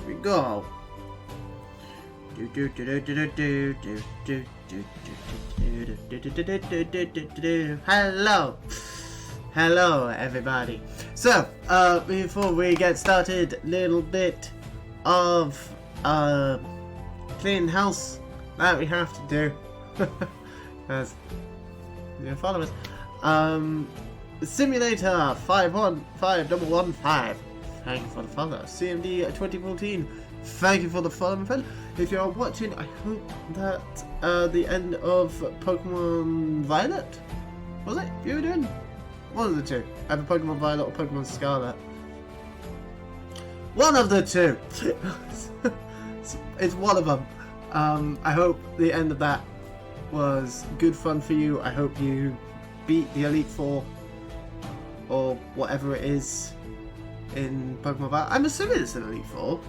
We go. Hello everybody. So before we get started, little bit of clean house that we have to do because your followers. Simulator 515115. Thank you for the follow. CMD 2014. Thank you for the follow, my friend. If you are watching, I hope that the end of Pokemon Violet, was it? You were doing one of the two. Either Pokemon Violet or Pokemon Scarlet. One of the two. It's one of them. I hope the end of that was good fun for you. I hope you beat the Elite Four or whatever it is in Pokemon Violet. I'm assuming it's an Elite Four.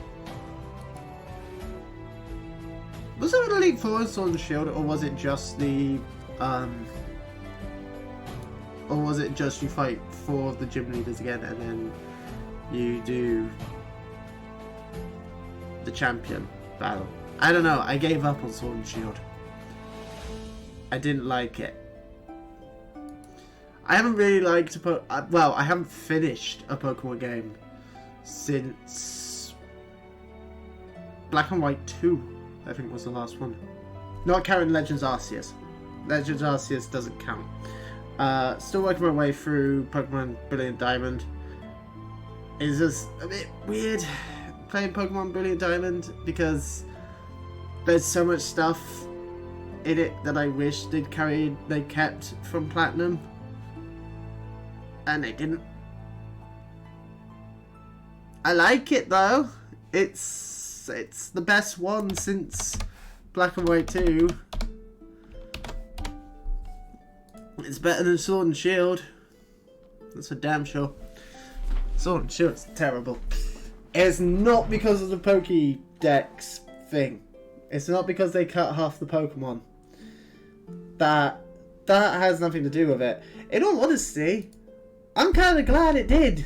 Was there an Elite Four in Sword and Shield, or was it just the or was it just you fight 4 of the gym leaders again and then you do the champion battle? I don't know. I gave up on Sword and Shield. I didn't like it. I haven't really liked well, I haven't finished a Pokemon game since Black and White 2, I think was the last one. Not counting Legends Arceus. Legends Arceus doesn't count. Still working my way through Pokemon Brilliant Diamond. It's just a bit weird playing Pokemon Brilliant Diamond because there's so much stuff in it that I wish they kept from Platinum. And they didn't. I like it though. It's the best one since Black and White 2. It's better than Sword and Shield. That's for damn sure. Sword and Shield's terrible. It's not because of the Pokédex thing. It's not because they cut half the Pokemon. That has nothing to do with it. In all honesty, I'm kind of glad it did.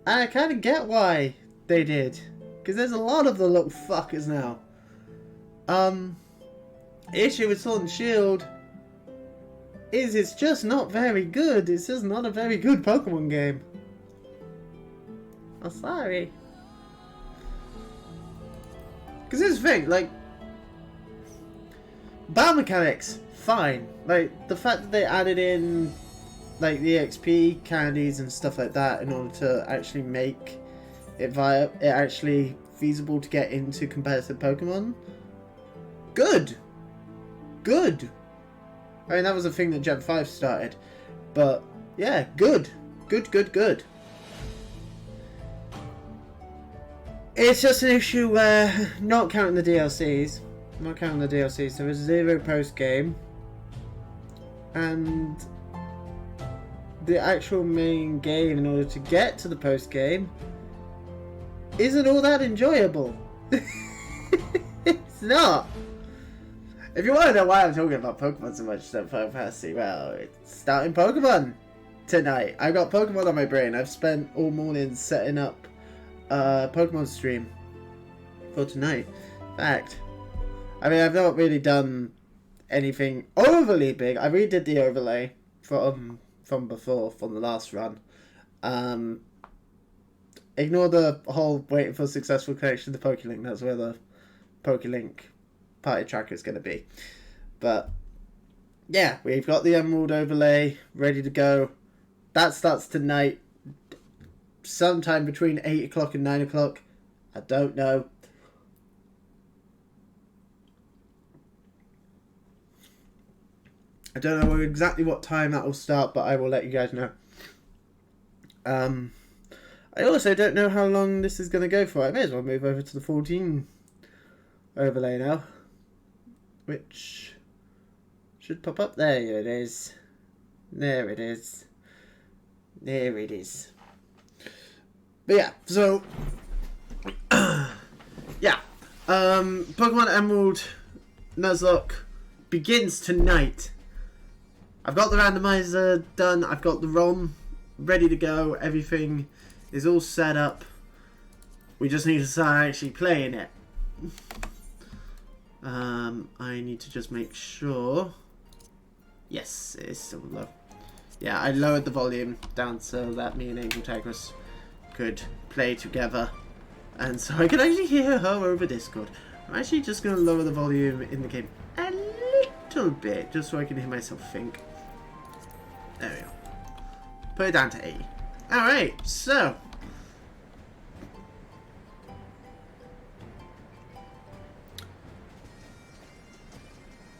I kind of get why they did. Because there's a lot of the little fuckers now. Issue with Sword and Shield is it's just not very good. It's just not a very good Pokemon game. I'm sorry. Because here's the thing, like, battle mechanics, fine. Like, the fact that they added in, like, the XP candies and stuff like that in order to actually make it actually feasible to get into competitive Pokemon. Good. Good. I mean, that was a thing that Gen 5 started. But, yeah, good. Good. It's just an issue where, not counting the DLCs, there is 0 post-game. And the actual main game, in order to get to the post-game, isn't all that enjoyable. It's not. If you want to know why I'm talking about Pokemon so much, well, it's starting Pokemon tonight. I've got Pokemon on my brain. I've spent all morning setting up a Pokemon stream for tonight. In fact, I mean, I've not really done anything overly big. I redid the overlay from before, from the last run. Ignore the whole waiting for successful connection to PokeLink. That's where the PokeLink party tracker is going to be. But yeah, we've got the Emerald overlay ready to go. That starts tonight, sometime between 8 o'clock and 9 o'clock. I don't know. I don't know exactly what time that will start, but I will let you guys know. I also don't know how long this is going to go for. I may as well move over to the 14 overlay now, which should pop up. There it is. There it is. There it is. But yeah, so yeah, Pokemon Emerald Nuzlocke begins tonight. I've got the randomizer done. I've got the ROM ready to go. Everything is all set up. We just need to start actually playing it. I need to just make sure. Yes, it is still low. Yeah, I lowered the volume down so that me and Angel Tigress could play together. And so I could actually hear her over Discord. I'm actually just going to lower the volume in the game a little bit, just so I can hear myself think. There we go. Put it down to 80. Alright, so.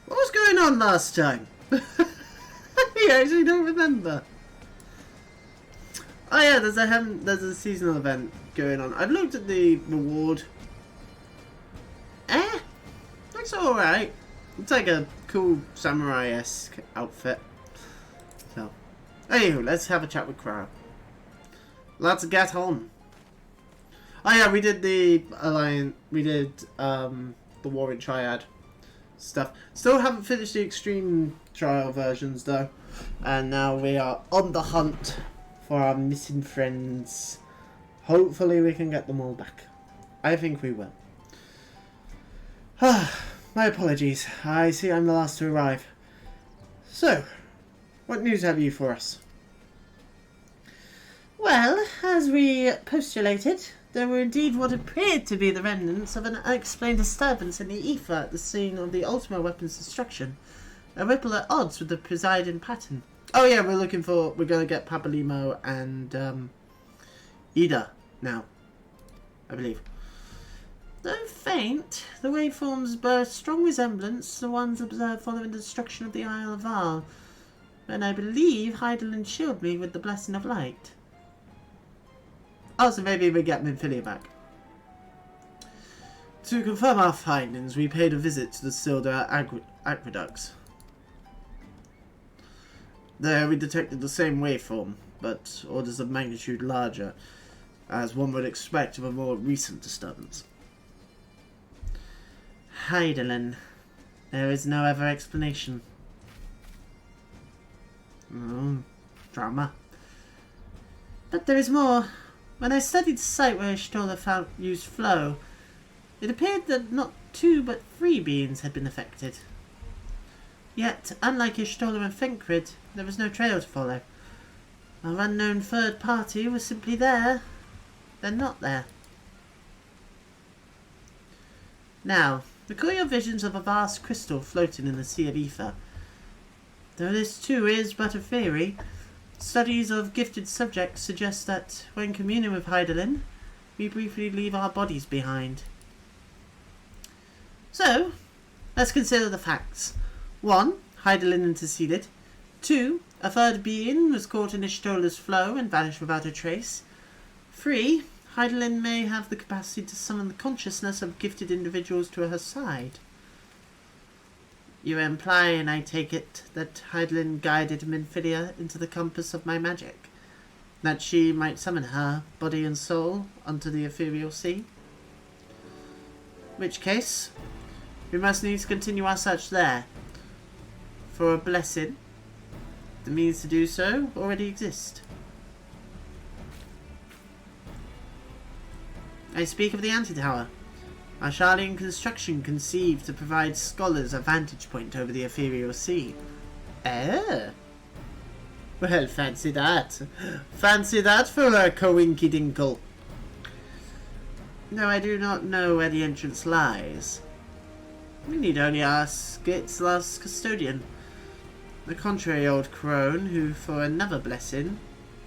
What was going on last time? I actually don't remember. Oh yeah, there's a seasonal event going on. I've looked at the reward. Looks alright. It's like a cool samurai-esque outfit. So, anywho, let's have a chat with Crow. Let's get on. Oh yeah, we did the Alliance, we did the Warring Triad stuff. Still haven't finished the Extreme Trial versions though. And now we are on the hunt for our missing friends. Hopefully we can get them all back. I think we will. My apologies. I see I'm the last to arrive. So, what news have you for us? Well, as we postulated, there were indeed what appeared to be the remnants of an unexplained disturbance in the ether at the scene of the Ultima weapon's destruction. A ripple at odds with the presiding pattern. Oh yeah, we're gonna get Pabalimo and Ida now, I believe. Though faint, the waveforms bear strong resemblance to the ones observed following the destruction of the Isle of Var, when I believe Heidelin shielded me with the Blessing of Light. Oh, so maybe we get Minfilia back. To confirm our findings, we paid a visit to the Silder Aqueducts. There we detected the same waveform, but orders of magnitude larger, as one would expect of a more recent disturbance. Heidelin. There is no other explanation. Drama. But there is more. When I studied the site where Ishtola used flow, it appeared that not 2 but 3 beings had been affected. Yet, unlike Ishtola and Fenkrid, there was no trail to follow. Our unknown third party was simply there, then not there. Now, recall your visions of a vast crystal floating in the sea of ether. Though this too is but a theory, studies of gifted subjects suggest that, when communing with Hydaelyn, we briefly leave our bodies behind. So, let's consider the facts. 1. Hydaelyn interceded. 2. A third being was caught in Ishtola's flow and vanished without a trace. 3. Hydaelyn may have the capacity to summon the consciousness of gifted individuals to her side. You imply, and I take it, that Hydaelyn guided Minfilia into the compass of my magic, that she might summon her, body and soul, onto the ethereal sea? In which case, we must needs continue our search there. For a blessing, the means to do so already exist. I speak of the Antitower, a Charlian construction conceived to provide scholars a vantage point over the ethereal sea. Well, fancy that. Fancy that for a coinky-dinkle. Though I do not know where the entrance lies. We need only ask its last custodian, the contrary old crone who, for another blessing,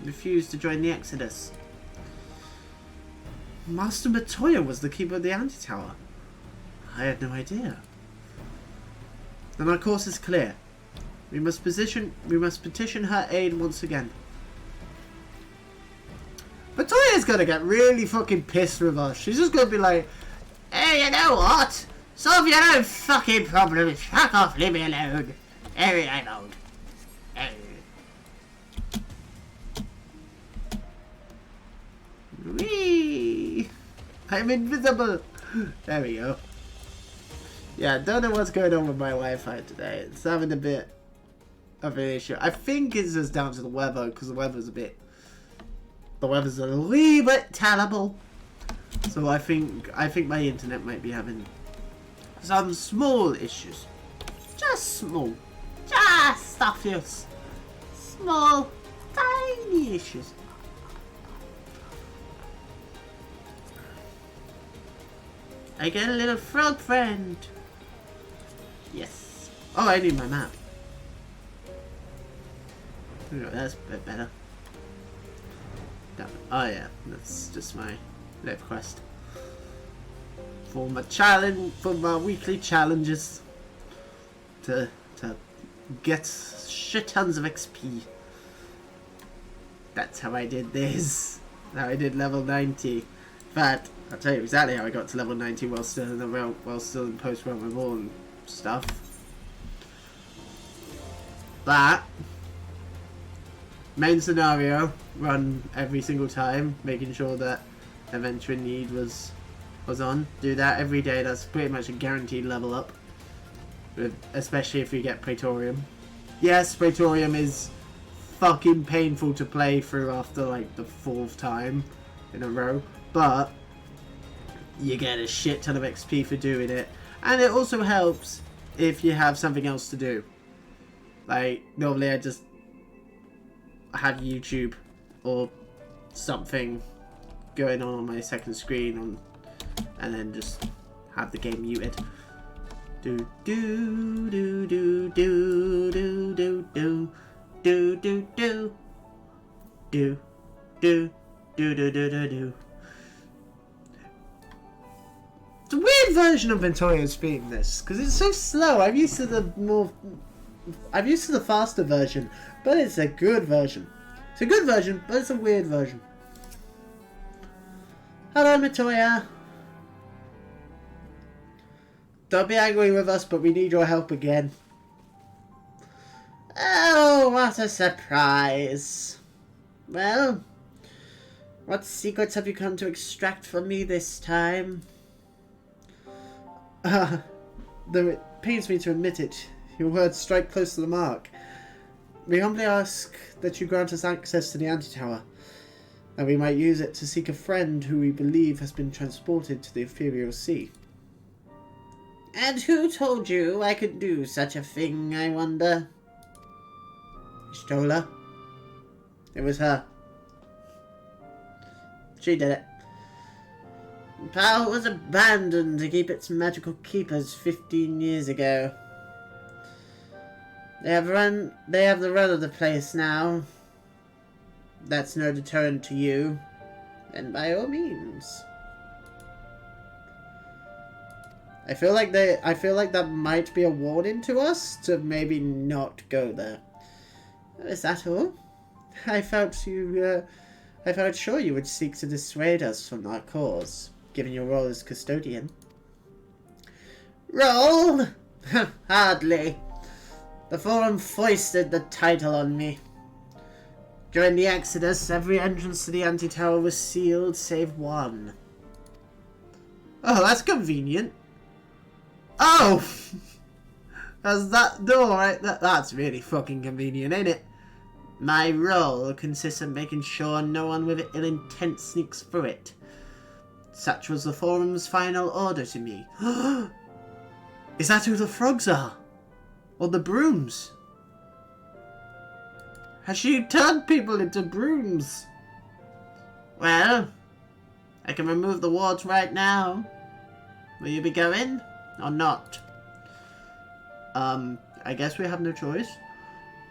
refused to join the Exodus. Master Matoya was the keeper of the Antitower. I had no idea. Then our course is clear. We must petition her aid once again. Matoya's gonna get really fucking pissed with us. She's just gonna be like, hey, you know what? Solve your own fucking problems. Fuck off, leave me alone. Hey, I'm old. Hey. Whee! I'm invisible! There we go. Yeah, don't know what's going on with my Wi-Fi today. It's having a bit of an issue. I think it's just down to the weather, because the weather's a wee bit terrible. So I think my internet might be having some small issues. Just small. Just a few small, tiny issues. I get a little frog friend. Yes. Oh, I need my map. Oh, that's a bit better. Oh yeah, that's just my live quest. For my challenge, for my weekly challenges. To get shit tons of XP. That's how I did this. How I did level 90. In fact, I'll tell you exactly how I got to level 90 while still in the realm, post realm reborn stuff. But main scenario run every single time, making sure that adventure in need was on. Do that every day. That's pretty much a guaranteed level up. Especially if you get Praetorium. Yes, Praetorium is fucking painful to play through after like the 4th time in a row, but you get a shit ton of XP for doing it, and it also helps if you have something else to do. Like normally I just have YouTube or something going on my second screen and then just have the game muted. Do do do do do do do do do do do do do do do do do. It's a weird version of Ventoria speaking this because it's so slow. I'm used to the faster version, but it's a good version. It's a good version, but it's a weird version. Hello, Matoya. Don't be angry with us, but we need your help again. Oh, what a surprise. Well, what secrets have you come to extract from me this time? Though it pains me to admit it, your words strike close to the mark. We humbly ask that you grant us access to the Antitower. and we might use it to seek a friend who we believe has been transported to the ethereal sea. And who told you I could do such a thing, I wonder? Stola. It was her. She did it. Power was abandoned to keep its magical keepers 15 years ago. They have the run of the place now. That's no deterrent to you. Then by all means. I feel like that might be a warning to us to maybe not go there. Is that all? I felt sure you would seek to dissuade us from our cause, given your role as custodian. Role? Hardly. The Forum foisted the title on me. During the Exodus, every entrance to the Anti-Tower was sealed, save one. Oh, that's convenient. Oh! That's that door right there. That's really fucking convenient, ain't it? My role consists of making sure no one with ill intent sneaks through it. Such was the Forum's final order to me. Is that who the frogs are? Or the brooms? Has she turned people into brooms? Well, I can remove the wards right now. Will you be going? Or not? I guess we have no choice.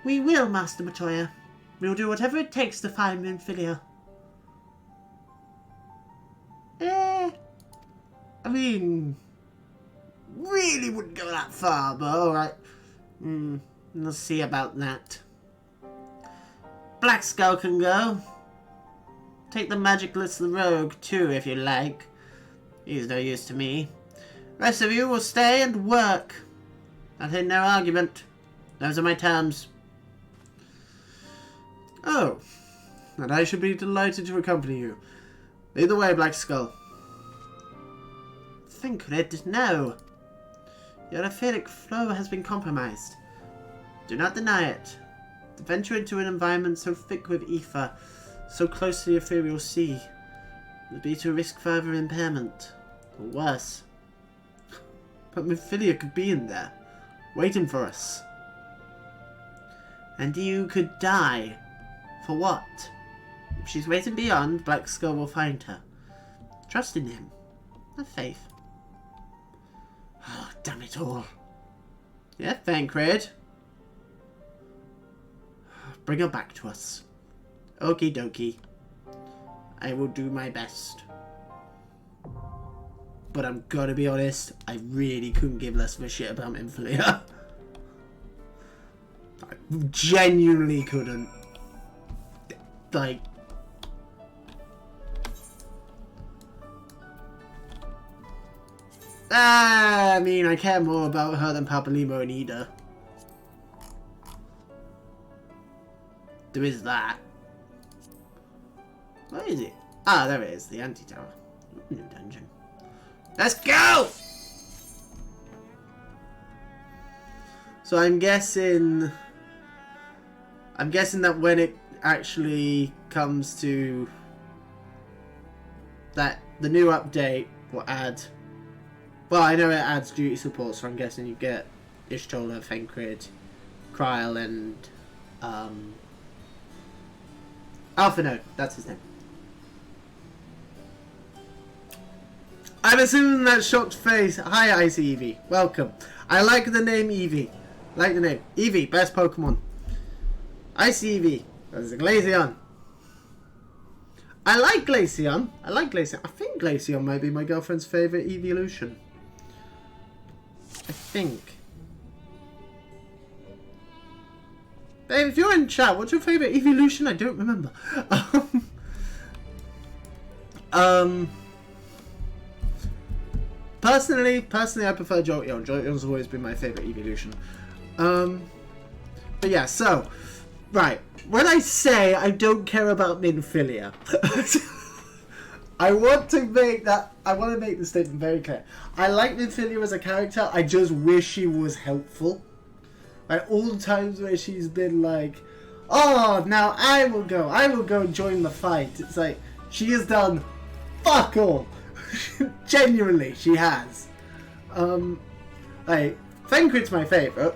We will, Master Matoya. We'll do whatever it takes to find Minfilia. I mean, really wouldn't go that far, but alright. We'll see about that. Blackskull can go. Take the magicless the rogue too, if you like. He's no use to me. Rest of you will stay and work. I'll take no argument. Those are my terms. Oh, and I should be delighted to accompany you. Lead the way, Blackskull. Thinkred, no. Your etheric flow has been compromised. Do not deny it. To venture into an environment so thick with ether, so close to the ethereal sea, would be to risk further impairment, or worse. But Minfilia could be in there, waiting for us. And you could die. For what? If she's waiting beyond, Blackskull will find her. Trust in him. Have faith. Oh, damn it all. Yeah, Thancred. Bring her back to us. Okie dokie. I will do my best. But I'm gonna be honest, I really couldn't give less of a shit about Minfilia. I genuinely couldn't. Like... I mean, I care more about her than Papalimo and Ida. There is that. Where is it? Ah, there it is, the Anti-Tower. New dungeon. Let's go! So I'm guessing that when it actually comes to that, the new update will add, well, I know it adds duty support, so I'm guessing you get Ishtola, Thancred, Kryl, and Alphino, that's his name. I'm assuming that shocked face. Hi, Icy Eevee. Welcome. I like the name Eevee. Like the name. Eevee, best Pokemon. Icy Eevee. There's a Glaceon. I like Glaceon. I think Glaceon might be my girlfriend's favourite evolution. I think. Babe, if you're in chat, what's your favourite evolution? I don't remember. Personally, I prefer Jolteon. Jolteon's always been my favourite evolution. But yeah, so, right. When I say I don't care about Minfilia, I want to make the statement very clear. I like Minfilia as a character, I just wish she was helpful. Like, all the times where she's been like, Oh, now I will go and join the fight. It's like, she has done fuck all. Genuinely, she has. Like, Fenquid's my favourite.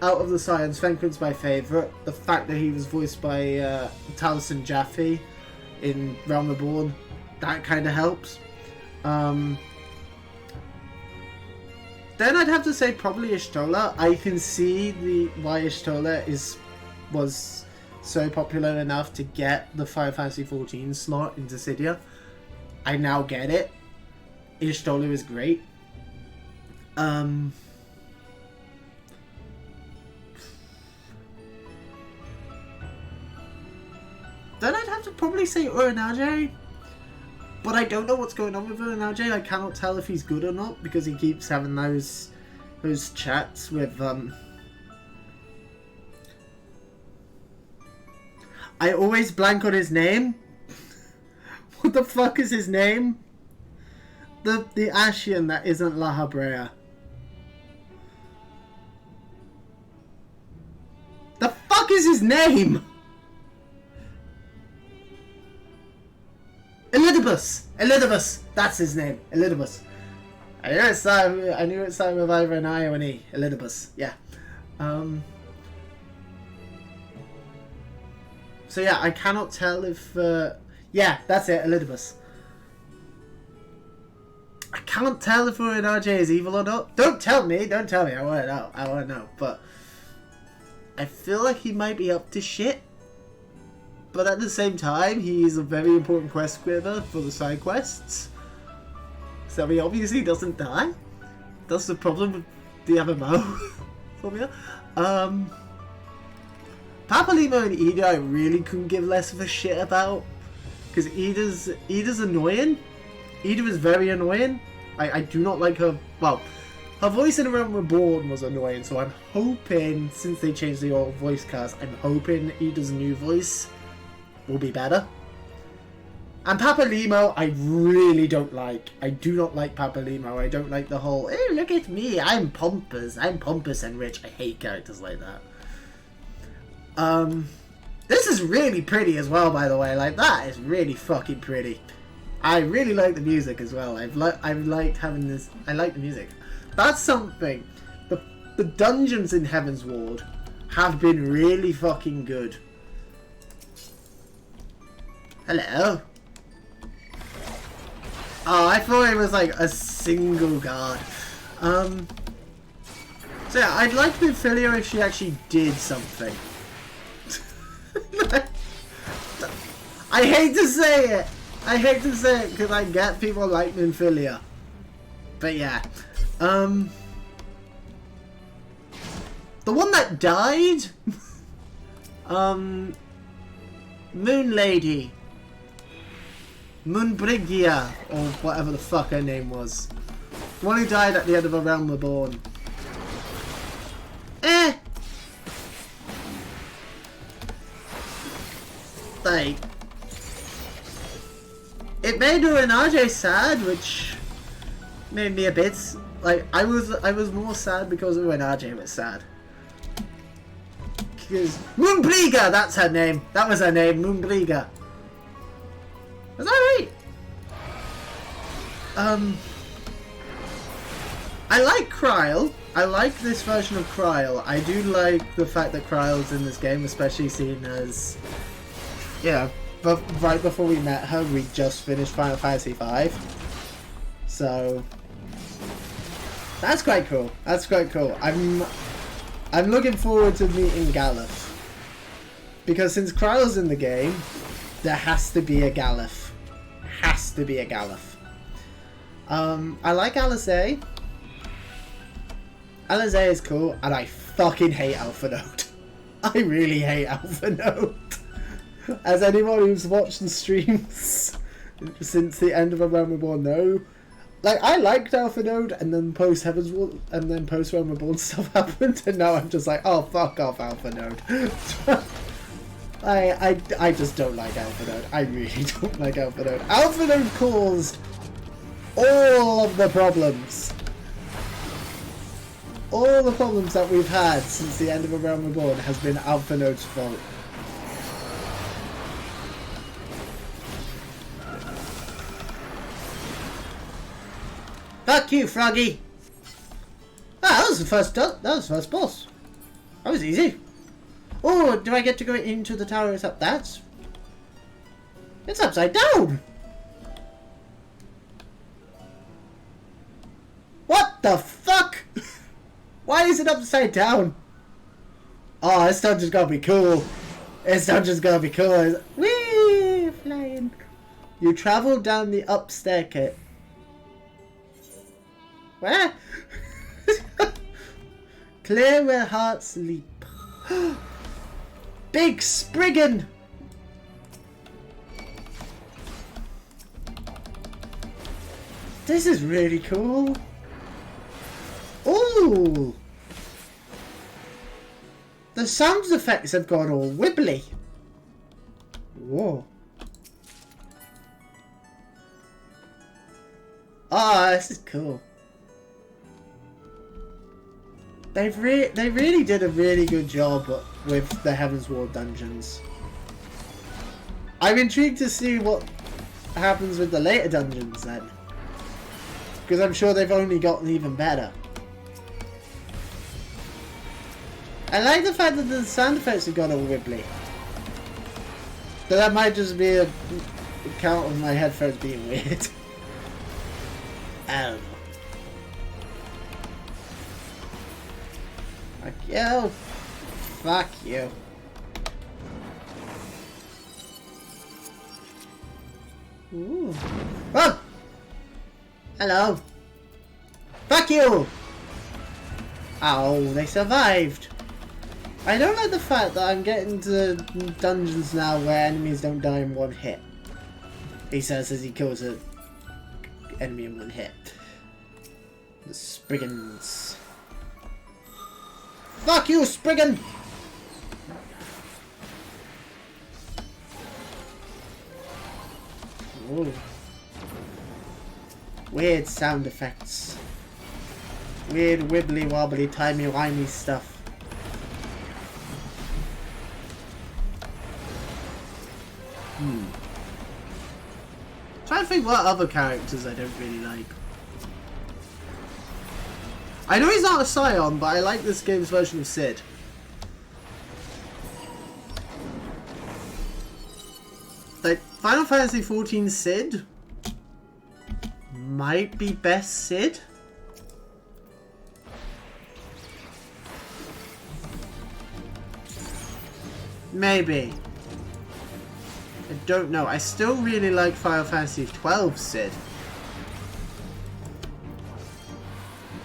Out of the Scions, Fenquid's my favourite. The fact that he was voiced by Taliesin Jaffe in Realm Reborn, that kind of helps. Then I'd have to say probably Y'shtola. I can see why Y'shtola was so popular enough to get the Final Fantasy XIV slot in Dissidia. I now get it. Y'shtola is great. Then I'd have to probably say Uranage. But I don't know what's going on with Uranage. I cannot tell if he's good or not because he keeps having those chats with I always blank on his name. What the fuck is his name? The Ashian that isn't La Habrea. The fuck is his name? Elidibus! That's his name. Elidibus. I knew it started with either an I or an E. Elidibus. Yeah. So yeah, I cannot tell if... yeah, that's it. Elidibus. I can't tell if Uranage is evil or not. Don't tell me. I want to know. But I feel like he might be up to shit. But at the same time, he is a very important quest giver for the side quests. So he obviously doesn't die. That's the problem with the MMO formula. Papalymo and Eda I really couldn't give less of a shit about. Because Eda's annoying. Eda is very annoying. I do not like her. Well, her voice in Realm Reborn was annoying. So I'm hoping, since they changed the old voice cast, I'm hoping Eda's new voice will be better. And Papalymo I really don't like. I do not like Papalymo. I don't like the whole, hey, look at me, I'm pompous and rich. I hate characters like that. This is really pretty as well, by the way. Like, that is really fucking pretty. I really like the music as well. I've liked having this. I like the music. That's something. The dungeons in Heavensward have been really fucking good. Hello. Oh, I thought it was like a single guard. So yeah, I'd like Minfilia if she actually did something. I hate to say it. Because I get people like Minfilia. But yeah. The one that died? Moon Lady. Moonbrigia, or whatever the fuck her name was. The one who died at the end of A Realm Reborn. Like, it made Uranage sad, which made me a bit like I was more sad because Uranage was sad. Because Moonbriga, that's her name. That was her name, Moonbriga. Is that right? I like Kryl. I like this version of Kryl. I do like the fact that Kryl's in this game, especially seeing as, yeah, but right before we met her, we just finished Final Fantasy V. So that's quite cool. That's quite cool. I'm looking forward to meeting Galuf. Because since Kryl's in the game, there has to be a Galuf. Has to be a Galuf. I like Alizé. Alizé is cool, and I fucking hate Alpha Node. I really hate Alpha Node. As anyone who's watched the streams since the end of A Realm Reborn know, like, I liked Alpha Node, and then post Heavensward, and then post Realm Reborn stuff happened, and now I'm just like, oh, fuck off, Alpha Node. I just don't like Alpha Node. I really don't like Alpha Node. Alpha Node caused all of the problems. All the problems that we've had since the end of A Realm Reborn has been Alpha Node's fault. Fuck you, Froggy! Ah, that was the first boss. That was easy. Oh, do I get to go into the tower? It's up. It's upside down! What the fuck? Why is it upside down? Oh, this dungeon's gonna be cool. This dungeon's gonna be cool. Whee! Flying. You travel down the up staircase. Where? Clear where hearts leap. Big Spriggan! This is really cool. Ooh! The sound effects have gone all wibbly. Whoa. Ah, this is cool. They really did a really good job with the Heavensward dungeons. I'm intrigued to see what happens with the later dungeons then. Because I'm sure they've only gotten even better. I like the fact that the sound effects have gone all wibbly. But that might just be a count of my headphones being weird. I don't know. Fuck you. Fuck you. Ooh. Oh! Hello. Fuck you! Ow, they survived. I don't like the fact that I'm getting to dungeons now where enemies don't die in one hit. He says as he kills an enemy in one hit. The Spriggans. Fuck you, Spriggan! Ooh. Weird sound effects. Weird wibbly wobbly timey wimey stuff. Trying to think what other characters I don't really like. I know he's not a Scion, but I like this game's version of Sid. Like, Final Fantasy XIV Sid might be best Sid. Maybe. I don't know. I still really like Final Fantasy XII Sid.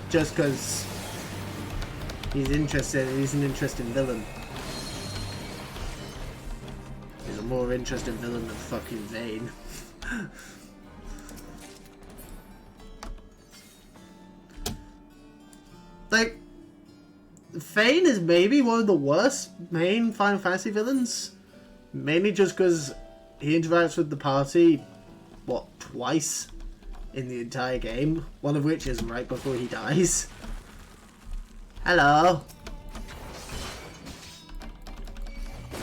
Just because he's an interesting villain. He's a more interesting villain than fucking Vayne. Like, Vayne is maybe one of the worst main Final Fantasy villains. Mainly just because he interacts with the party, what, twice in the entire game? One of which is right before he dies. Hello.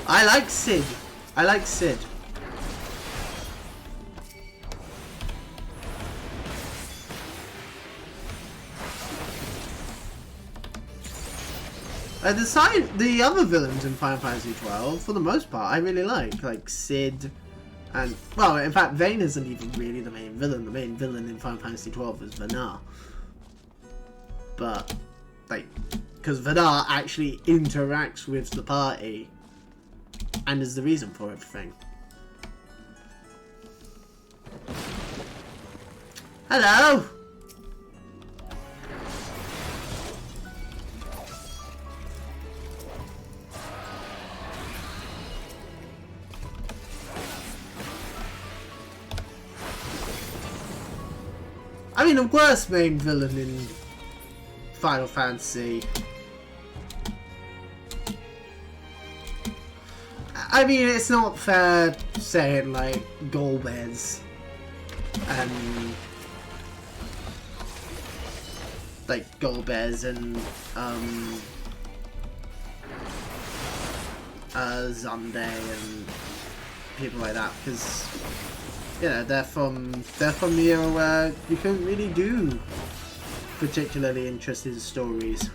I like Sid. I like Sid. The other villains in Final Fantasy XII, for the most part, I really like Sid, and, well, in fact, Vayne isn't even really the main villain. The main villain in Final Fantasy XII is Vanar. But, like, because Vanar actually interacts with the party, and is the reason for everything. Hello! I mean, the worst main villain in Final Fantasy. I mean, it's not fair saying, like, Golbez and, like, Golbez and, Zunde and people like that, because, you know, they're from the era where you couldn't really do particularly interested in stories.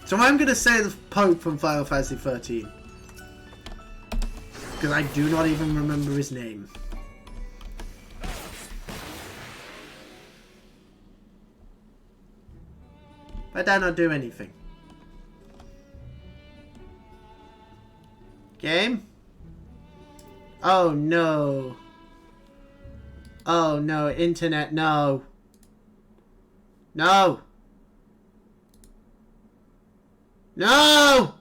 So I'm going to say the Pope from Final Fantasy 13. Because I do not even remember his name. I dare not do anything. Game? Oh no. Oh no, internet, no. No! No!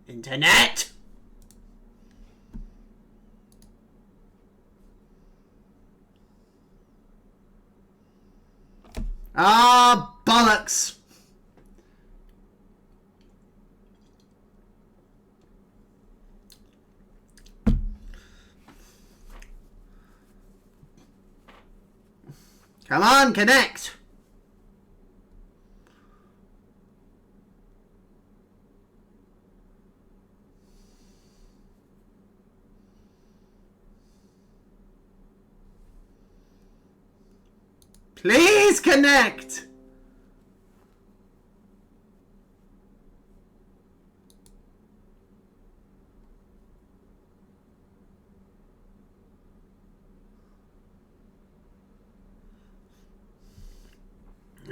Internet! Ah, bollocks! Come on, connect! Please connect!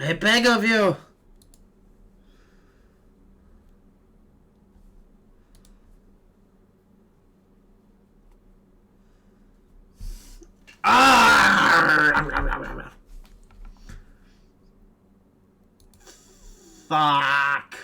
I beg of you! Ah! Fuck!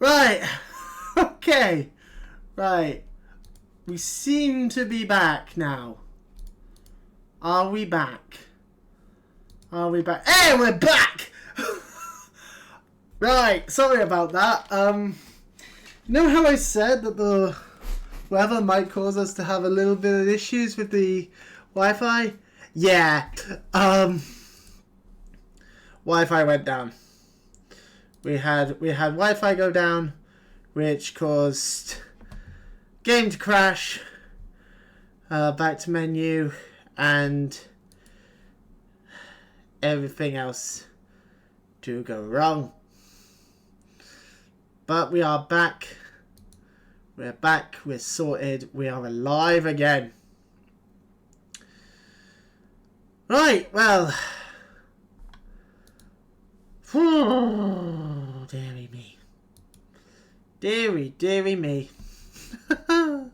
Right. Okay. Right. We seem to be back now. Are we back? Are we back? Hey, we're back! Right. Sorry about that. You know how I said that the weather might cause us to have a little bit of issues with the Wi-Fi? Yeah. Wi-Fi went down. We had Wi-Fi go down, which caused game to crash. Back to menu, and everything else to go wrong. But we are back. We're back. We're sorted. We are alive again. Right, well. Dearie me. Dearie me. Oh,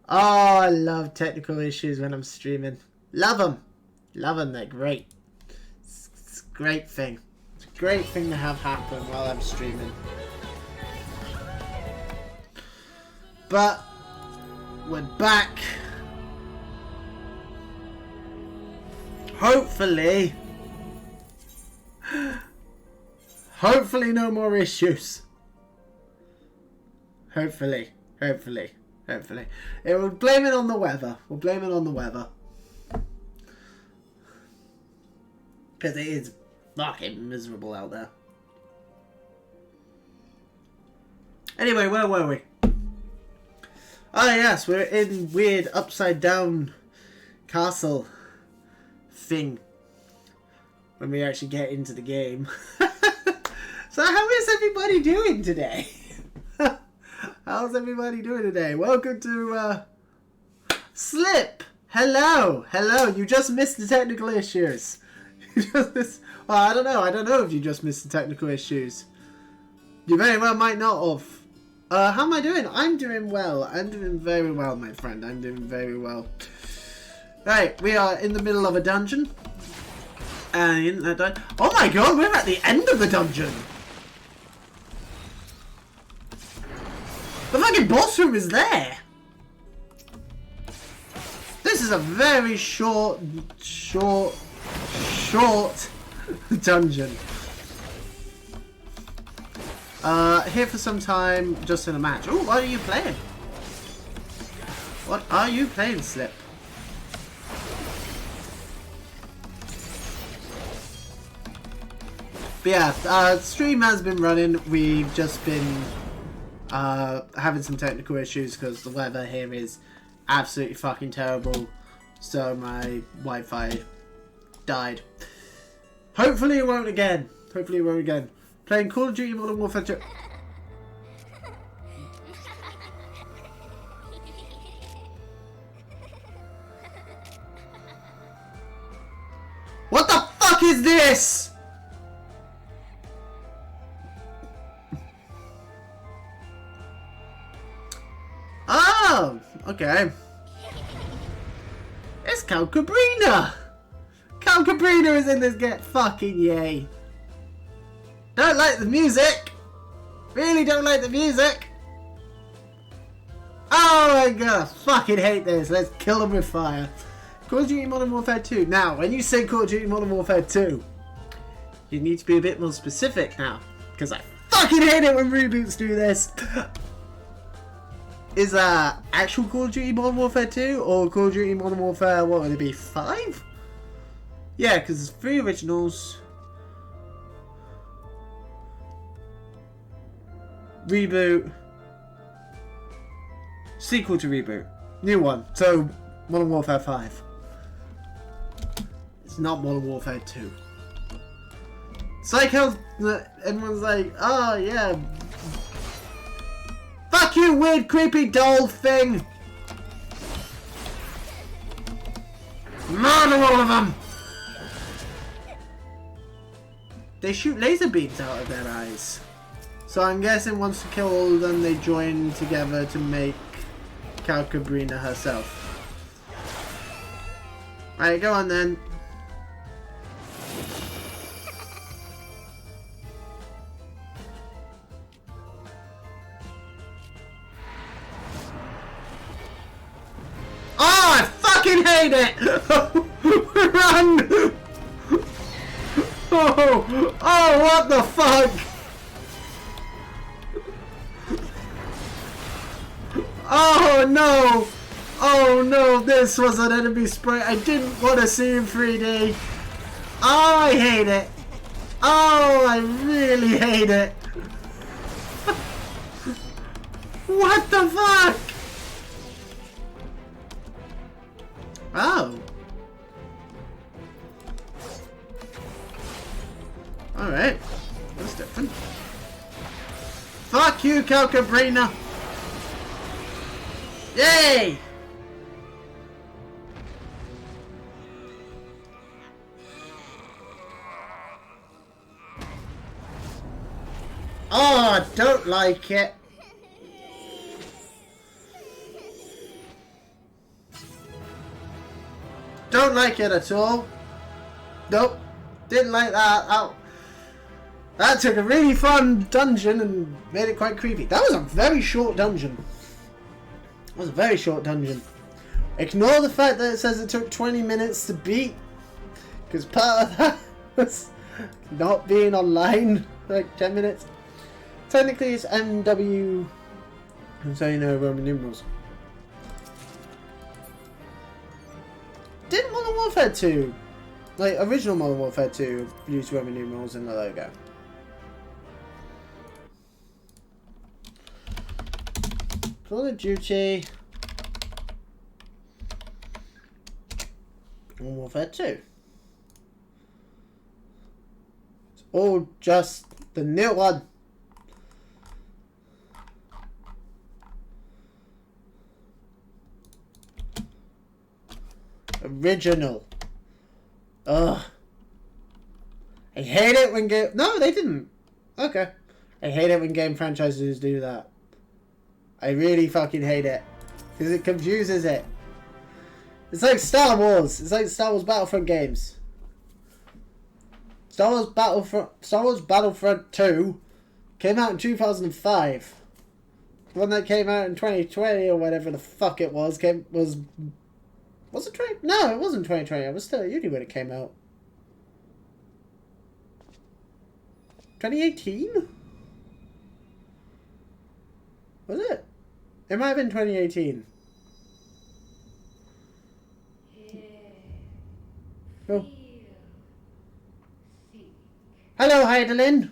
I love technical issues when I'm streaming. Love them. Love them. They're great. It's a great thing. It's a great thing to have happen while I'm streaming. But we're back. Hopefully no more issues. Hopefully. We'll blame it on the weather. Because it is fucking miserable out there. Anyway, where were we? Ah, yes, we're in weird upside down castle thing when we actually get into the game. So how is everybody doing today? How's everybody doing today? Welcome to Slip. Hello. You just missed the technical issues. Well, I don't know if you just missed the technical issues. You very well might not have. How am I doing? I'm doing well. I'm doing very well, my friend. I'm doing very well. Right, we are in the middle of a dungeon. And oh my god, we're at the end of the dungeon. The fucking boss room is there. This is a very short dungeon. Here for some time, just in a match. Oh, what are you playing? What are you playing, Slip? But yeah, stream has been running. We've just been having some technical issues because the weather here is absolutely fucking terrible. So my Wi-Fi died. Hopefully it won't again. Playing Call of Duty Modern Warfare 2. What the fuck is this? Oh, okay. It's Count Cabrina. Count Cabrina is in this game. Fucking yay. Don't like the music. Really don't like the music. Oh my god, I fucking hate this. Let's kill them with fire. Call of Duty Modern Warfare 2. Now, when you say Call of Duty Modern Warfare 2, you need to be a bit more specific now. Because I fucking hate it when reboots do this. Is actual Call of Duty Modern Warfare 2 or Call of Duty Modern Warfare, what would it be, 5? Yeah, because there's 3 originals. Reboot. Sequel to reboot. New one. So, Modern Warfare 5. It's not Modern Warfare 2. It's like how everyone's like, oh yeah. Fuck you, weird creepy doll thing! Murder all of them! They shoot laser beams out of their eyes. So I'm guessing once to kill all of them, they join together to make Count Cabrina herself. Alright, go on then. Oh, I fucking hate it! Run! Oh, what the fuck? Oh no! Oh no, this was an enemy spray. I didn't want to see in 3D. Oh, I hate it. Oh, I really hate it. What the fuck? Oh. is different. Fuck you, Cocabrina! Yay! Oh, I don't like it. Don't like it at all. Nope. Didn't like that. That took a really fun dungeon and made it quite creepy. That was a very short dungeon. That was a very short dungeon. Ignore the fact that it says it took 20 minutes to beat. Because part of that was not being online for like 10 minutes. Technically it's MW, so you know, Roman numerals. Didn't Modern Warfare 2, like original Modern Warfare 2, use Roman numerals in the logo? Call of Duty Modern Warfare 2. It's all just the new one. Original. Ugh. I hate it when game... No, they didn't. Okay. I hate it when game franchises do that. I really fucking hate it. Because it confuses it. It's like Star Wars. It's like Star Wars Battlefront games. Star Wars Battlefront 2 came out in 2005. The one that came out in 2020 or whatever the fuck it was, was it 20? No, it wasn't 2020. I was still at uni when it came out. 2018? Was it? It might have been 2018. Oh. Hello, Heidelin.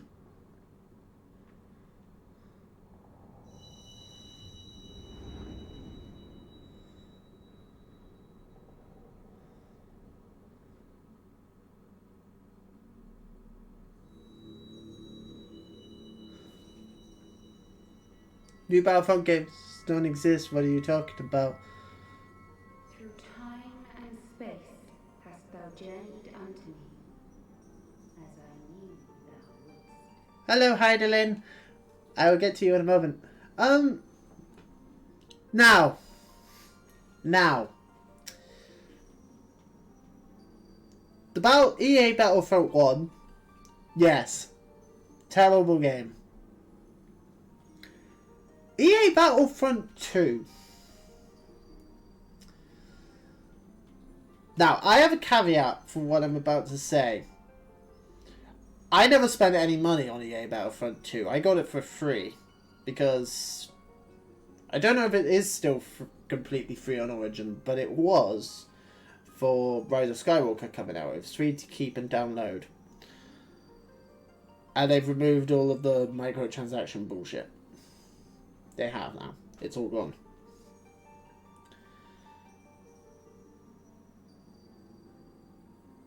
New Battlefront games don't exist. What are you talking about? Through time and space hast thou journeyed unto me, as I knew thou wouldst. Hello, Heidelin. I will get to you in a moment. Now. About EA Battlefront 1, yes. Terrible game. EA Battlefront 2. Now, I have a caveat for what I'm about to say. I never spent any money on EA Battlefront 2. I got it for free. Because I don't know if it is still completely free on Origin, but it was for Rise of Skywalker coming out. It was free to keep and download. And they've removed all of the microtransaction bullshit. They have now. It's all gone.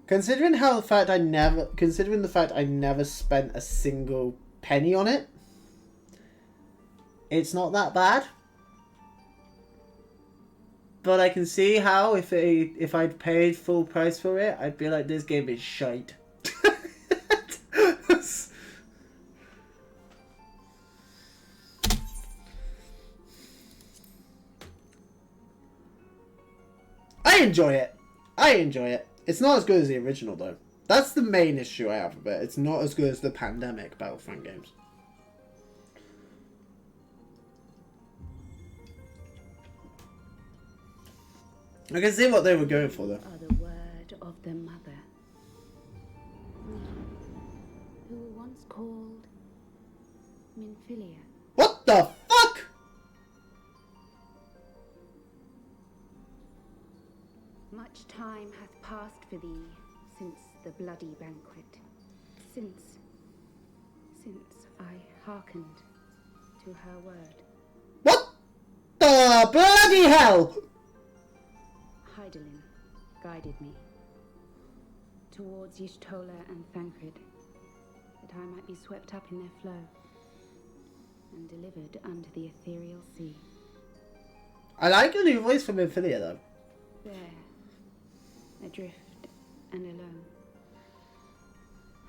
Considering the fact I never spent a single penny on it, it's not that bad. But I can see how if I'd paid full price for it, I'd be like, this game is shite. I enjoy it. It's not as good as the original, though. That's the main issue I have with it. It's not as good as the pandemic Battlefront games. I can see what they were going for, though. Are the word of the mother, who were once called Minfilia. What the fuck? Much time hath passed for thee since the bloody banquet, since I hearkened to her word. What the bloody hell? Heidelin guided me towards Y'shtola and Thancred, but that I might be swept up in their flow and delivered unto the ethereal sea. I like a new voice from Infinia though. There, adrift and alone,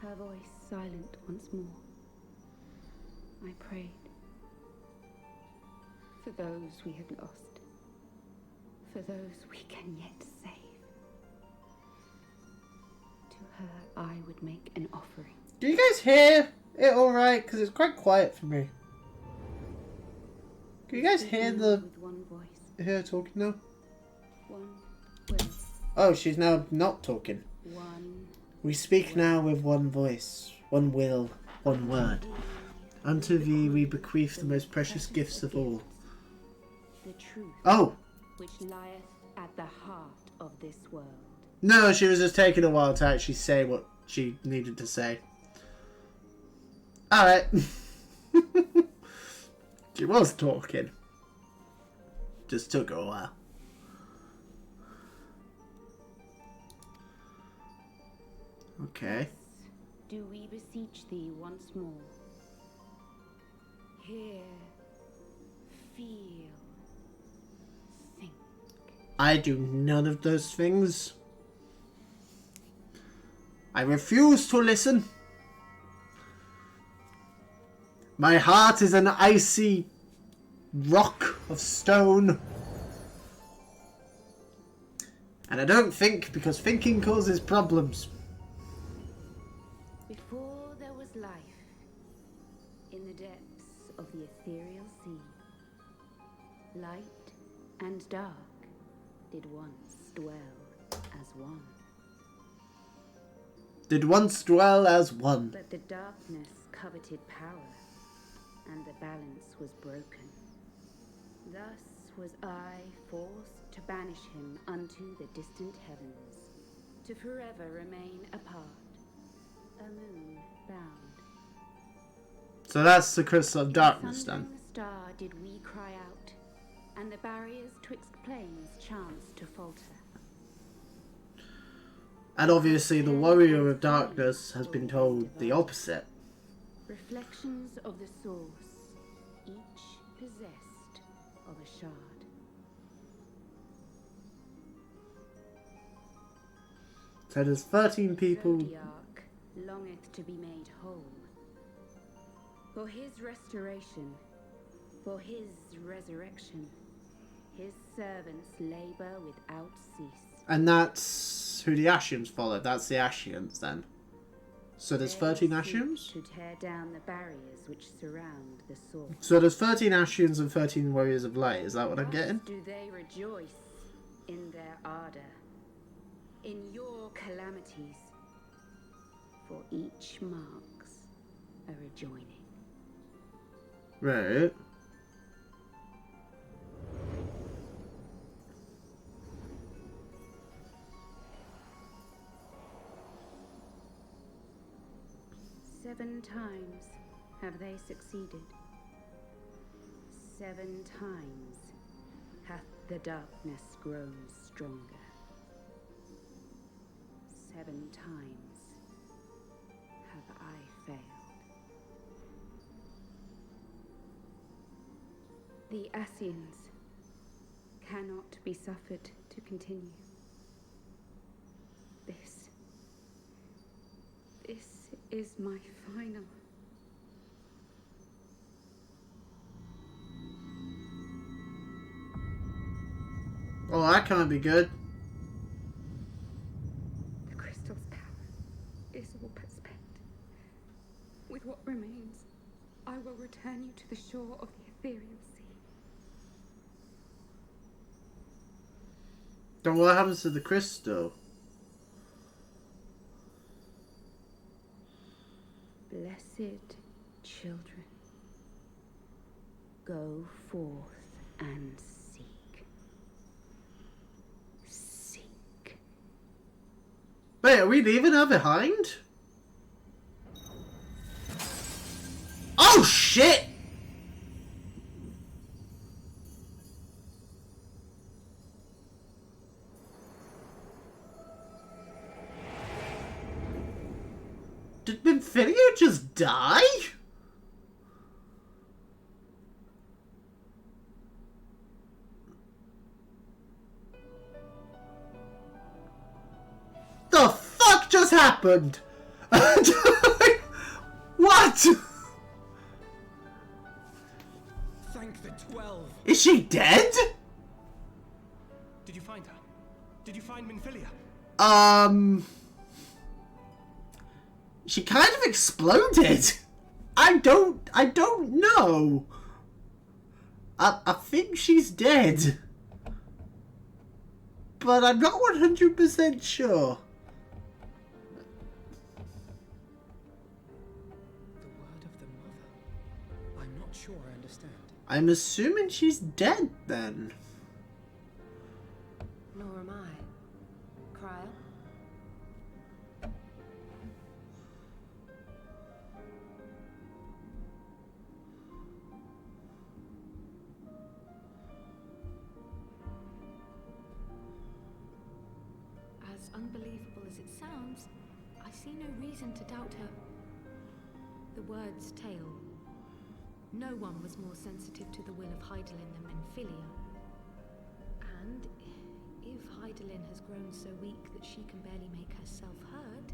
her voice silent once more, I prayed for those we had lost, for those we can yet save. To her I would make an offering. Do you guys hear it alright? Because it's quite quiet for me. Can you guys hear With one voice, her talking now? one will, Oh, she's now not talking. one We speak now with one voice, one will, one word. Unto thee we bequeath the most precious gifts of all. the truth Oh! which lieth at the heart of this world. No, she was just taking a while to actually say what she needed to say. Alright. She was talking. Just took her a while. Okay. Do we beseech thee once more? Hear, feel, think. I do none of those things. I refuse to listen. My heart is an icy rock of stone. And I don't think because thinking causes problems. Before there was life, in the depths of the ethereal sea, light and dark did once dwell as one. Did once dwell as one. But the darkness coveted power, and the balance was broken. Thus was I forced to banish him unto the distant heavens, to forever remain apart, a moon bound. So that's the crystal of darkness In the then. sundering star did we cry out, and the barriers twixt planes chanced to falter. And obviously the warrior of darkness has been told the opposite. Reflections of the source, each possessed of a shard. So there's 13 people. Zodiac longeth to be made whole. For his restoration, for his resurrection, his servants labor without cease. And that's who the Ashians follow. That's the Ashians then. So there's 13 They Ashians? seek to tear down the barriers which surround the soul. So there's 13 Ashians and 13 Warriors of Light. Is that what I'm Thus getting? do they rejoice in their ardor, in your calamities, for each marks a rejoining. Right. Seven times have they succeeded. 7 times hath the darkness grown stronger. 7 times have I failed. The Ascians cannot be suffered to continue. This is my final. Oh, that can't be good. The crystal's power is all but spent. With what remains, I will return you to the shore of the ethereal sea. Then what happens to the crystal? Blessed children, go forth and seek. Seek. Wait, are we leaving her behind? Oh shit! Did Infinia just die? The fuck just happened? What? Thank the 12. Is she dead? Did you find her? Did you find Minfilia? She kind of exploded. I don't know. I think she's dead. But I'm not 100% sure. The word of the mother. I'm not sure I understand. I'm assuming she's dead then. Nor am I. Cryo? As unbelievable as it sounds, I see no reason to doubt her. The word's tale. No one was more sensitive to the will of Hydaelyn than Minfilia. And if Hydaelyn has grown so weak that she can barely make herself heard,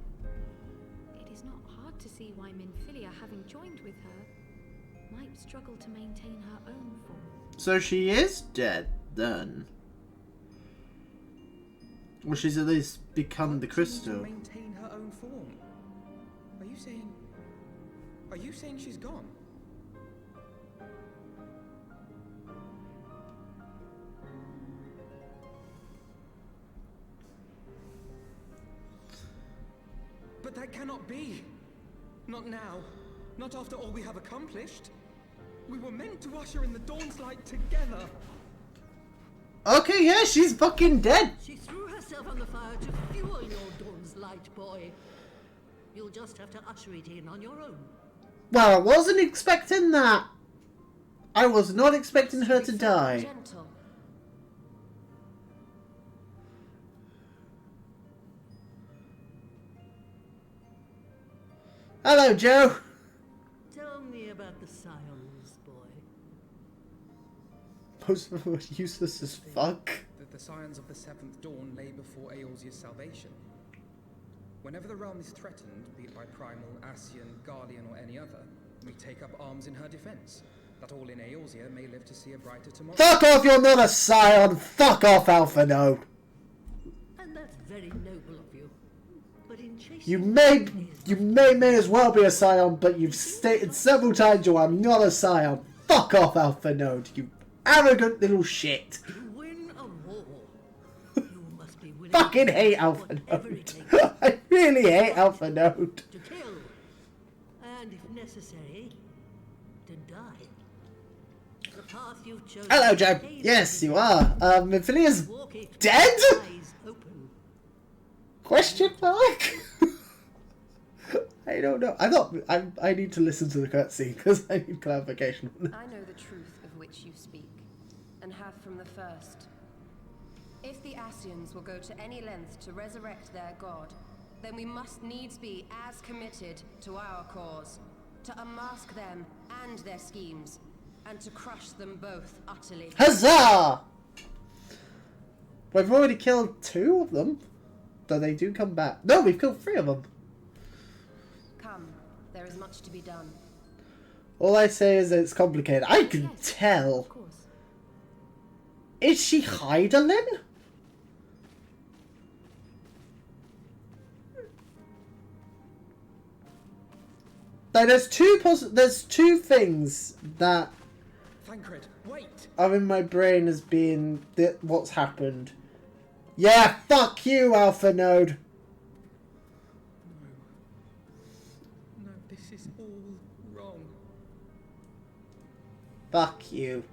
it is not hard to see why Minfilia, having joined with her, might struggle to maintain her own form. So she is dead then. Well, she's at least become the crystal. To maintain her own form. Are you saying she's gone? But that cannot be. Not now. Not after all we have accomplished. We were meant to usher in the dawn's light together. Okay, yeah, she's fucking dead. She threw herself on the fire to fuel your dawn's light, boy. You'll just have to usher it in on your own. Well, I wasn't expecting that. I was not expecting her to die. Gentle. Hello, Joe. Tell me about the Scions, boy. Most of them were useless as fuck. That the scions of the Seventh Dawn lay before Eorzea's salvation. Whenever the realm is threatened, be it by Primal, Ascian, Guardian, or any other, we take up arms in her defense, that all in Eorzea may live to see a brighter tomorrow. Fuck off, you're not a scion. Fuck off, Alpha Node. And that's very noble of you. But in chasing You may as well be a scion, but you've stated several times you are not a scion. Fuck off, Alpha Node, you arrogant little shit. to win a war, you must be willing Fucking to hate do Alpha whatever it Node. takes I really hate Alpha Node. to kill, and if necessary, to die. The path you've chosen. Hello, Joe. Yes, you are. Minfilia's Walk it with dead? eyes open. Question mark? I don't know. I need to listen to the cutscene because I need clarification on that. I know the truth of which you speak, and have from the first. If the Ascians will go to any length to resurrect their god, then we must needs be as committed to our cause, to unmask them and their schemes, and to crush them both utterly. Huzzah! We've already killed 2 of them, though they do come back. No, we've killed 3 of them. Come, there is much to be done. All I say is that it's complicated. I can Yes, tell. of course. Is she Hydaelyn? Like, there's two things that Thancred, wait! are in my brain as being what's happened. Yeah, fuck you, Alpha Node. No, this is all wrong. Fuck you.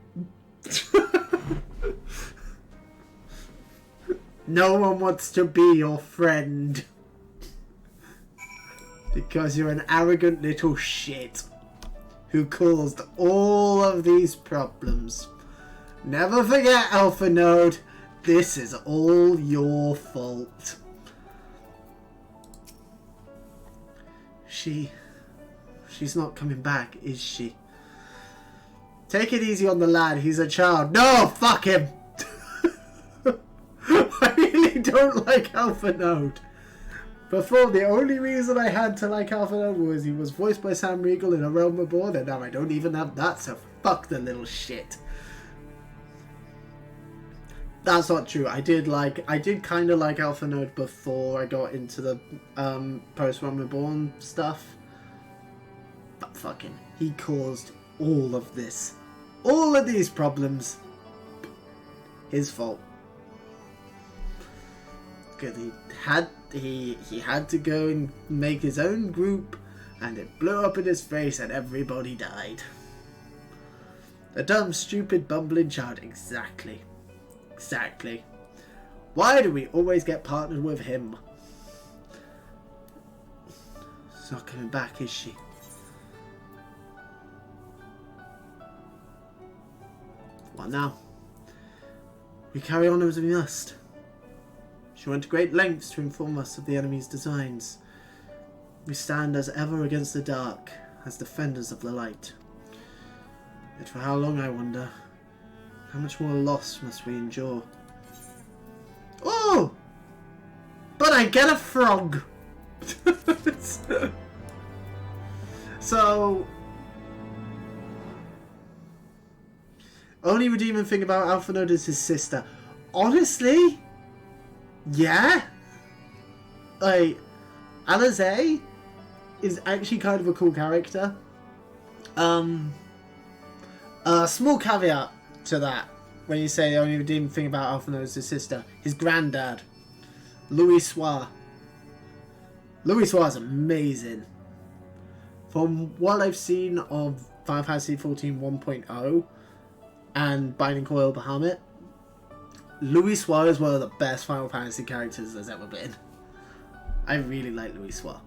No one wants to be your friend. Because you're an arrogant little shit who caused all of these problems. Never forget, Alpha Node, this is all your fault. She She's not coming back, is she? Take it easy on the lad, he's a child. No, fuck him! I really don't like Alpha Node. Before, the only reason I had to like Alpha Node was he was voiced by Sam Riegel in A Realm Reborn, and now I don't even have that, so fuck the little shit. That's not true. I did kind of like Alpha Node before I got into the post-Realm Reborn stuff. But fucking, he caused all of this. All of these problems. His fault. Because he had to go and make his own group, and it blew up in his face and everybody died. A dumb, stupid, bumbling child. Exactly. Exactly. Why do we always get partnered with him? She's not coming back, is she? What now? We carry on as we must. She went to great lengths to inform us of the enemy's designs. We stand as ever against the dark, as defenders of the light. Yet for how long, I wonder? How much more loss must we endure? Oh! But I get a frog! So... only redeeming thing about Alpha Node is his sister. Honestly? Yeah? Like, Alizé is actually kind of a cool character. A small caveat to that, when you say the only redeeming thing about Alpha Node is his sister. His granddad, Louis Soir. Louis Soir is amazing. From what I've seen of Final Fantasy XIV 1.0 and Binding Coil Bahamut, Louis Soir is one of the best Final Fantasy characters there's ever been. I really like Louis Soir.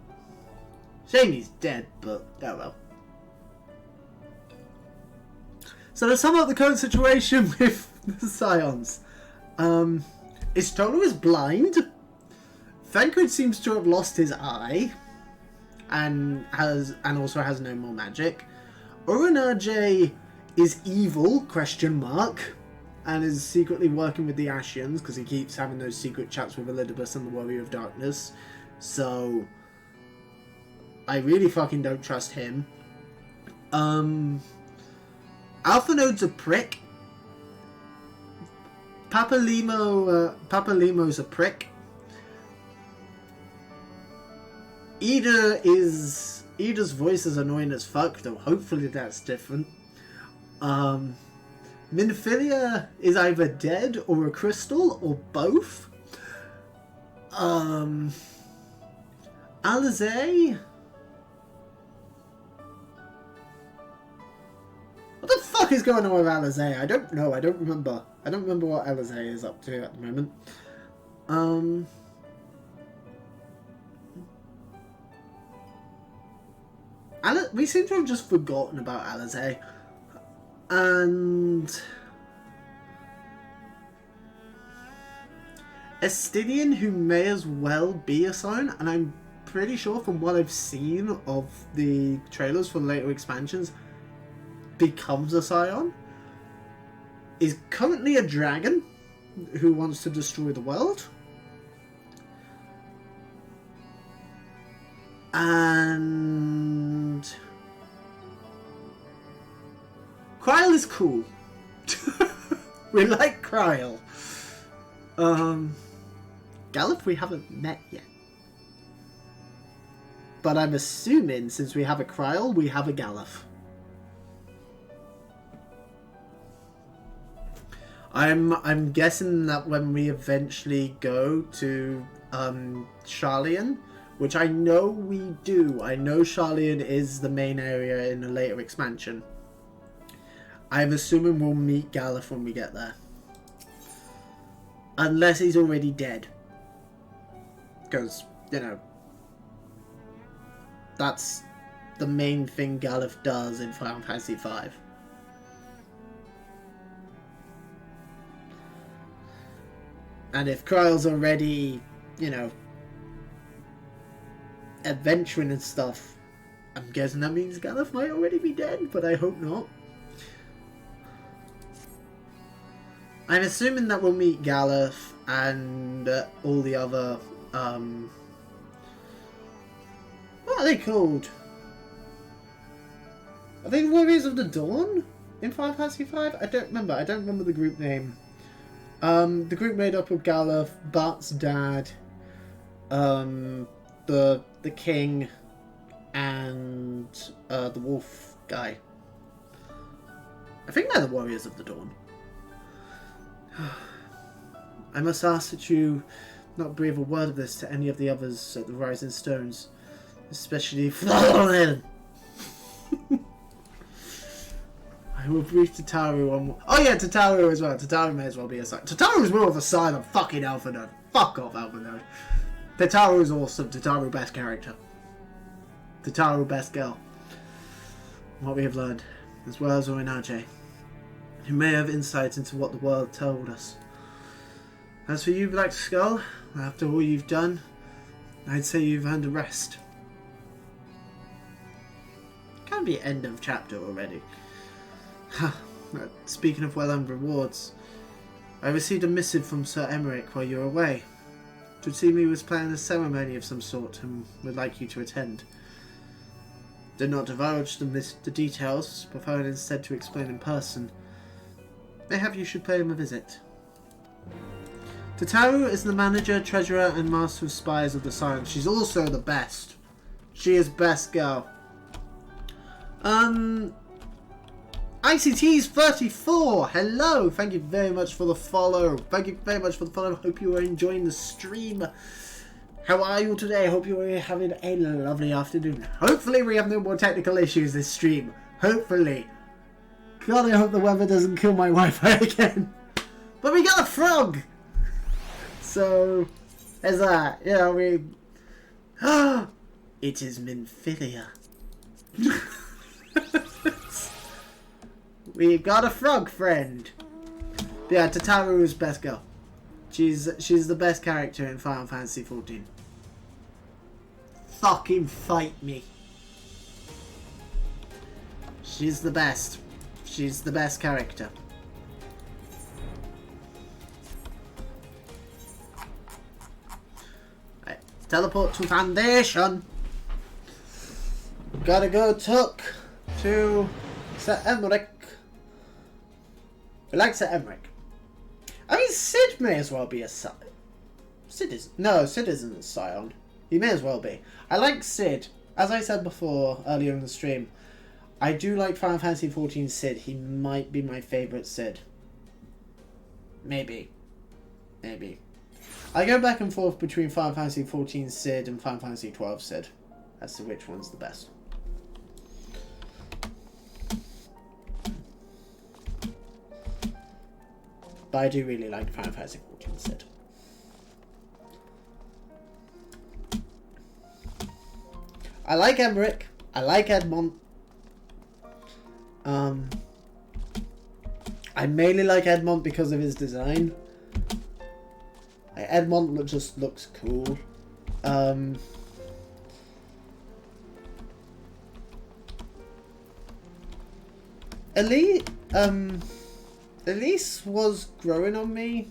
Shame he's dead, but oh well. So to sum up the current situation with the Scions, Istolo is blind. Thancred seems to have lost his eye, and also has no more magic. Uranage is evil ? And is secretly working with the Ascians because he keeps having those secret chats with Elidibus and the Warrior of Darkness. So I really fucking don't trust him. Alpha Node's a prick. Papa Limo's a prick. Ida's voice is annoying as fuck, though hopefully that's different. Minfilia is either dead or a crystal or both. Alizé. What the fuck is going on with Alizé? I don't know. I don't remember. I don't remember what Alizé is up to at the moment. We seem to have just forgotten about Alizé. And Estinian, who may as well be a Scion, and I'm pretty sure from what I've seen of the trailers for later expansions, becomes a Scion, is currently a dragon who wants to destroy the world. And Kryl is cool. We like Kryl. Galuf we haven't met yet. But I'm assuming since we have a Kryl, we have a Galuf. I'm guessing that when we eventually go to Sharlayan, which I know we do. I know Sharlayan is the main area in a later expansion. I'm assuming we'll meet Galuf when we get there. Unless he's already dead. Because, you know, that's the main thing Galuf does in Final Fantasy V. And if Kryl's already, you know, adventuring and stuff, I'm guessing that means Galuf might already be dead, but I hope not. I'm assuming that we'll meet Galuf and all the other, what are they called? Are they the Warriors of the Dawn in Final Fantasy V? I don't remember. I don't remember the group name. The group made up of Galuf, Bart's dad, the king, and the wolf guy. I think they're the Warriors of the Dawn. I must ask that you not breathe a word of this to any of the others at the Rising Stones, especially Florian. I will brief Tataru on... Oh yeah, Tataru as well. Tataru may as well be a side. Tataru's more of a side than fucking Alpha Node. Fuck off, Alpha Node. Tataru's awesome. Tataru best character. Tataru best girl. What we have learned, as well as Orinaje, who may have insight into what the world told us. As for you, Black Skull, after all you've done, I'd say you've earned a rest. Can't be end of chapter already. Speaking of well-earned rewards, I received a missive from Sir Emmerich while you were away. It seemed he was planning a ceremony of some sort and would like you to attend. Did not divulge the details, preferring instead to explain in person. Mayhap you should pay him a visit. Tataru is the manager, treasurer, and master of spies of the Silence. She's also the best. She is best girl. ICT's 34. Hello. Thank you very much for the follow. Thank you very much for the follow. Hope you are enjoying the stream. How are you today? Hope you are having a lovely afternoon. Hopefully we have no more technical issues this stream. Hopefully. God, I hope the weather doesn't kill my Wi-Fi again. But we got a frog. So, there's that. You know, we... It is Minfilia. We got a frog friend. But yeah, Tataru's best girl. She's the best character in Final Fantasy XIV. Fucking fight me. She's the best. She's the best character. Right, teleport to Foundation. Gotta go talk to Sir Emmerich. I like Sir Emmerich. I mean, Sid may as well be a Scion. Sid isn't a Scion. He may as well be. I like Sid. As I said before, earlier in the stream, I do like Final Fantasy XIV Sid. He might be my favourite Sid. Maybe. I go back and forth between Final Fantasy XIV Sid and Final Fantasy XII Sid as to which one's the best. But I do really like Final Fantasy XIV Sid. I like Emmerich. I like Edmond. I mainly like Edmond because of his design. Edmond just looks cool. Elise was growing on me.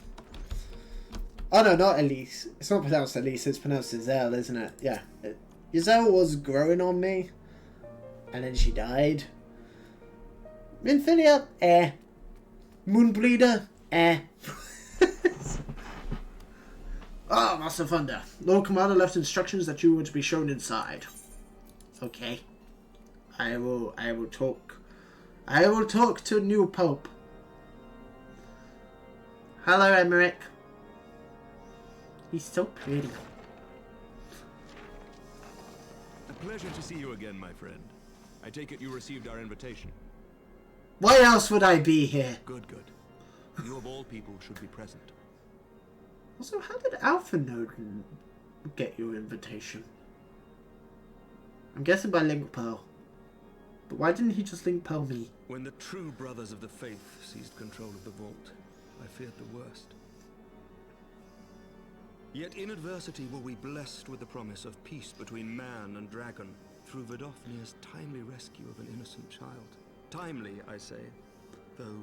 Oh no, not Elise. It's not pronounced Elise, it's pronounced Giselle, isn't it? Yeah. Giselle was growing on me. And then she died. Minfilia, Moonbleeder, Ah, Master Thunder. Lord Commander left instructions that you were to be shown inside. Okay. I will talk to new Pope. Hello, Emmerich. He's so pretty. A pleasure to see you again, my friend. I take it you received our invitation. Why else would I be here? Good. You of all people should be present. Also, how did Alpha Node get your invitation? I'm guessing by Link Pearl. But why didn't he just Link Pearl me? When the true brothers of the faith seized control of the vault, I feared the worst. Yet in adversity were we blessed with the promise of peace between man and dragon, through Vidofnir's timely rescue of an innocent child. Timely, I say, though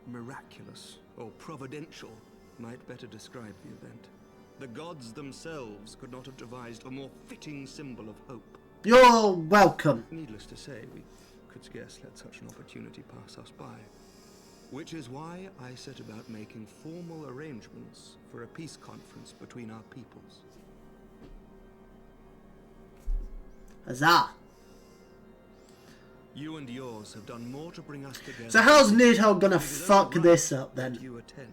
miraculous or providential might better describe the event. The gods themselves could not have devised a more fitting symbol of hope. You're welcome. Needless to say, we could scarce let such an opportunity pass us by. Which is why I set about making formal arrangements for a peace conference between our peoples. Huzzah! You and yours have done more to bring us together. So how's Nidhogg gonna fuck this up then? You attend.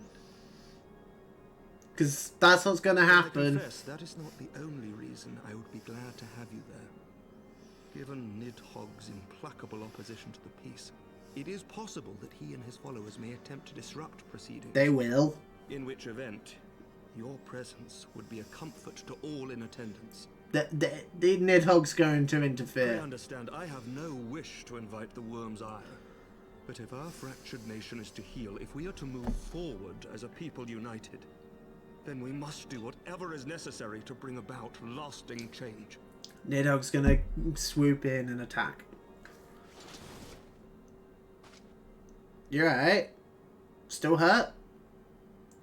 Because that's what's gonna happen. I confess, that is not the only reason I would be glad to have you there. Given Nidhogg's implacable opposition to the peace, it is possible that he and his followers may attempt to disrupt proceedings. They will. In which event, your presence would be a comfort to all in attendance. The Nidhogg's going to I interfere. understand I have no wish to invite the Worm's ire. But if our fractured nation is to heal, if we are to move forward as a people united, then we must do whatever is necessary to bring about lasting change. Nidhogg's gonna swoop in and attack. You're alright. Still hurt?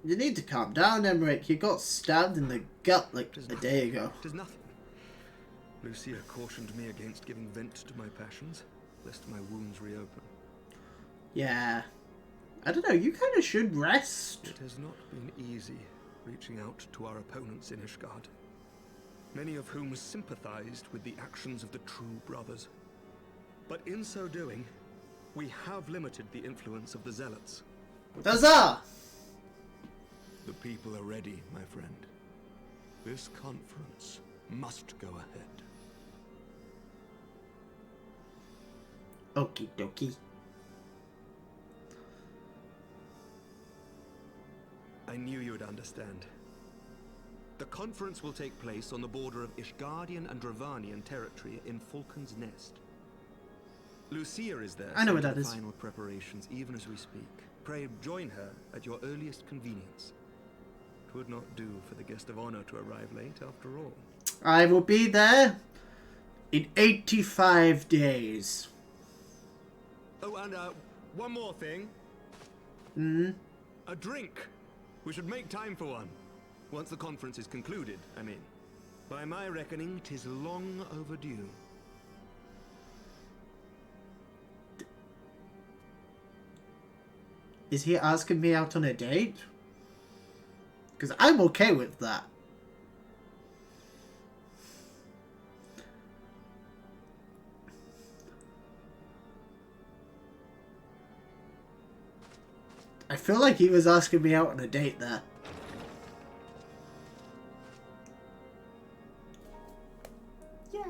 You need to calm down, Emmerich. You got stabbed in the gut like a day ago. It is nothing. Lucia cautioned me against giving vent to my passions, lest my wounds reopen. Yeah. I don't know, you kind of should rest. It has not been easy reaching out to our opponents in Ishgard, many of whom sympathized with the actions of the true brothers. But in so doing, we have limited the influence of the zealots. Huzzah! The people are ready, my friend. This conference must go ahead. Okie dokie. I knew you would understand. The conference will take place on the border of Ishgardian and Dravanian territory in Falcon's Nest. Lucia is there. I know where setting that is. Final preparations, even as we speak. Pray join her at your earliest convenience. It would not do for the guest of honor to arrive late, after all. I will be there in 85 days. Oh, and one more thing. A drink. We should make time for one. Once the conference is concluded, I mean. By my reckoning, 'tis long overdue. Is he asking me out on a date? Because I'm okay with that. I feel like he was asking me out on a date there. Yay!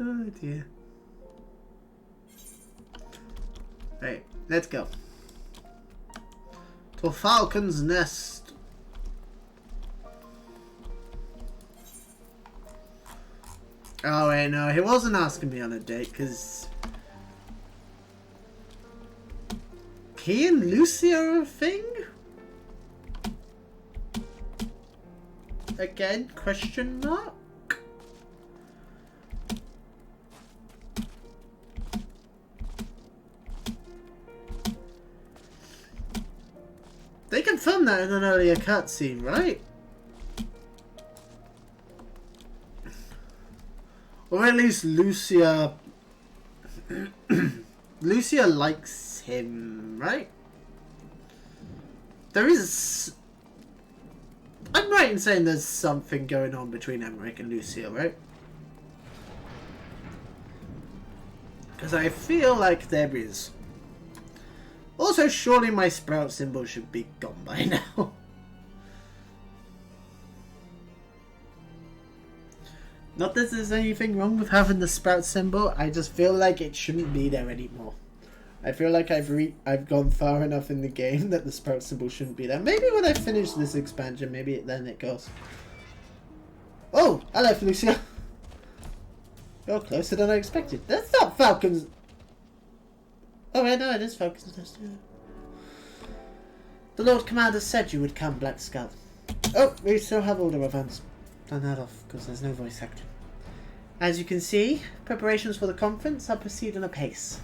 Oh dear. Right, let's go. To Falcon's Nest. Oh wait, no, he wasn't asking me on a date, because he and Lucy are a thing? Again, question mark? They confirmed that in an earlier cutscene, right? Or at least Lucia... Lucia likes him, right? There is... I'm right in saying there's something going on between Emmerich and Lucia, right? Because I feel like there is. Also, surely my sprout symbol should be gone by now. Not that there's anything wrong with having the sprout symbol, I just feel like it shouldn't be there anymore. I feel like I've gone far enough in the game that the sprout symbol shouldn't be there. Maybe when I finish this expansion, maybe then it goes. Oh, hello Felicia. You're closer than I expected. That's not Falcon's... Oh wait, no, it is Falcon's Nest. The Lord Commander said you would come, Black Skull. Oh, we still have order events. Turn that off, because there's no voice acting. As you can see, preparations for the conference are proceeding apace.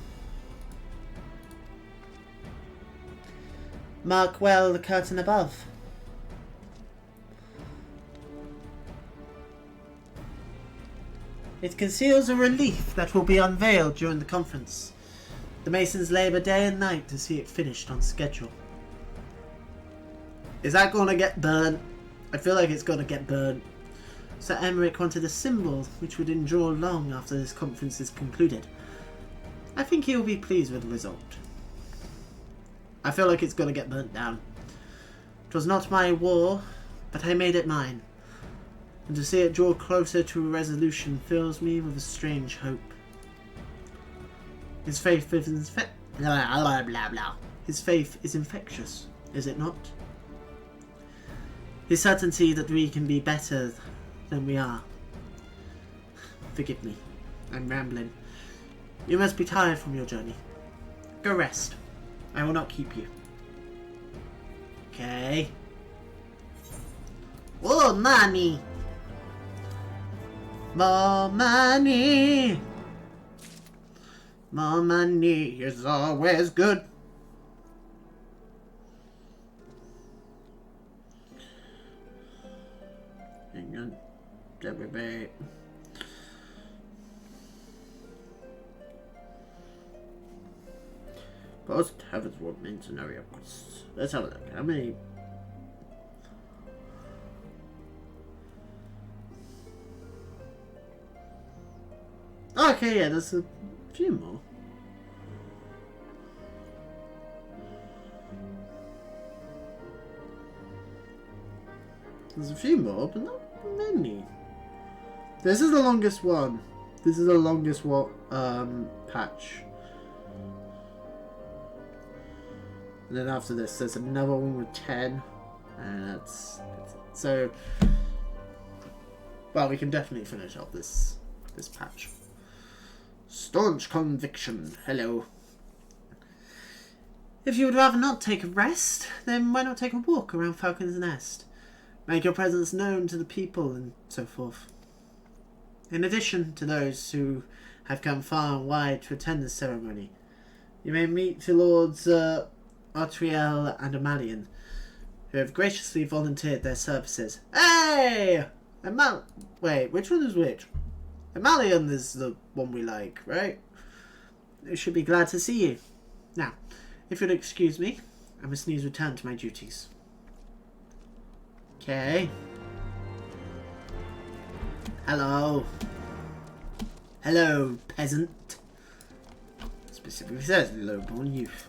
Mark well the curtain above. It conceals a relief that will be unveiled during the conference. The Masons labour day and night to see it finished on schedule. Is that going to get burnt? I feel like it's going to get burnt. Sir Emmerich wanted a symbol which would endure long after this conference is concluded. I think he will be pleased with the result. I feel like it's going to get burnt down. It was not my war, but I made it mine. And to see it draw closer to a resolution fills me with a strange hope. His faith is His faith is infectious, is it not? His certainty that we can be better than we are. Forgive me, I'm rambling. You must be tired from your journey. Go rest. I will not keep you. Okay. Oh, money! More money! More money is always good. Hang on. Everybody. Post Heavensward main scenario quests. Let's have a look. How many? Okay, yeah, there's a few more. There's a few more, but not many. This is the longest one. This is the longest patch. And then after this, there's another one with 10, and that's so. Well, we can definitely finish up this patch. Staunch conviction. Hello. If you would rather not take a rest, then why not take a walk around Falcon's Nest? Make your presence known to the people and so forth. In addition to those who have come far and wide to attend the ceremony, you may meet the Lords Artriel and Amalian, who have graciously volunteered their services. Hey! Wait, which one is which? Amalian is the one we like, right? They should be glad to see you. Now, if you'll excuse me, I must needs return to my duties. Okay. Hello. Hello, peasant. Specifically says low-born youth.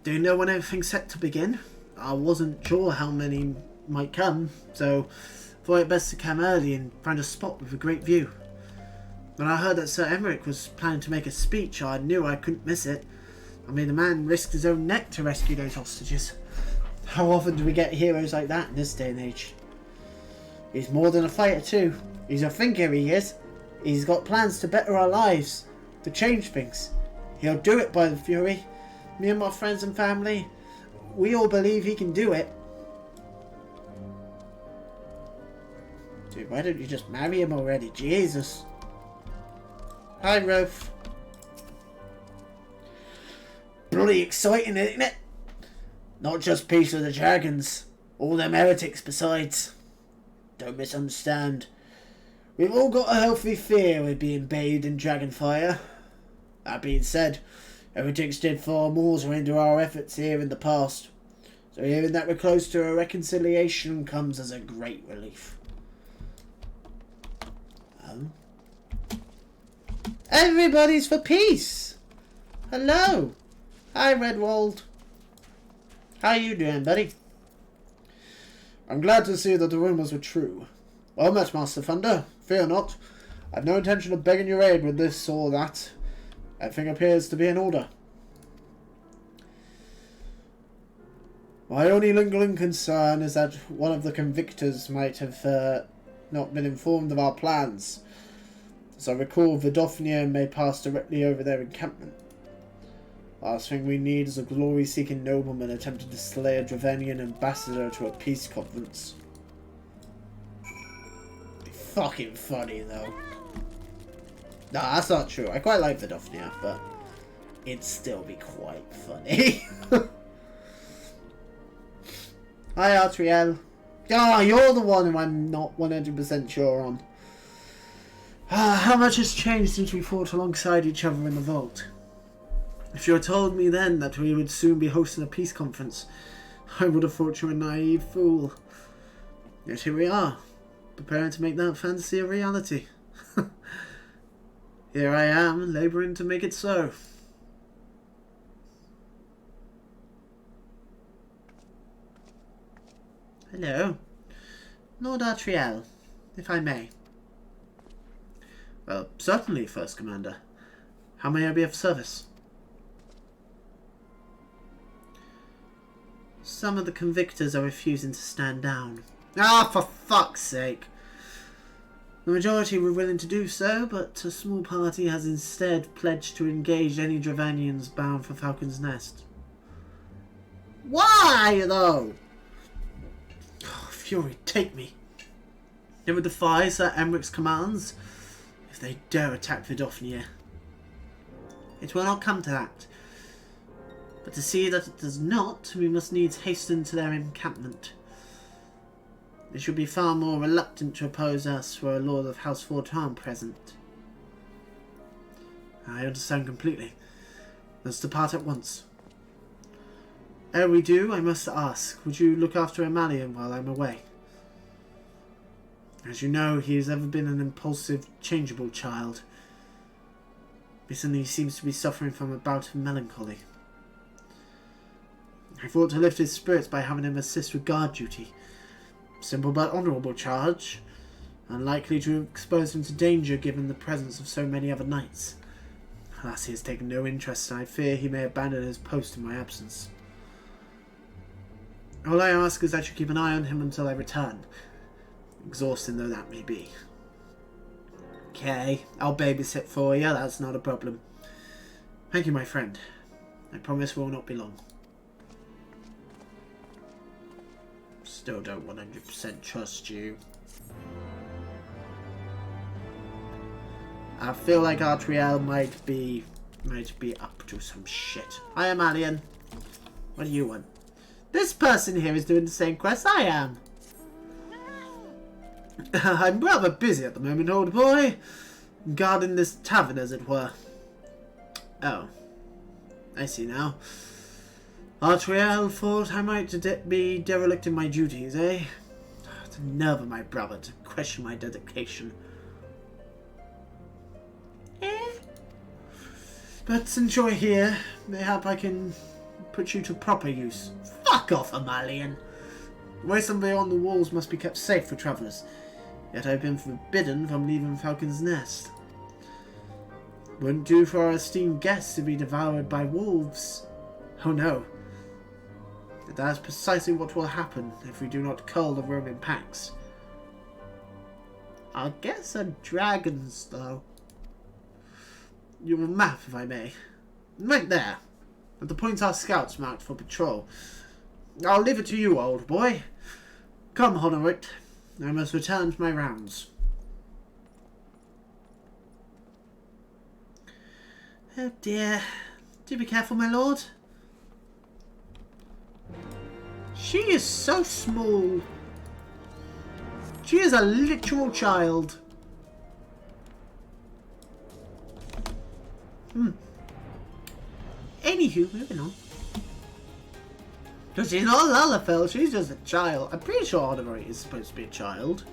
Do you know when everything's set to begin? I wasn't sure how many might come, so thought it best to come early and find a spot with a great view. When I heard that Sir Emmerich was planning to make a speech, I knew I couldn't miss it. I mean, the man risked his own neck to rescue those hostages. How often do we get heroes like that in this day and age? He's more than a fighter too. He's a thinker, he is. He's got plans to better our lives, to change things. He'll do it by the Fury. Me and my friends and family, we all believe he can do it. Dude, why don't you just marry him already? Jesus. Hi, Rolf. Bloody exciting, isn't it? Not just Peace of the Dragons, all them heretics besides. Don't misunderstand. We've all got a healthy fear of being bathed in dragon fire. That being said, heretics did far more to hinder our efforts here in the past. So hearing that we're close to a reconciliation comes as a great relief. Everybody's for peace! Hello! Hi, Redwald. How you doing, buddy? I'm glad to see that the rumours were true. Well met, Master Thunder. Fear not. I've no intention of begging your aid with this or that. Everything appears to be in order. My only lingering concern is that one of the convictors might have not been informed of our plans. As I recall, Vidofnia may pass directly over their encampment. Last thing we need is a glory-seeking nobleman attempting to slay a Dravenian ambassador to a peace conference. Be fucking funny, though. Nah, that's not true. I quite like Vidofnia, but it'd still be quite funny. Hi, Artriel. Ah, you're the one who I'm not 100% sure on. How much has changed since we fought alongside each other in the vault? If you had told me then that we would soon be hosting a peace conference, I would have thought you a naive fool. Yet here we are, preparing to make that fantasy a reality. Here I am, labouring to make it so. Hello. Lord Artriel, if I may. Well, certainly, First Commander. How may I be of service? Some of the convictors are refusing to stand down. Ah, for fuck's sake! The majority were willing to do so, but a small party has instead pledged to engage any Dravanians bound for Falcon's Nest. Why, though? Oh, fury, take me. They would defy Sir Emmeric's commands if they dare attack Vidofnia. It will not come to that. But to see that it does not, we must needs hasten to their encampment. They should be far more reluctant to oppose us were a Lord of House Fortan present. I understand completely. Let's depart at once. Ere we do, I must ask, would you look after Amalian while I'm away? As you know, he has ever been an impulsive, changeable child. Recently he seems to be suffering from a bout of melancholy. I thought to lift his spirits by having him assist with guard duty. Simple but honourable charge, unlikely to expose him to danger given the presence of so many other knights. Alas, he has taken no interest, and I fear he may abandon his post in my absence. All I ask is that you keep an eye on him until I return, exhausting though that may be. Okay, I'll babysit for you, that's not a problem. Thank you, my friend. I promise will not be long. Still don't 100% trust you. I feel like Artriel might be up to some shit. I am Alien. What do you want? This person here is doing the same quest I am. I'm rather busy at the moment, old boy. Guarding this tavern, as it were. Oh. I see now. Artriel thought I might be derelict in my duties, eh? The nerve of my brother to question my dedication. But since you're here, mayhap I can put you to proper use. Fuck off, Amalian! The waste and beyond the walls must be kept safe for travellers, yet I've been forbidden from leaving Falcon's Nest. Wouldn't do for our esteemed guests to be devoured by wolves. Oh no. But that is precisely what will happen if we do not cull the roaming packs. I'll get some dragons, though. Your map, if I may. Right there. At the point our scouts marked for patrol. I'll leave it to you, old boy. Come, Honorit. I must return to my rounds. Oh dear. Do be careful, my lord. She is so small. She is a literal child. Anywho, moving on. Because she's not Lalafell, she's just a child. I'm pretty sure Honorit is supposed to be a child.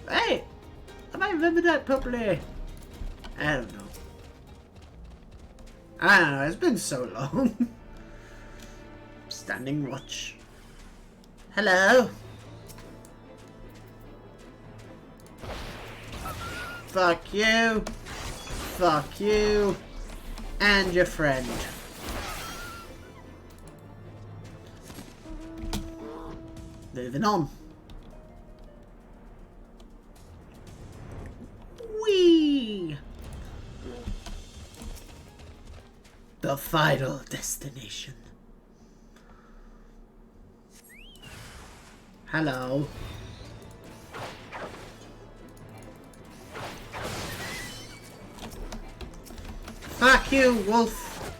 Hey! Have I remembered that properly? I don't know. I don't know, it's been so long. Standing watch. Hello? Fuck you. Fuck you. And your friend. Moving on. Whee! your final destination. Hello. Fuck you, wolf.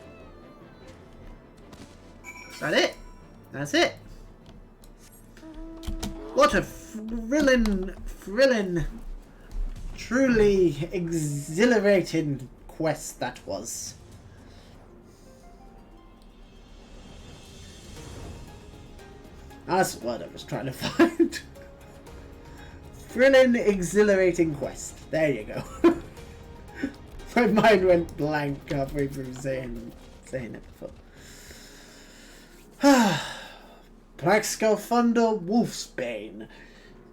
Is that it? That's it. What a thrilling, truly exhilarating quest that was. That's what I was trying to find. Thrilling, exhilarating quest. There you go. My mind went blank halfway through saying it before. Blackskullthunder, Wolfsbane.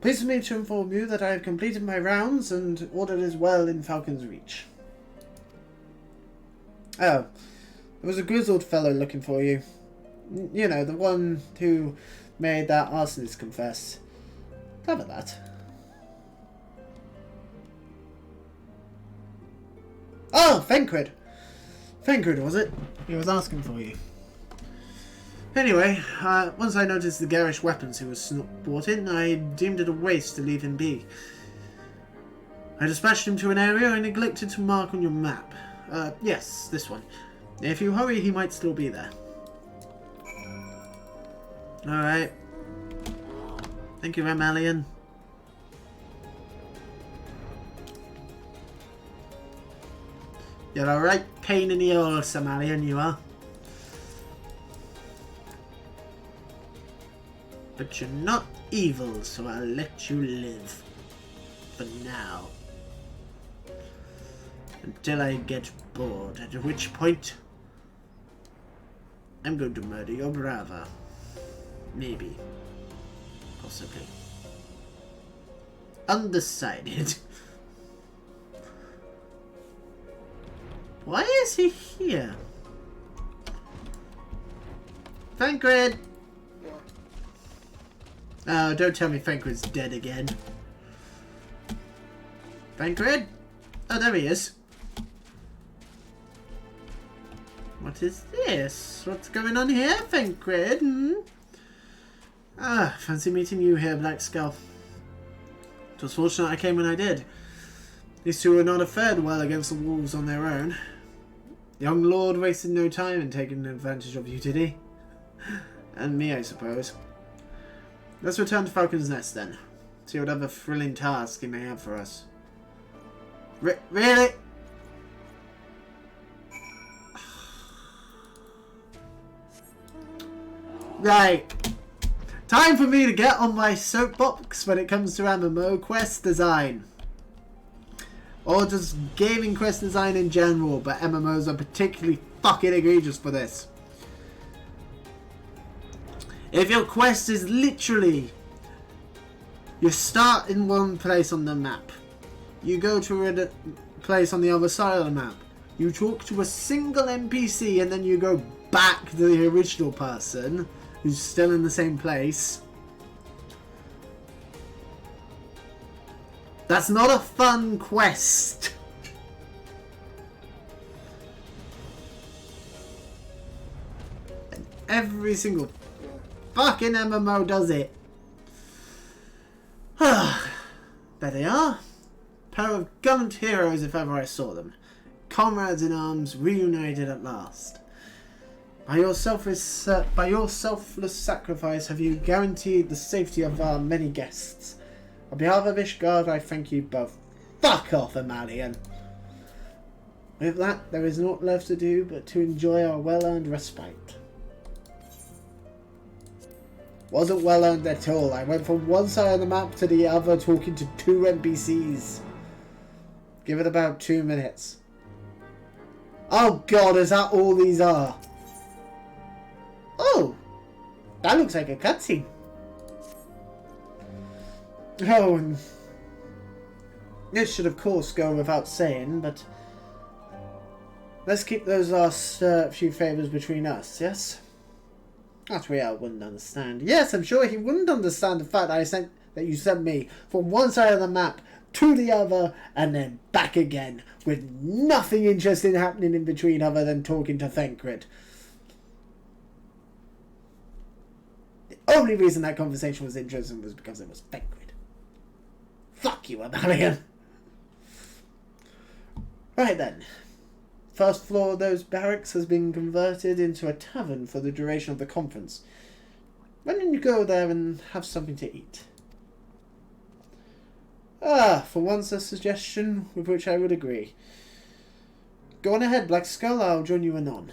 Pleased me to inform you that I have completed my rounds and order is well in Falcon's Reach. Oh, there was a grizzled fellow looking for you. You know, the one who made that arsonist confess. Clever that. Oh, Fencrid! Fencrid, was it? He was asking for you. Anyway, once I noticed the garish weapons he was brought in, I deemed it a waste to leave him be. I dispatched him to an area I neglected to mark on your map. Yes, this one. If you hurry, he might still be there. Alright. Thank you, Ramalian. You're a right pain in the hole, Samalian, you are. But you're not evil, so I'll let you live. For now. Until I get bored, at which point I'm going to murder your brother. Maybe. Possibly. Undecided. Why is he here? Fencrid! Oh, don't tell me Fencrid's dead again. Fencrid? Oh, there he is. What is this? What's going on here, Fencrid? Ah, fancy meeting you here, Blackskull. It was fortunate I came when I did. These two were not fared well against the wolves on their own. The young lord wasted no time in taking advantage of you, did he? And me, I suppose. Let's return to Falcon's Nest, then. See what other thrilling task he may have for us. Really? Right. Time for me to get on my soapbox when it comes to MMO quest design. Or just gaming quest design in general, but MMOs are particularly fucking egregious for this. If your quest is literally, you start in one place on the map, you go to a place on the other side of the map, you talk to a single NPC and then you go back to the original person who's still in the same place. That's not a fun quest. And every single fucking MMO does it. There they are. Pair of gallant heroes if ever I saw them. Comrades in arms reunited at last. By your selfless sacrifice have you guaranteed the safety of our many guests. On behalf of Ishgard, I thank you both. Fuck off, Amalian. With that, there is naught left to do but to enjoy our well-earned respite. Wasn't well-earned at all. I went from one side of the map to the other talking to 2 NPCs. Give it about 2 minutes. Oh god, is that all these are? Oh! That looks like a cutscene. Oh, and this should of course go without saying, but let's keep those last few favours between us, yes? That's where I wouldn't understand. Yes, I'm sure he wouldn't understand the fact that you sent me from one side of the map to the other, and then back again, with nothing interesting happening in between other than talking to Thancred. The only reason that conversation was interesting was because it was Thancred. Fuck you, Amalian. Right then. First floor of those barracks has been converted into a tavern for the duration of the conference. Why don't you go there and have something to eat? For once a suggestion with which I would agree. Go on ahead, Black Skull, I'll join you anon.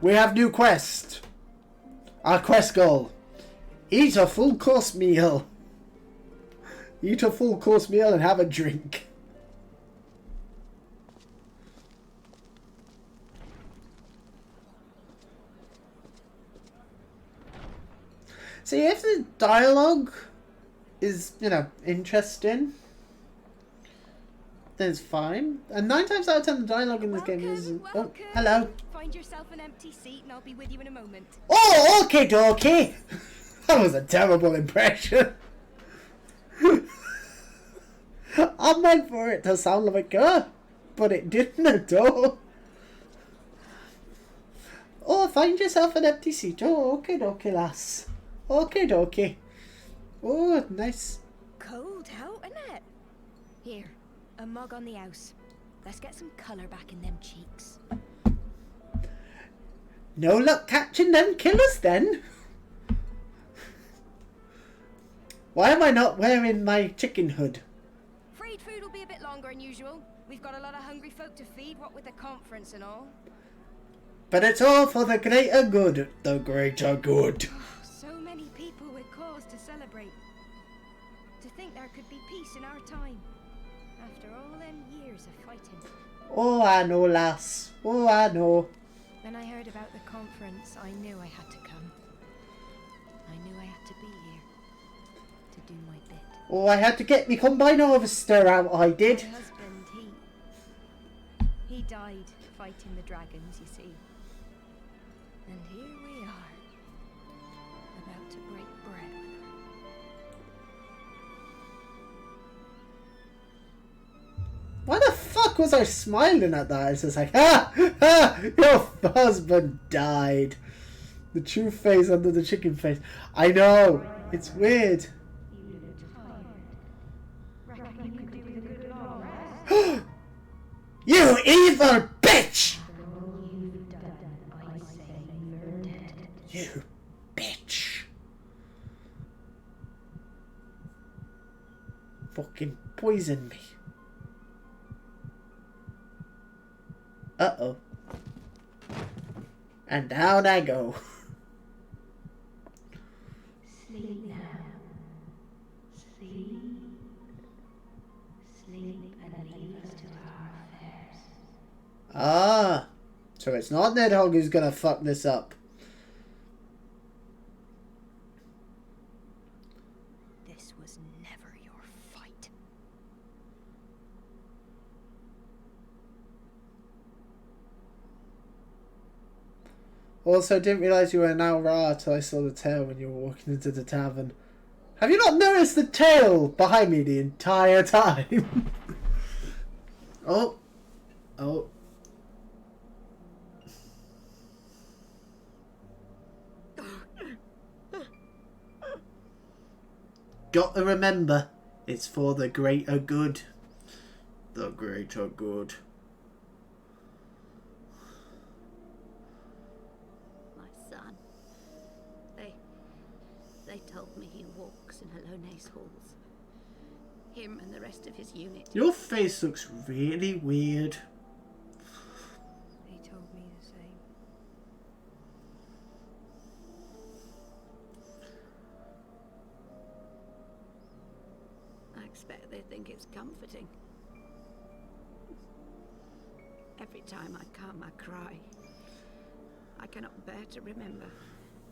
We have new quest. Our quest goal. Eat a full course meal. Eat a full course meal and have a drink. See, if the dialogue is, interesting, then it's fine. And 9 times out of 10, the dialogue in this game is... Oh, hello. Find yourself an empty seat and I'll be with you in a moment. Oh, okay, dokie. That was a terrible impression. I meant for it to sound like but it didn't at all. Oh, find yourself an empty seat. Oh, okay, dokie, lass. Okay, dokie. Oh, nice. Cold out, isn't it? Here, a mug on the house. Let's get some colour back in them cheeks. No luck catching them killers then. Why am I not wearing my chicken hood? Freed food will be a bit longer than usual. We've got a lot of hungry folk to feed, what with the conference and all. But it's all for the greater good. The greater good. So many people with cause to celebrate. To think there could be peace in our time. After all them years of fighting. Oh, I know, lass. Oh, I know. When I heard about the conference, I knew I had to come. I knew I had to be here. To do my bit. Oh, I had to get me combine harvester out, I did. My husband, he died fighting the dragons, you see. And here we are, about to break bread with her. Why the fuck was I smiling at that? It's just like, your husband died. The true face under the chicken face. I know, it's weird. You evil bitch! You bitch. Fucking poison me. Uh-oh. And down I go. Sleep now. Sleep. Sleep and leave us to our affairs. Ah. So it's not Nidhogg who's gonna fuck this up. This was never your fight. Also, didn't realise you were an Al-Ra till I saw the tail when you were walking into the tavern. Have you not noticed the tail behind me the entire time? Oh. Oh. Got to remember, it's for the greater good. The greater good. My son. They told me he walks in Alone's halls. Him and the rest of his unit. Your face looks really weird. He told me the same. I expect they think it's comforting. Every time I come, I cry. I cannot bear to remember,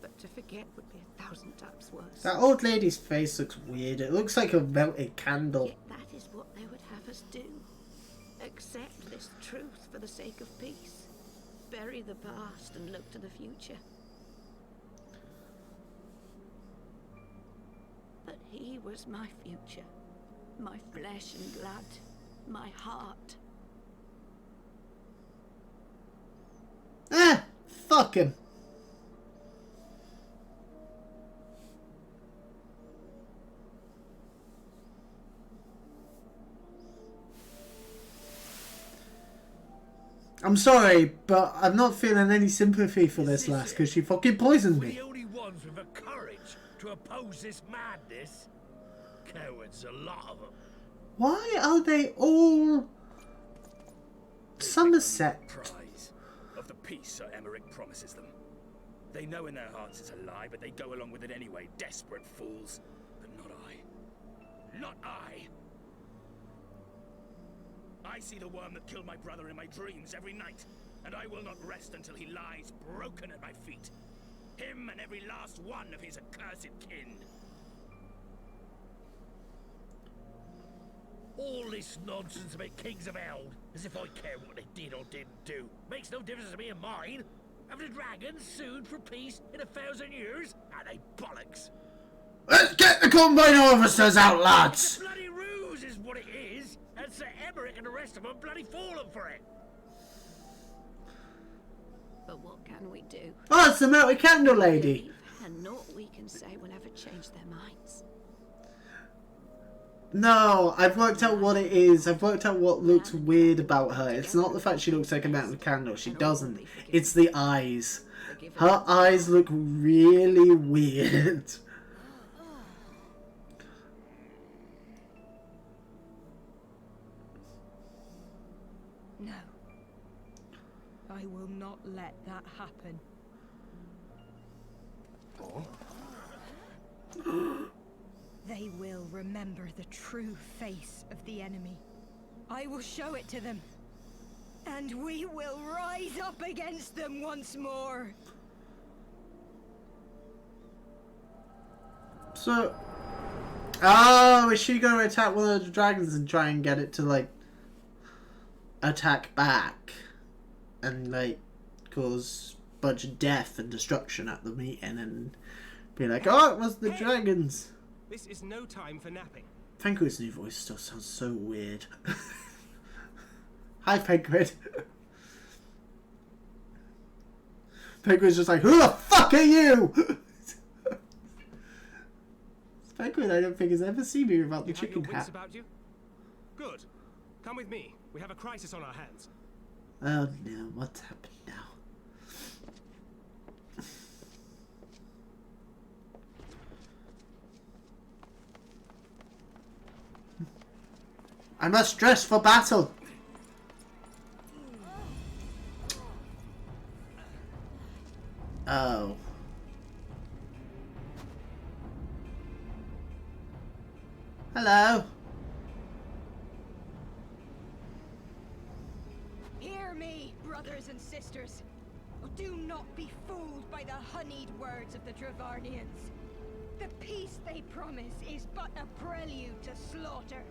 but to forget would be 1,000 times worse. That old lady's face looks weird. It looks like a melted candle. Yet that is what they would have us do. Accept this truth for the sake of peace. Bury the past and look to the future. He was my future, my flesh and blood, my heart. Fuck him. I'm sorry, but I'm not feeling any sympathy for this lass because she fucking poisoned We're me. the only ones with the courage to oppose this madness. Cowards, a lot of them. Why are they all Somerset? Prize of the peace Sir Emmerich promises them. They know in their hearts it's a lie, but they go along with it anyway. Desperate fools. But not I. Not I. I see the worm that killed my brother in my dreams every night, and I will not rest until he lies broken at my feet. Him and every last one of his accursed kin. All this nonsense about Kings of Eld, as if I care what they did or didn't do. Makes no difference to me and mine. Have the dragons sued for peace in 1,000 years? Are they bollocks? Let's get the combine officers out, lads! It's a bloody ruse is what it is, and Sir Emmerich and the rest of them bloody fallen for it. But what can we do? Oh, it's the melted candle lady. And naught we can say will ever change their minds. No, I've worked out what it is. I've worked out what looks weird about her. It's not the fact she looks like a melted candle. She doesn't. It's the eyes. Her eyes look really weird. No. I will not let that happen. They will remember the true face of the enemy. I will show it to them. And we will rise up against them once more. So... Oh, is she going to attack one of the dragons and try and get it to, like, attack back? And, like, cause a bunch of death and destruction at the meeting and be like, oh, it was the dragons. This is no time for napping. Penguin's new voice still sounds so weird. Hi, Penguin. Penguin's just like, who the fuck are you? Penguin, I don't think has ever seen me without the chicken hat. About you? Good. Come with me. We have a crisis on our hands. Oh no, what's happened now? I must dress for battle. Oh. Hello. Hear me, brothers and sisters. Do not be fooled by the honeyed words of the Dravarnians. The peace they promise is but a prelude to slaughter.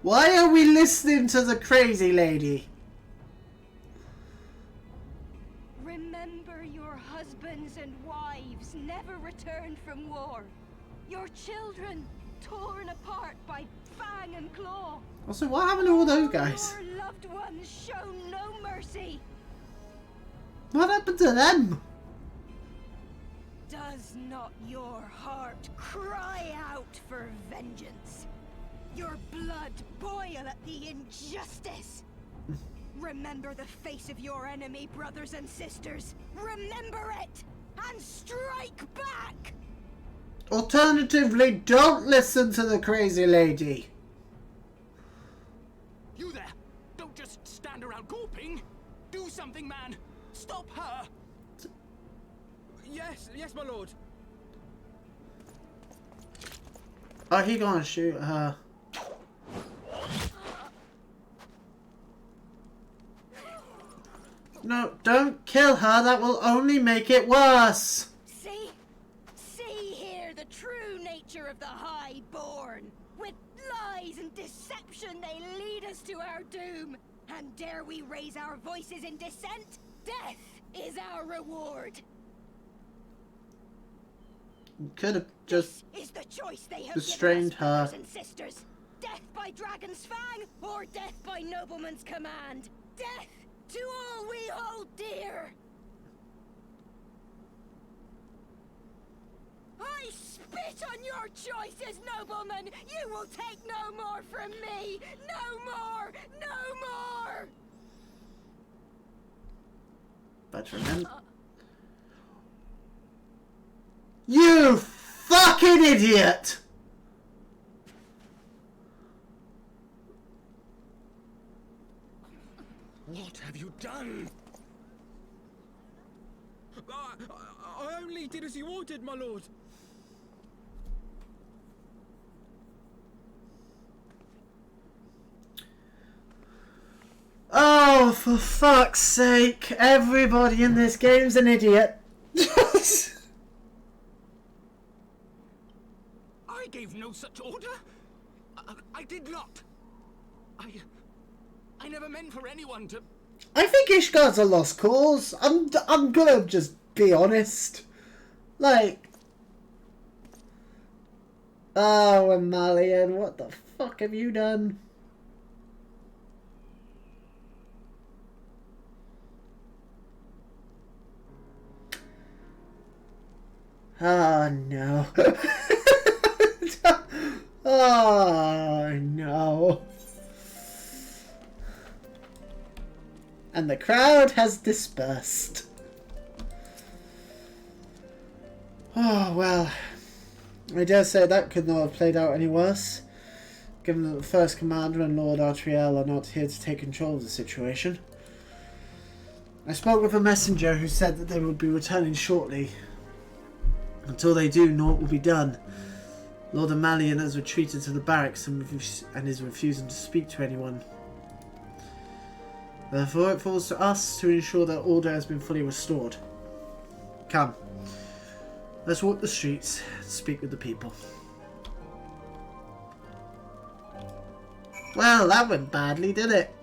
Why are we listening to the crazy lady? Remember your husbands and wives never returned from war. Your children torn apart by fang and claw. Also, what happened to all those guys? Your loved ones shown no mercy. What happened to them? Does not your heart cry out for vengeance? Your blood boil at the injustice? Remember the face of your enemy, brothers and sisters. Remember it and strike back! Alternatively, don't listen to the crazy lady. You there! Don't just stand around gawping! Do something, man! Stop her! Yes, my lord. Oh, he gonna shoot her. No, don't kill her. That will only make it worse. See here the true nature of the Highborn. With lies and deception they lead us to our doom. And dare we raise our voices in dissent? Death is our reward. could have just This is the choice they have restrained given us, her. brothers and sisters. Death by dragon's fang, or death by nobleman's command. Death to all we hold dear. I spit on your choices, nobleman. You will take no more from me. No more. No more. But remember... You fucking idiot! What have you done? I only did as you ordered, my lord. Oh, for fuck's sake. Everybody in this game's an idiot. I gave no such order. I did not. I never meant for anyone to... I think Ishgard's a lost cause. I'm gonna just be honest. Like... Oh, Amalian, what the fuck have you done? Oh, no. Oh, no. And the crowd has dispersed. Oh, well. I dare say that could not have played out any worse, given that the First Commander and Lord Artriel are not here to take control of the situation. I spoke with a messenger who said that they would be returning shortly. Until they do, naught will be done. Lord Amalian has retreated to the barracks and is refusing to speak to anyone. Therefore, it falls to us to ensure that order has been fully restored. Come. Let's walk the streets and speak with the people. Well, that went badly, did it?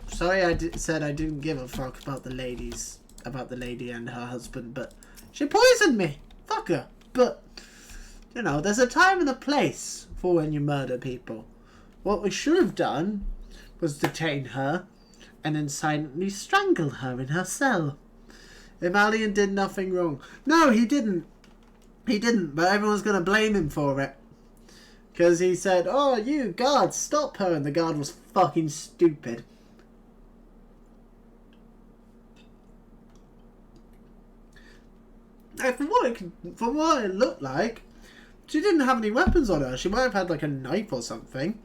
Sorry I said I didn't give a fuck about the ladies. About the lady and her husband, but she poisoned me. Fuck her. But, you know, there's a time and a place for when you murder people. What we should have done was detain her and then silently strangle her in her cell. Amalian did nothing wrong. No, he didn't. He didn't, but everyone's going to blame him for it. Because he said, oh, you guard, stop her. And the guard was fucking stupid. And from what it looked like, she didn't have any weapons on her. She might have had like a knife or something.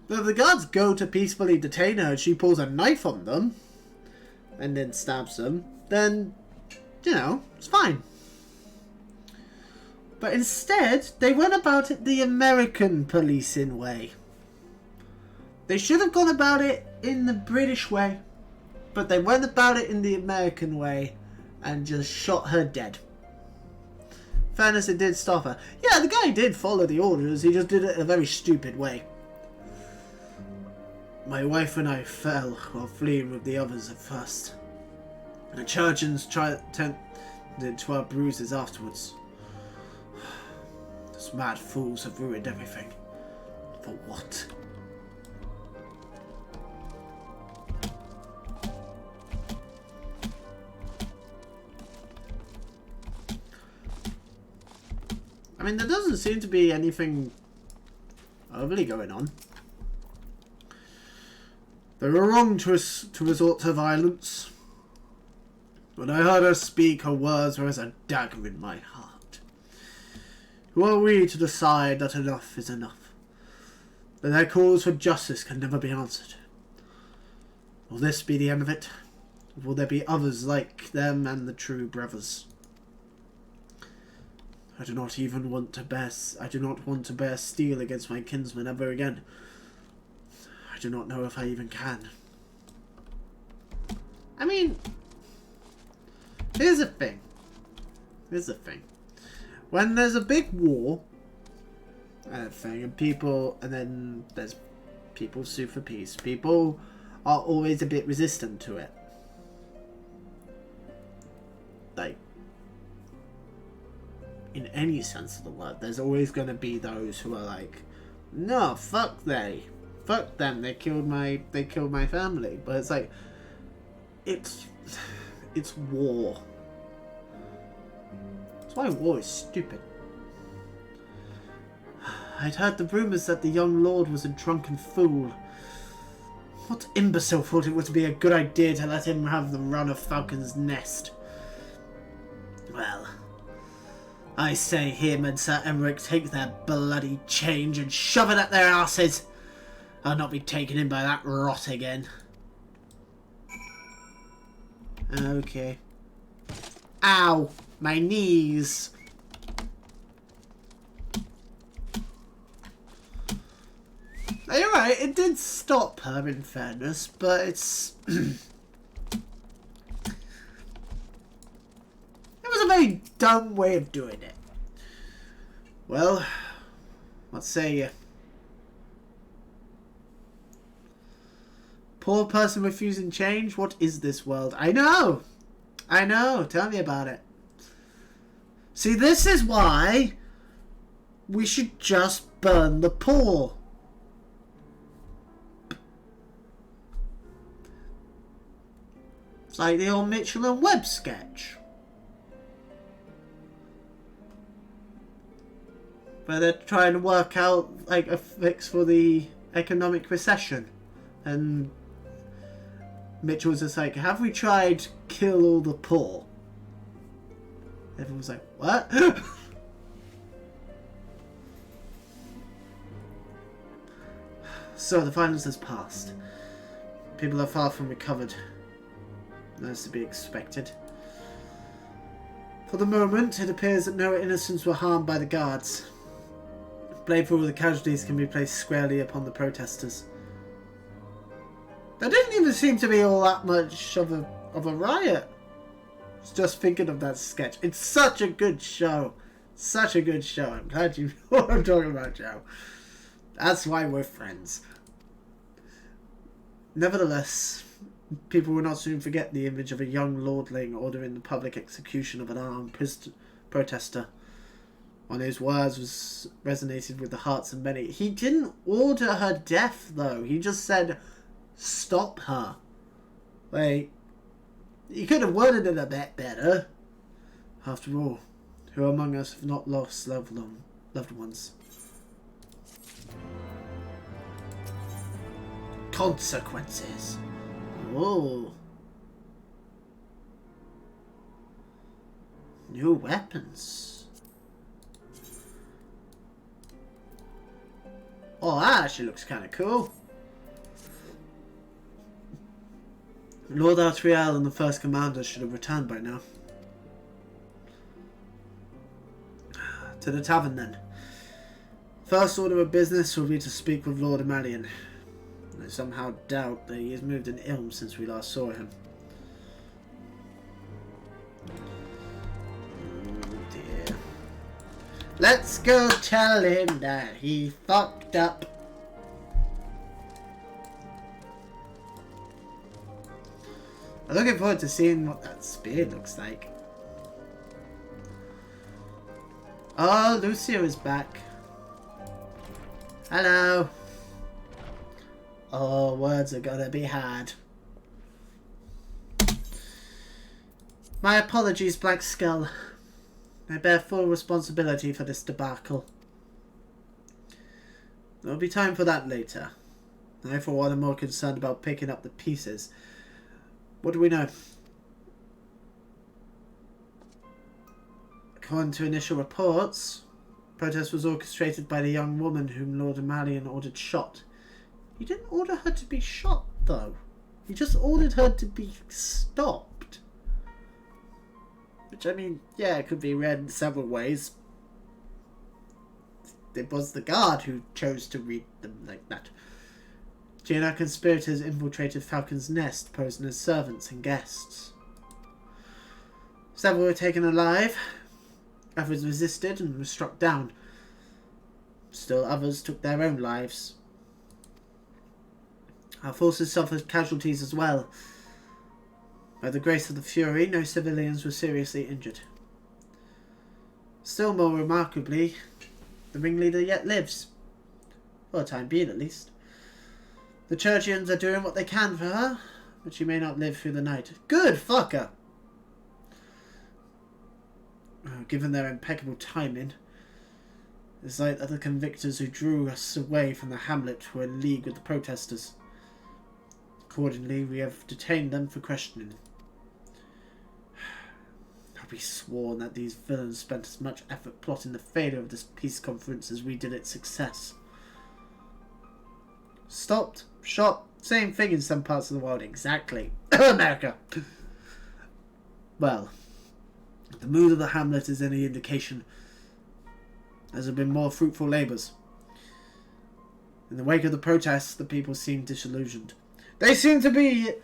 But if the guards go to peacefully detain her and she pulls a knife on them and then stabs them, then, you know, it's fine. But instead, they went about it the American policing way. They should have gone about it in the British way, but they went about it in the American way and just shot her dead. Fairness, it did stop her. Yeah, the guy did follow the orders, he just did it in a very stupid way. My wife and I fell while fleeing with the others at first. The Churchians tended to our bruises afterwards. Those mad fools have ruined everything. For what? I mean, there doesn't seem to be anything overly going on. They were wrong to resort to violence. When I heard her speak, her words were as a dagger in my heart. Who are we to decide that enough is enough? That their calls for justice can never be answered? Will this be the end of it? Or will there be others like them and the true brothers? I do not want to bear steel against my kinsmen ever again. I do not know if I even can. I mean, here's the thing. When there's a big war, and then there's people sue for peace. People are always a bit resistant to it. like, in any sense of the word, there's always going to be those who are like, no, fuck them, they killed my family. But it's like, it's war. That's why war is stupid. I'd heard the rumours that the young lord was a drunken fool. What imbecile thought it would be a good idea to let him have the run of Falcon's Nest? Well, I say him and Sir Emmerich take their bloody change and shove it at their asses. I'll not be taken in by that rot again. Okay. Ow! My knees! You're right, it did stop her in fairness, but it's... it was a very dumb way of doing it. Well, what say you? Poor person refusing change? What is this world? I know! Tell me about it. See, this is why we should just burn the poor. It's like the old Mitchell and Webb sketch, where they're trying to work out like a fix for the economic recession, and Mitchell was just like, have we tried kill all the poor? Everyone was like, what? So the finals has passed. People are far from recovered. That's to be expected. For the moment, it appears that no innocents were harmed by the guards. Blame for all the casualties can be placed squarely upon the protesters. There didn't even seem to be all that much of a riot. I was just thinking of that sketch. It's such a good show. Such a good show. I'm glad you know what I'm talking about, Joe. That's why we're friends. Nevertheless, people will not soon forget the image of a young lordling ordering the public execution of an armed protester. One of his words resonated with the hearts of many. He didn't order her death, though. He just said, stop her. Like, he could have worded it a bit better. After all, who among us have not lost loved ones? Consequences. Oh. New weapons. Oh, that actually looks kind of cool. Lord Artriel and the First Commander should have returned by now. To the tavern, then. First order of business will be to speak with Lord Amalian. I somehow doubt that he has moved in Ilm since we last saw him. Oh dear. Let's go tell him that he fucked up. I'm looking forward to seeing what that spear looks like. Oh, Lucio is back. Hello. Oh, words are gonna be hard. My apologies, Black Skull. I bear full responsibility for this debacle. There will be time for that later. I, for one, am more concerned about picking up the pieces. What do we know? According to initial reports, the protest was orchestrated by the young woman whom Lord Amalian ordered shot. He didn't order her to be shot, though. He just ordered her to be stopped. Which, I mean, yeah, it could be read in several ways. It was the guard who chose to read them like that. Jaina conspirators infiltrated Falcon's Nest, posing as servants and guests. Several were taken alive. Others resisted and were struck down. Still others took their own lives. Our forces suffered casualties as well. By the grace of the Fury, no civilians were seriously injured. Still more remarkably, the ringleader yet lives. For the time being, at least. The Churchians are doing what they can for her, but she may not live through the night. Good fucker! Given their impeccable timing, it's like that the convictors who drew us away from the hamlet were in league with the protesters. Accordingly, we have detained them for questioning. I'll be sworn that these villains spent as much effort plotting the failure of this peace conference as we did its success. Stopped, shot, same thing in some parts of the world. Exactly. America! Well, if the mood of the hamlet is any indication, there have been more fruitful labours. In the wake of the protests, the people seem disillusioned. They seem to be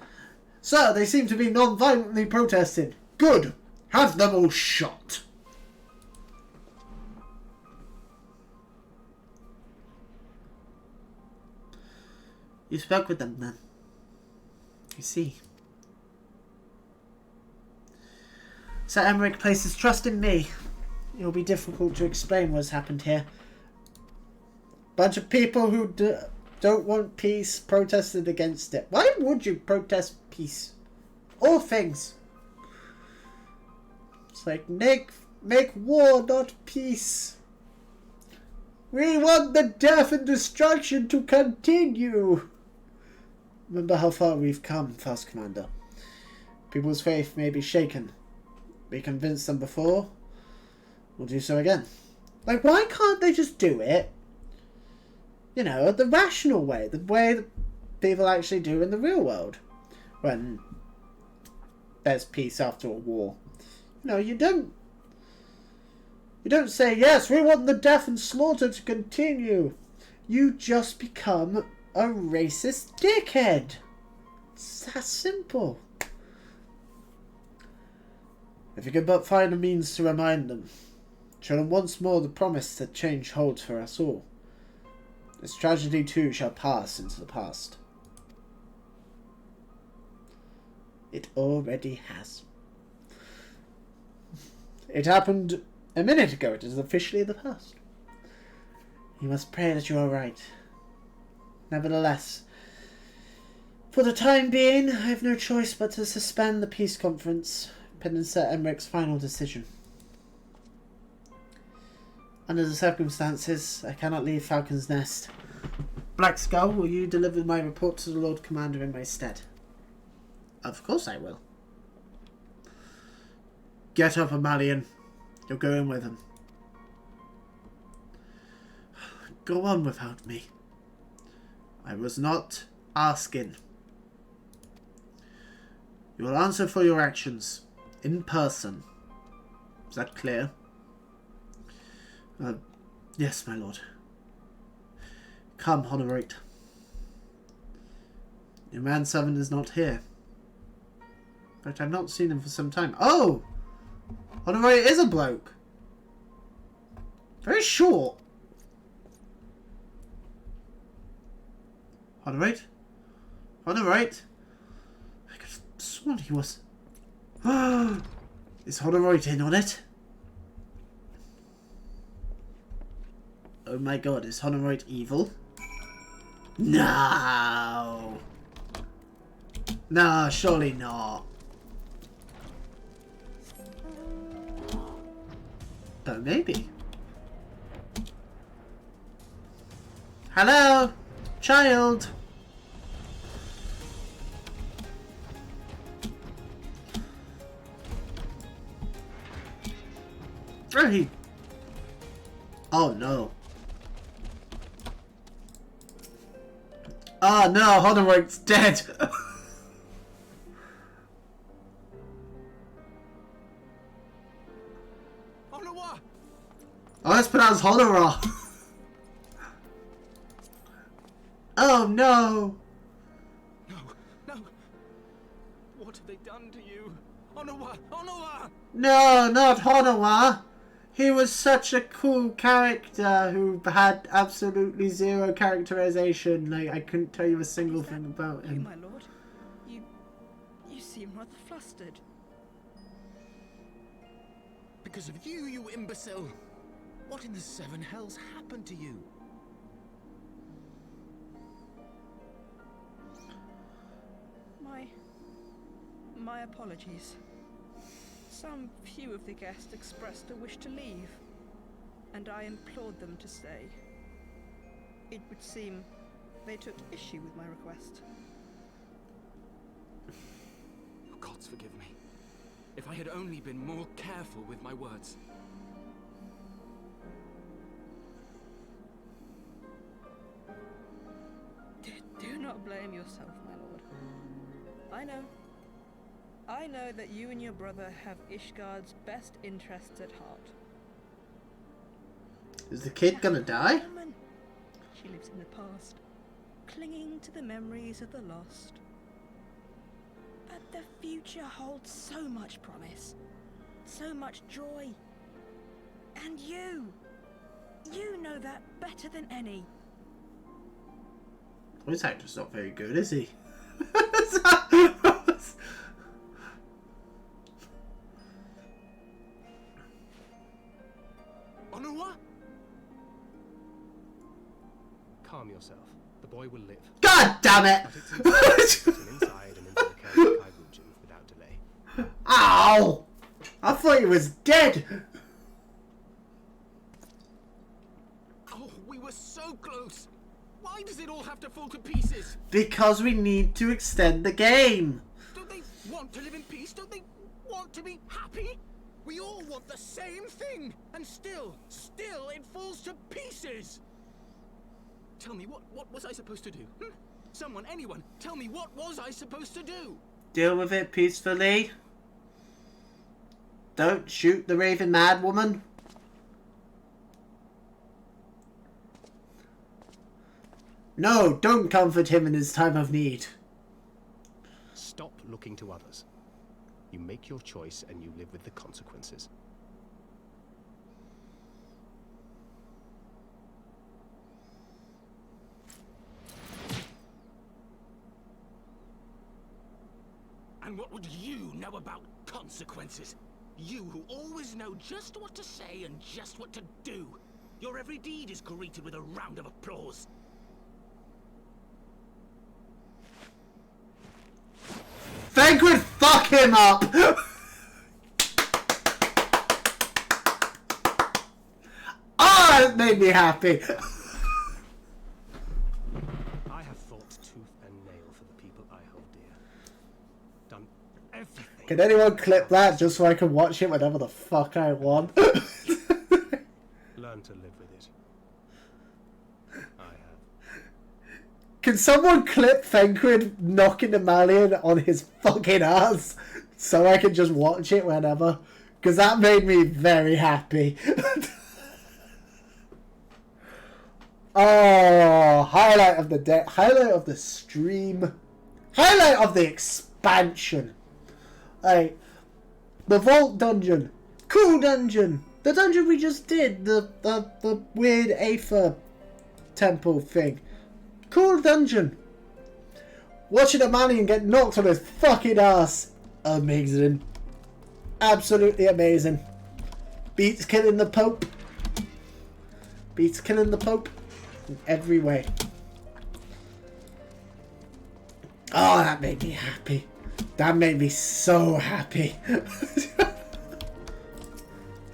non-violently protesting. Good! Have them all shot! You spoke with them then. You see. Sir Emmerich places trust in me. It will be difficult to explain what's happened here. Bunch of people who don't want peace protested against it. Why would you protest peace? All things. It's like, make war, not peace. We want the death and destruction to continue. Remember how far we've come, First Commander. People's faith may be shaken. We convinced them before. We'll do so again. Like, why can't they just do it? You know, the rational way. The way that people actually do in the real world. When there's peace after a war. You know, you don't say, yes, we want the death and slaughter to continue. You just become a racist dickhead. It's that simple. If you could but find a means to remind them, show them once more the promise that change holds for us all. This tragedy too shall pass into the past. It already has. It happened a minute ago. It is officially the past. You must pray that you are right. Nevertheless, for the time being, I have no choice but to suspend the peace conference, pending Sir Emmerich's final decision. Under the circumstances, I cannot leave Falcon's Nest. Blackskull, will you deliver my report to the Lord Commander in my stead? Of course I will. Get up, Amalian. You'll go in with him. Go on without me. I was not asking. You will answer for your actions. In person. Is that clear? Yes, my lord. Come, Honorate. Your manservant is not here. But I've not seen him for some time. Oh! Honorate is a bloke. Very short. Honorate? Honorate? I could have sworn he was... Is Honorate in on it? Oh my god, is Honorate evil? No! No, surely not. But maybe. Hello, child. Oh, oh no. Oh no, Honorate's dead. Oh, that's pronounced Honora. Oh no. No, no. What have they done to you? Honora, Honora! No, not Honora. He was such a cool character who had absolutely zero characterization. Like, I couldn't tell you a single thing about him. My lord, you seem rather flustered. Because of you, you imbecile! What in the seven hells happened to you? My apologies. Some few of the guests expressed a wish to leave, and I implored them to stay. It would seem they took issue with my request. Oh, gods forgive me. If I had only been more careful with my words. Do not blame yourself, my lord. I know that you and your brother have Ishgard's best interests at heart. Is the kid gonna die? She lives in the past, clinging to the memories of the lost. But the future holds so much promise, so much joy. And you know that better than any. Well, this actor's not very good, is he? Calm yourself. The boy will live. God damn it! Inside and into the Kai without delay. Ow! I thought he was dead! Oh, we were so close! Why does it all have to fall to pieces? Because we need to extend the game! Don't they want to live in peace? Don't they want to be happy? We all want the same thing! And still it falls to pieces! Tell me, what was I supposed to do? Someone, anyone, tell me, what was I supposed to do? Deal with it peacefully. Don't shoot the raving mad woman. No, don't comfort him in his time of need. Stop looking to others. You make your choice and you live with the consequences. And what would you know about consequences? You who always know just what to say and just what to do. Your every deed is greeted with a round of applause. Thancred, fuck him up! Oh, that made me happy. I have fought tooth and nail for the people I hold dear. Done everything. Can anyone clip that just so I can watch it whenever the fuck I want? Learn to live with it. I have. Can someone clip Thancred knocking the Malian on his fucking ass so I can just watch it whenever? Because that made me very happy. Oh, highlight of the day, highlight of the stream, highlight of the expansion. Like, the Vault dungeon, cool dungeon. The dungeon we just did, the weird Aether temple thing. Cool dungeon. Watching a Malian get knocked on his fucking ass. Amazing. Absolutely amazing. Beats killing the Pope. Beats killing the Pope in every way. Oh, that made me happy. That made me so happy.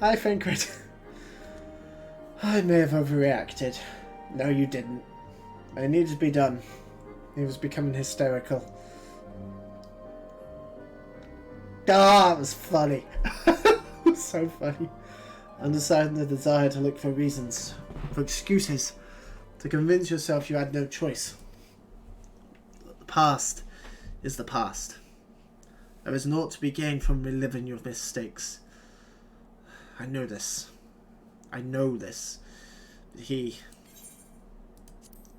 I think I may have overreacted. No, you didn't. It needed to be done. He was becoming hysterical. Ah, it was funny. It was so funny. Understanding the desire to look for reasons, for excuses, to convince yourself you had no choice. The past is the past. There is naught to be gained from reliving your mistakes. I know this. I know this. But he...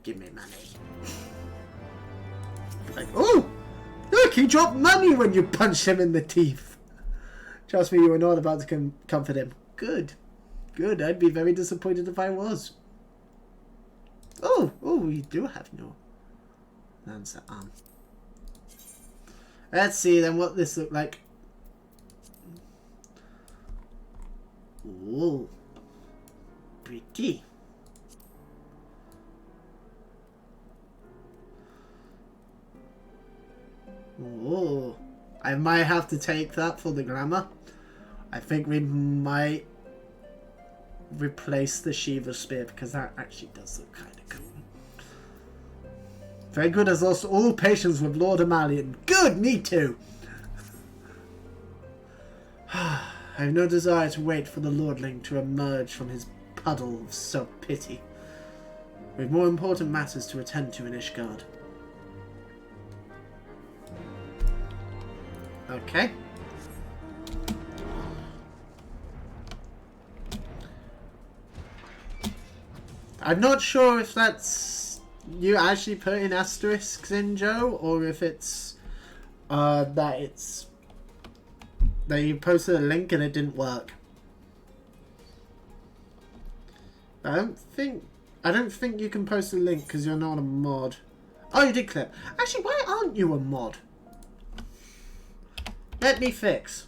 Give me money. Like, oh! Look, he dropped money when you punched him in the teeth. Trust me, you were not about to comfort him. Good. Good. I'd be very disappointed if I was. Oh, we do have no answer. Let's see then what this look like. Ooh. Pretty. Oh, I might have to take that for the grammar. I think we might replace the Shiva spear because that actually does look kind of cool. Threadgood has lost all patience with Lord Amalian. Good, me too. I have no desire to wait for the Lordling to emerge from his puddle of self-pity. We have more important matters to attend to in Ishgard. Okay. I'm not sure if that's you actually put in asterisks in, Joe, or if it's that you posted a link and it didn't work. I don't think you can post a link because you're not a mod. Oh, you did clip. Actually, why aren't you a mod? Let me fix.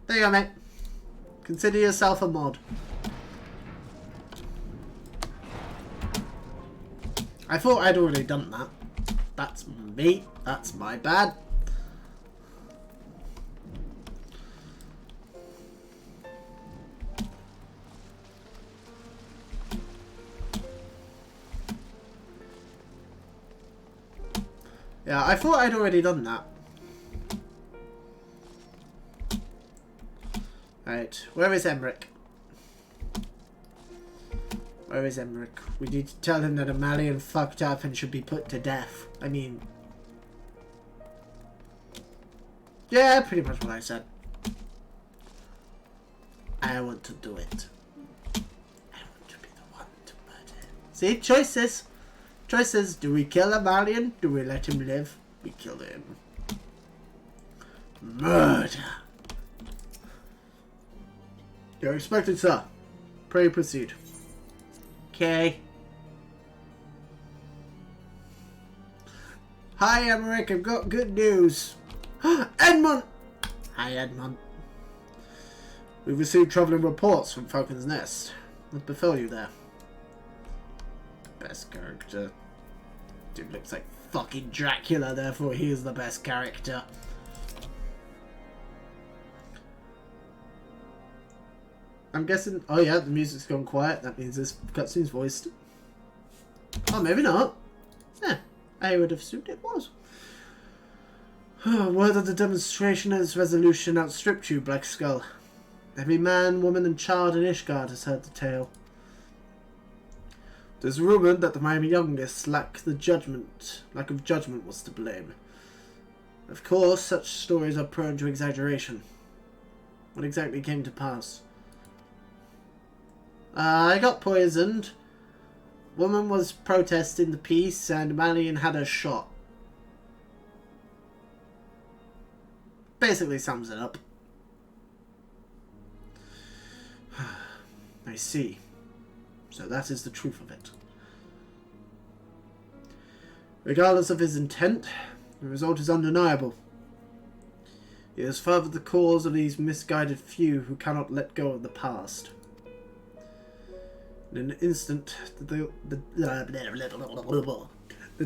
There you go, mate. Consider yourself a mod. I thought I'd already done that. That's me. That's my bad. Yeah, I thought I'd already done that. Right, where is Emmerich? Where is Emmerich? We need to tell him that Amalian fucked up and should be put to death. I mean... yeah, pretty much what I said. I want to do it. I want to be the one to murder him. See, choices! Choices. Do we kill Amalian? Do we let him live? We kill him. Murder! You're expected, sir. Pray proceed. Okay. Hi, Emmerich. I've got good news. Edmund! Hi, Edmund. We've received travelling reports from Falcon's Nest. What befell you there? Best character. Dude looks like fucking Dracula, therefore he is the best character. I'm guessing... oh yeah, the music's gone quiet. That means this cutscene's voiced. Oh, maybe not. Yeah, I would have assumed it was. Word of the demonstration and its resolution outstripped you, Black Skull. Every man, woman and child in Ishgard has heard the tale. It is rumoured that my youngest lack of judgment was to blame. Of course, such stories are prone to exaggeration. What exactly came to pass? I got poisoned. Woman was protesting the peace and Malian had her shot. Basically sums it up. I see. So that is the truth of it. Regardless of his intent, the result is undeniable. He has furthered the cause of these misguided few who cannot let go of the past. In an instant, the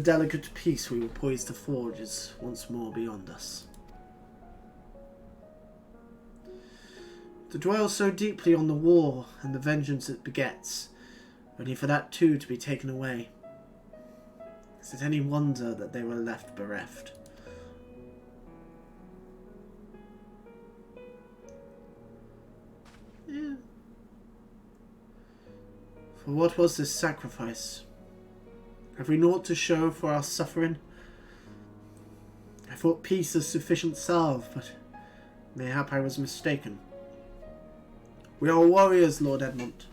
delicate peace we were poised to forge is once more beyond us. To dwell so deeply on the war and the vengeance it begets, only for that too to be taken away. Is it any wonder that they were left bereft? Yeah. For what was this sacrifice? Have we naught to show for our suffering? I thought peace a sufficient salve, but mayhap I was mistaken. We are warriors, Lord Edmund.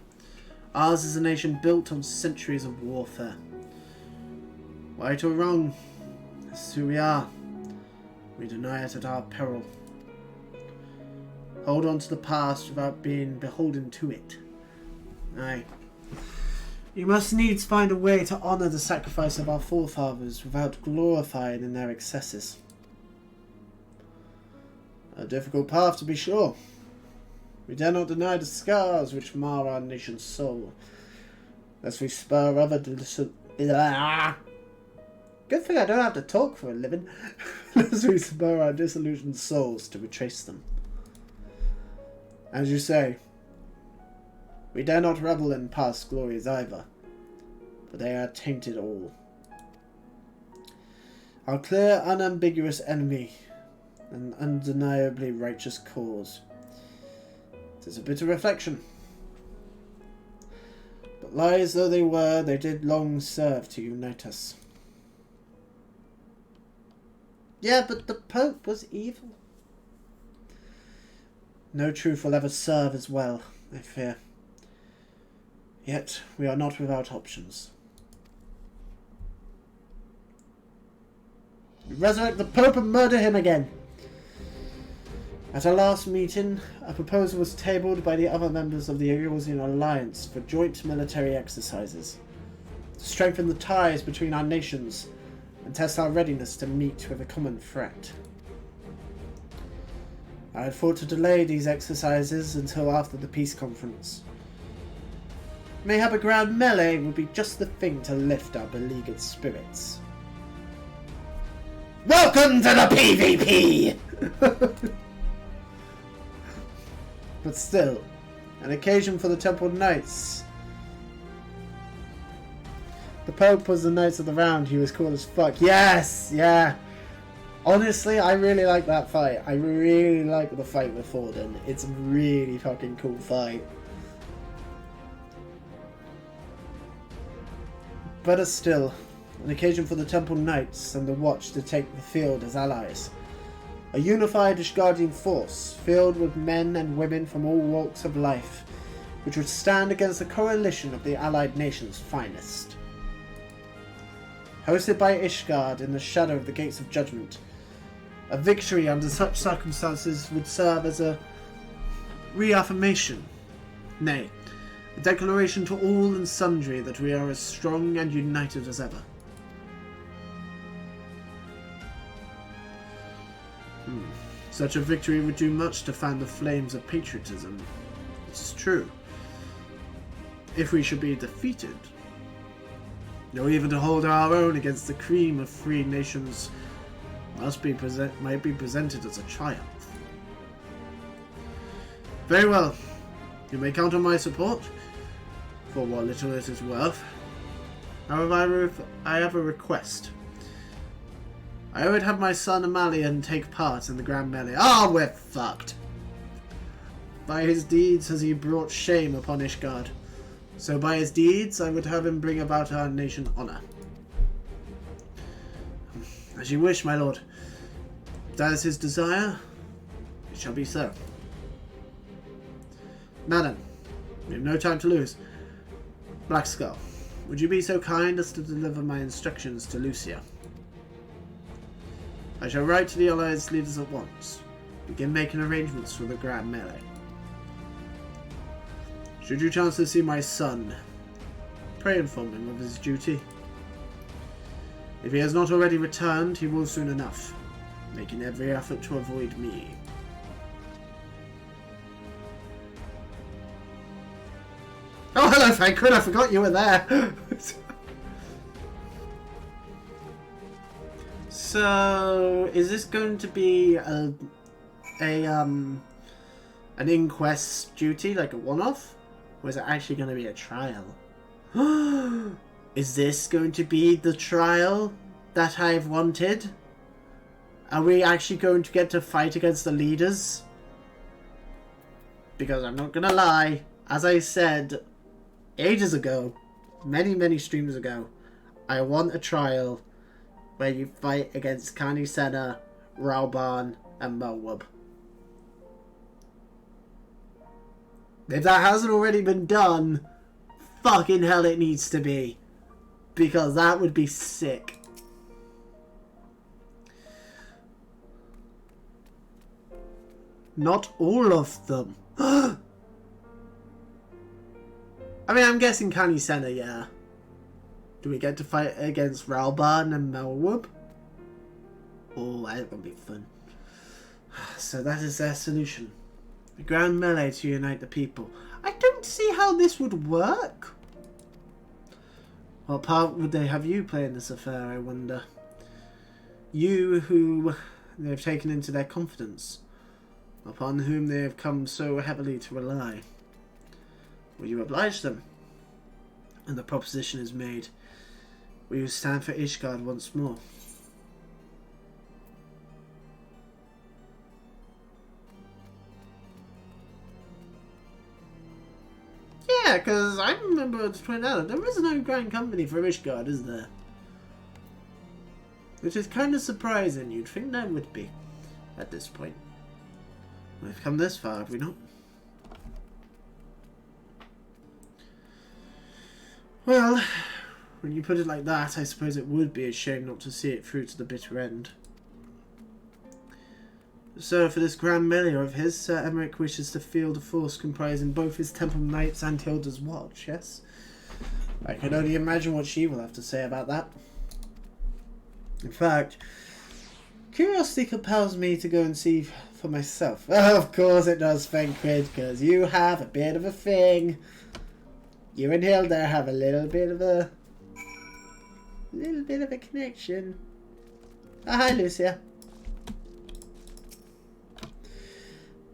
Ours is a nation built on centuries of warfare. Right or wrong, this is who we are. We deny it at our peril. Hold on to the past without being beholden to it. Aye. You must needs find a way to honour the sacrifice of our forefathers without glorifying in their excesses. A difficult path, to be sure. We dare not deny the scars which mar our nation's soul, lest we spur other Good thing I don't have to talk for a living. Lest we spur our disillusioned souls to retrace them. As you say, we dare not revel in past glories either, for they are tainted all. Our clear, unambiguous enemy, an undeniably righteous cause. It is a bitter reflection. But lies though they were, they did long serve to unite us. Yeah, but the Pope was evil. No truth will ever serve as well, I fear. Yet we are not without options. We resurrect the Pope and murder him again. At our last meeting, a proposal was tabled by the other members of the Eorzean Alliance for joint military exercises, to strengthen the ties between our nations and test our readiness to meet with a common threat. I had thought to delay these exercises until after the peace conference. Mayhap a grand melee would be just the thing to lift our beleaguered spirits. Welcome to the PvP! But still, an occasion for the Temple Knights. The Pope was the Knights of the Round. He was cool as fuck. Yes! Yeah! Honestly, I really like that fight. I really like the fight with Forden. It's a really fucking cool fight. But still, an occasion for the Temple Knights and the Watch to take the field as allies. A unified Ishgardian force, filled with men and women from all walks of life, which would stand against a coalition of the allied nations' finest. Hosted by Ishgard in the shadow of the Gates of Judgment, a victory under such circumstances would serve as a reaffirmation, nay, a declaration to all and sundry that we are as strong and united as ever. Such a victory would do much to fan the flames of patriotism. It is true. If we should be defeated, or even to hold our own against the cream of free nations, might be presented as a triumph. Very well. You may count on my support, for what little it is worth. However, I have a request. I would have my son Amalian take part in the Grand Melee. Ah, we're fucked! By his deeds has he brought shame upon Ishgard. So by his deeds I would have him bring about our nation honour. As you wish, my lord. If that is his desire, it shall be so. Madam, we have no time to lose. Blackskull, would you be so kind as to deliver my instructions to Lucia? I shall write to the Alliance leaders at once. Begin making arrangements for the Grand Melee. Should you chance to see my son, pray inform him of his duty. If he has not already returned, he will soon enough, making every effort to avoid me. Oh, hello, Thancred, I forgot you were there! So, is this going to be an inquest duty, like a one-off? Or is it actually going to be a trial? Is this going to be the trial that I've wanted? Are we actually going to get to fight against the leaders? Because I'm not going to lie, as I said ages ago, many streams ago, I want a trial where you fight against Kani Senna, Rauban, and Moab. If that hasn't already been done, fucking hell it needs to be. Because that would be sick. Not all of them. I mean, I'm guessing County Center, yeah. Do we get to fight against Ralban and Melwood? Oh, that's gonna be fun. So that is their solution. A grand melee to unite the people. I don't see how this would work. What part would they have you play in this affair, I wonder? You who they've taken into their confidence, upon whom they have come so heavily to rely. Will you oblige them? And the proposition is made. Will you stand for Ishgard once more? Yeah, because I remember to point out there is no grand company for Ishgard, is there? Which is kind of surprising. You'd think there would be at this point. We've come this far, have we not? Well, when you put it like that, I suppose it would be a shame not to see it through to the bitter end. So, for this grand melee of his, Sir Emmerich wishes to field a force comprising both his Temple Knights and Hilda's Watch, yes? I can only imagine what she will have to say about that. In fact, curiosity compels me to go and see for myself. Oh, of course it does, Fencrid, because you have a bit of a thing. You and Hilda have a little bit of a connection. Oh, hi, Lucia.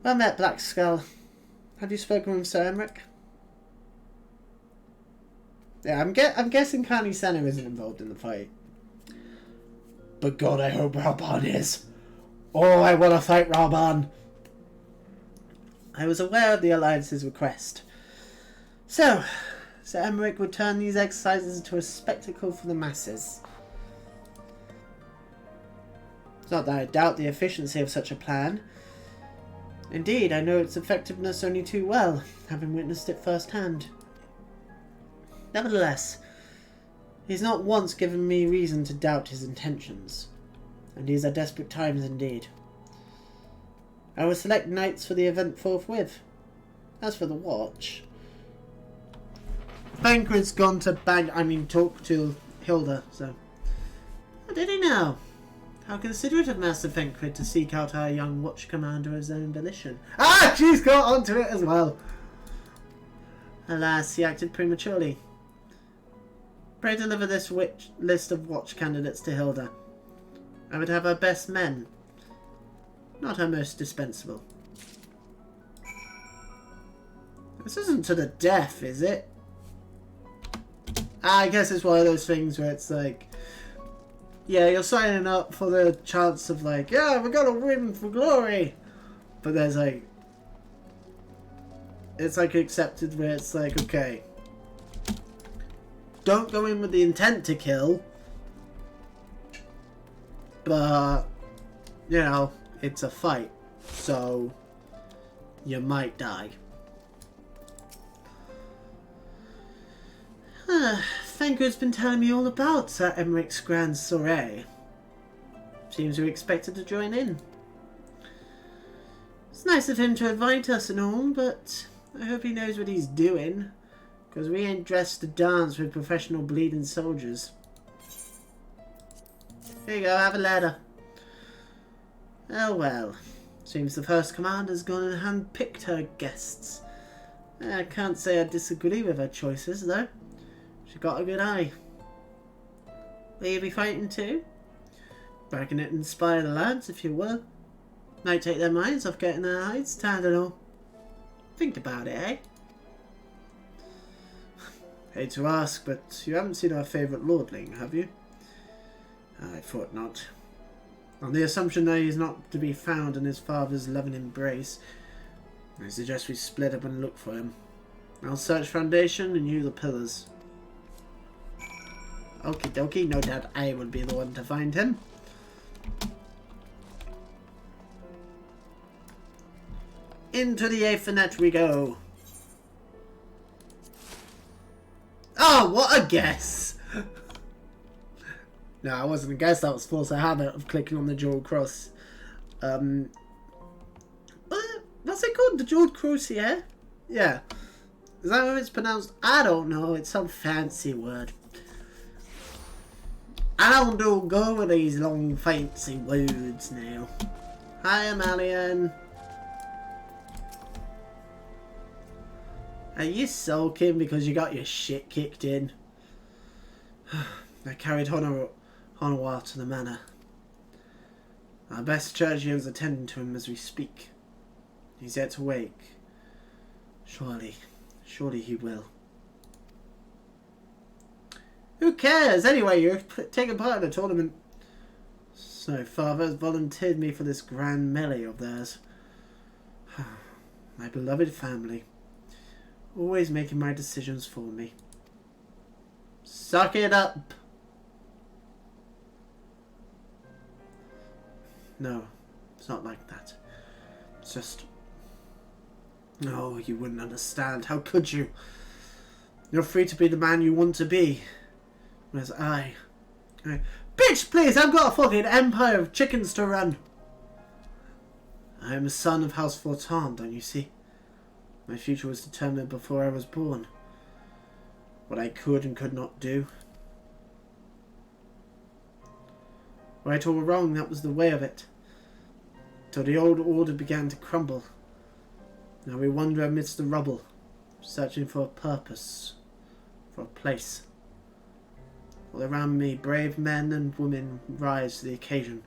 Well met, Black Skull. Have you spoken with Sir Emmerich? Yeah, I'm guessing County Center isn't involved in the fight. But God, I hope Ralban is. Oh, I want to fight Ralban. I was aware of the Alliance's request. So, Sir Emmerich would turn these exercises into a spectacle for the masses. It's not that I doubt the efficiency of such a plan. Indeed, I know its effectiveness only too well, having witnessed it firsthand. Nevertheless, he's not once given me reason to doubt his intentions, and these are desperate times indeed. I will select knights for the event forthwith. As for the watch, Bankrid's gone to talk to Hilda, so... How did he know? How considerate of Master Fencrid to seek out our young watch commander of his own volition. Ah! She's got onto it as well! Alas, he acted prematurely. Pray deliver this list of watch candidates to Hilda. I would have her best men, not her most dispensable. This isn't to the death, is it? I guess it's one of those things where it's like, yeah, you're signing up for the chance of like, yeah, we're gonna win for glory. But there's like, it's like accepted where it's like, okay, don't go in with the intent to kill, but, you know, it's a fight, so you might die. Fencrid's been telling me all about Sir Emmerich's grand soiree. Seems we expected to join in. It's nice of him to invite us and all, but I hope he knows what he's doing, because we ain't dressed to dance with professional bleeding soldiers. Here you go, have a ladder. Oh well. Seems the first commander's gone and hand-picked her guests. I can't say I disagree with her choices, though. She got a good eye. Will you be fighting too? Reckon it inspire the lads, if you will. Might take their minds off getting their hides tanned and all. Think about it, eh? Hate to ask, but you haven't seen our favourite lordling, have you? I thought not. On the assumption that he's not to be found in his father's loving embrace, I suggest we split up and look for him. I'll search foundation and you the pillars. Okie dokie, no doubt I will be the one to find him. Into the Aethernet we go. Oh, what a guess! No, I wasn't a guess, that was force a habit of clicking on the jeweled cross. What's it called? The jeweled cross here? Yeah. Is that how it's pronounced? I don't know. It's some fancy word. I don't go with these long fancy words now. Hi, Amalian. Are you sulking because you got your shit kicked in? I carried Honowa to the manor. Our best churchian's attending to him as we speak. He's yet to wake. Surely he will. Who cares? Anyway, you're taking part in a tournament. So, Father has volunteered me for this grand melee of theirs. My beloved family. Always making my decisions for me. Suck it up! No, it's not like that. It's just... Oh, you wouldn't understand. How could you? You're free to be the man you want to be. Whereas I... Bitch, please! I've got a fucking empire of chickens to run! I am a son of House Fortan, don't you see? My future was determined before I was born. What I could and could not do. Right or wrong, that was the way of it. Till the old order began to crumble. Now we wander amidst the rubble, searching for a purpose, for a place. All around me, brave men and women rise to the occasion.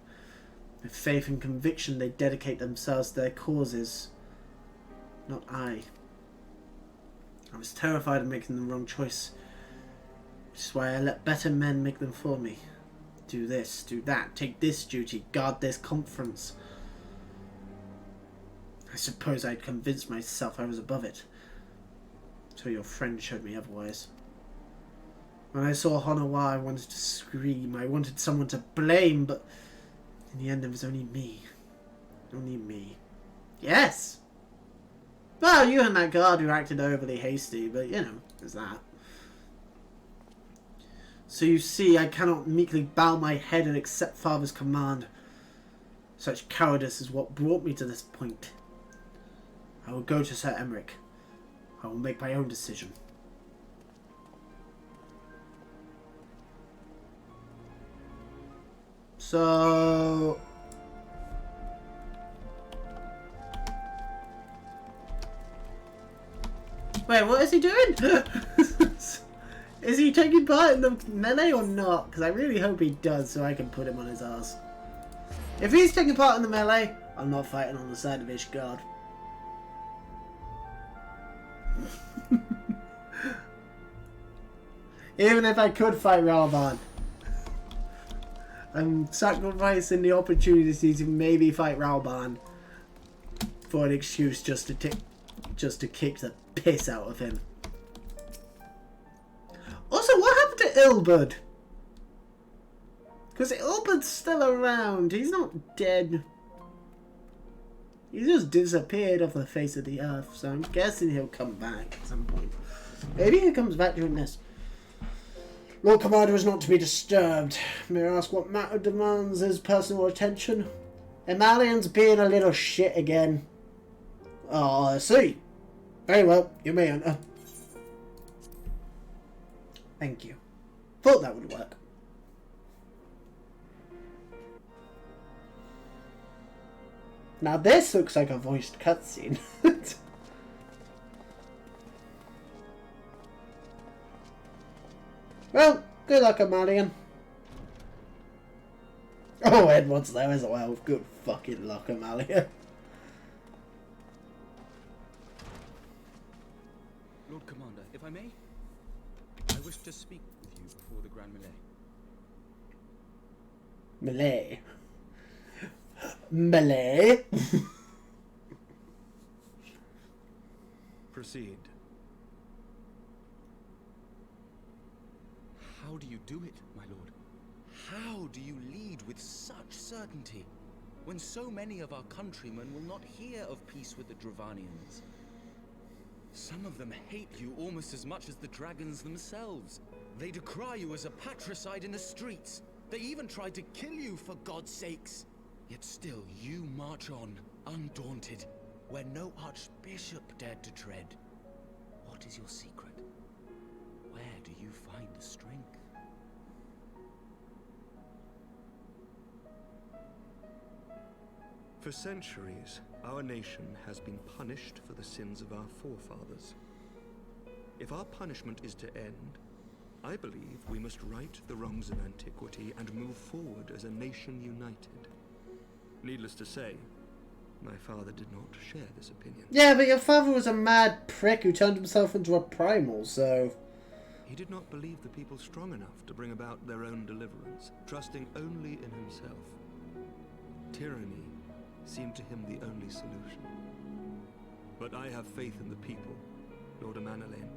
With faith and conviction, they dedicate themselves to their causes. Not I. I was terrified of making the wrong choice, which is why I let better men make them for me. Do this, do that, take this duty, guard this conference. I suppose I'd convinced myself I was above it, until your friend showed me otherwise. When I saw Honowa, I wanted to scream. I wanted someone to blame, but in the end it was only me. Only me. Yes! Well, you and that guard who acted overly hasty, but you know, there's that. So you see, I cannot meekly bow my head and accept Father's command. Such cowardice is what brought me to this point. I will go to Sir Emmerich. I will make my own decision. So... Wait, what is he doing? Is he taking part in the melee or not? Because I really hope he does so I can put him on his ass. If he's taking part in the melee, I'm not fighting on the side of Ishgard. Even if I could fight Ralvan, I'm sacrificing the opportunity to maybe fight Ralvan for an excuse just to kick the piss out of him. Also, what happened to Ilbud? Because Ilbud's still around. He's not dead. He just disappeared off the face of the earth, so I'm guessing he'll come back at some point. Maybe he comes back during this. Lord Commander is not to be disturbed. May I ask what matter demands his personal attention? Amalian's being a little shit again. Oh, I see. Very well, you may enter. Thank you. Thought that would work. Now this looks like a voiced cutscene. Well, good luck, Amalian. Oh, Edward's there as well. Good fucking luck, Amalian. Lord Commander, if I may, I wish to speak with you before the Grand Melee. Melee? Proceed. How do you do it, my lord? How do you lead with such certainty, when so many of our countrymen will not hear of peace with the Dravanians? Some of them hate you almost as much as the dragons themselves. They decry you as a patricide in the streets. They even tried to kill you, for God's sakes. Yet still you march on, undaunted, where no archbishop dared to tread. What is your secret? Where do you find the strength? For centuries, our nation has been punished for the sins of our forefathers. If our punishment is to end, I believe we must right the wrongs of antiquity and move forward as a nation united. Needless to say, my father did not share this opinion. Yeah, but your father was a mad prick who turned himself into a primal, so... He did not believe the people strong enough to bring about their own deliverance, trusting only in himself. Tyranny seemed to him the only solution. But I have faith in the people, Lord Amanalain.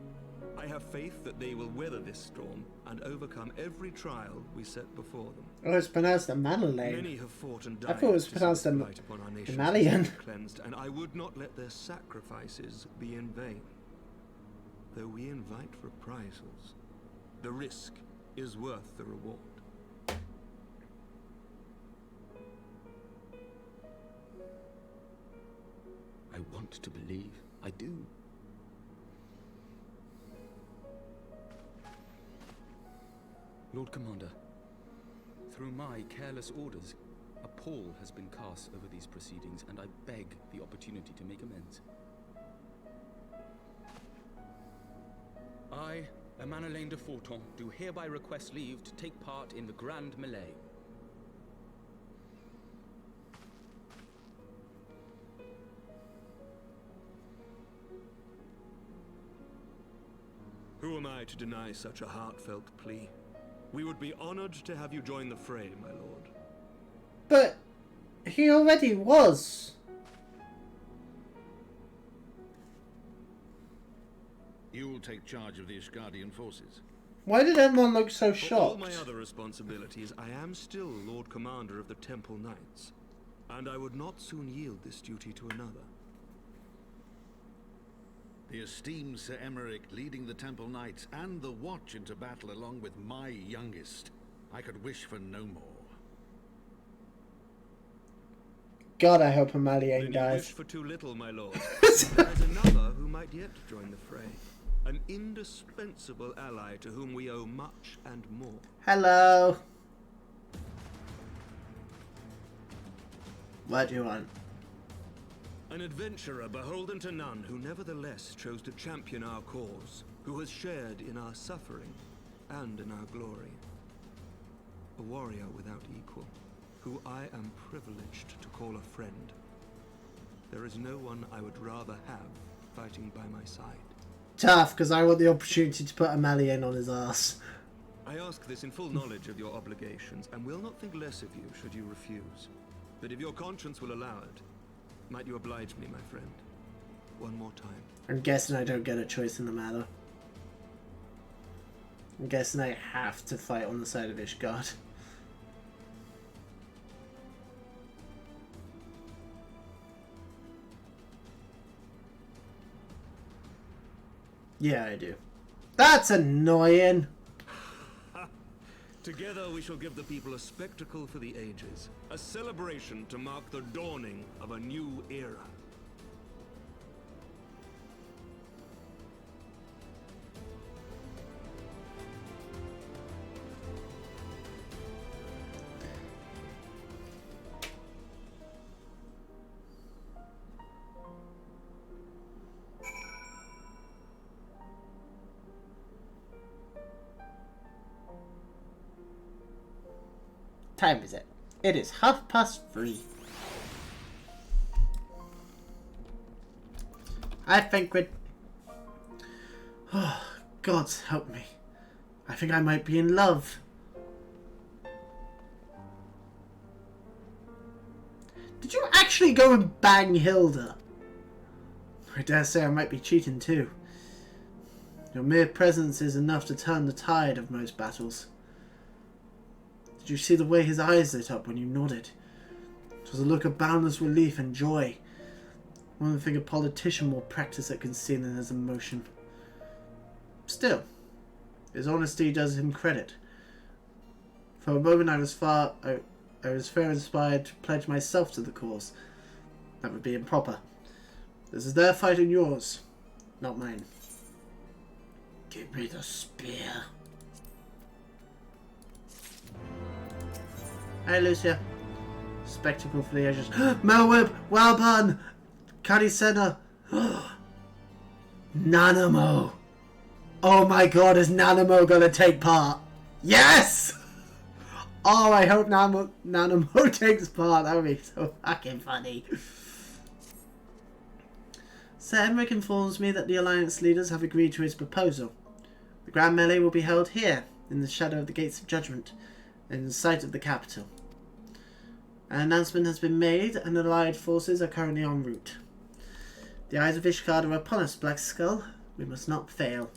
I have faith that they will weather this storm and overcome every trial we set before them. Oh, it's pronounced Amanalain. Many have fought and died. I thought it was pronounced Amalian. Cleansed, and I would not let their sacrifices be in vain. Though we invite reprisals, the risk is worth the reward. I want to believe. I do. Lord Commander, through my careless orders, a pall has been cast over these proceedings, and I beg the opportunity to make amends. I, Amanalain de Forton, do hereby request leave to take part in the Grand Melee. Who am I to deny such a heartfelt plea? We would be honored to have you join the fray, my lord. But he already was. You will take charge of the Ishgardian forces. Why did everyone look so shocked? For all my other responsibilities, I am still Lord Commander of the Temple Knights, and I would not soon yield this duty to another. The esteemed Sir Emeric leading the Temple Knights and the Watch into battle along with my youngest. I could wish for no more. God, I hope Amalian You dies. wish for too little, my lord. There is another who might yet join the fray. An indispensable ally to whom we owe much and more. Hello. What do you want? An adventurer beholden to none, who nevertheless chose to champion our cause, who has shared in our suffering and in our glory. A warrior without equal, who I am privileged to call a friend. There is no one I would rather have fighting by my side. Tough, because I want the opportunity to put Amalian on his ass. I ask this in full knowledge of your obligations, and will not think less of you should you refuse. But if your conscience will allow it, might you oblige me, my friend? One more time. I'm guessing I don't get a choice in the matter. I'm guessing I have to fight on the side of Ishgard. Yeah, I do. That's annoying! Together we shall give the people a spectacle for the ages. A celebration to mark the dawning of a new era. Time is it? It is 3:30. I think we'd... Oh, God help me. I think I might be in love. Did you actually go and bang Hilda? I dare say I might be cheating too. Your mere presence is enough to turn the tide of most battles. Did you see the way his eyes lit up when you nodded? It was a look of boundless relief and joy. One would think a politician more practiced at concealing his emotion. Still, his honesty does him credit. For a moment I was fair inspired to pledge myself to the cause. That would be improper. This is their fight and yours, not mine. Give me the spear. Hey, Lucia. Spectacle for the ages. Melweb! Wellburn! Caddy Center! Nanamo! Oh my god, is Nanamo gonna take part? Yes! Oh, I hope Nanamo takes part. That would be so fucking funny. Sir Emmerich informs me that the Alliance leaders have agreed to his proposal. The Grand Melee will be held here, in the shadow of the Gates of Judgment, in sight of the capital. An announcement has been made, and Allied forces are currently en route. The eyes of Ishgard are upon us, Black Skull. We must not fail.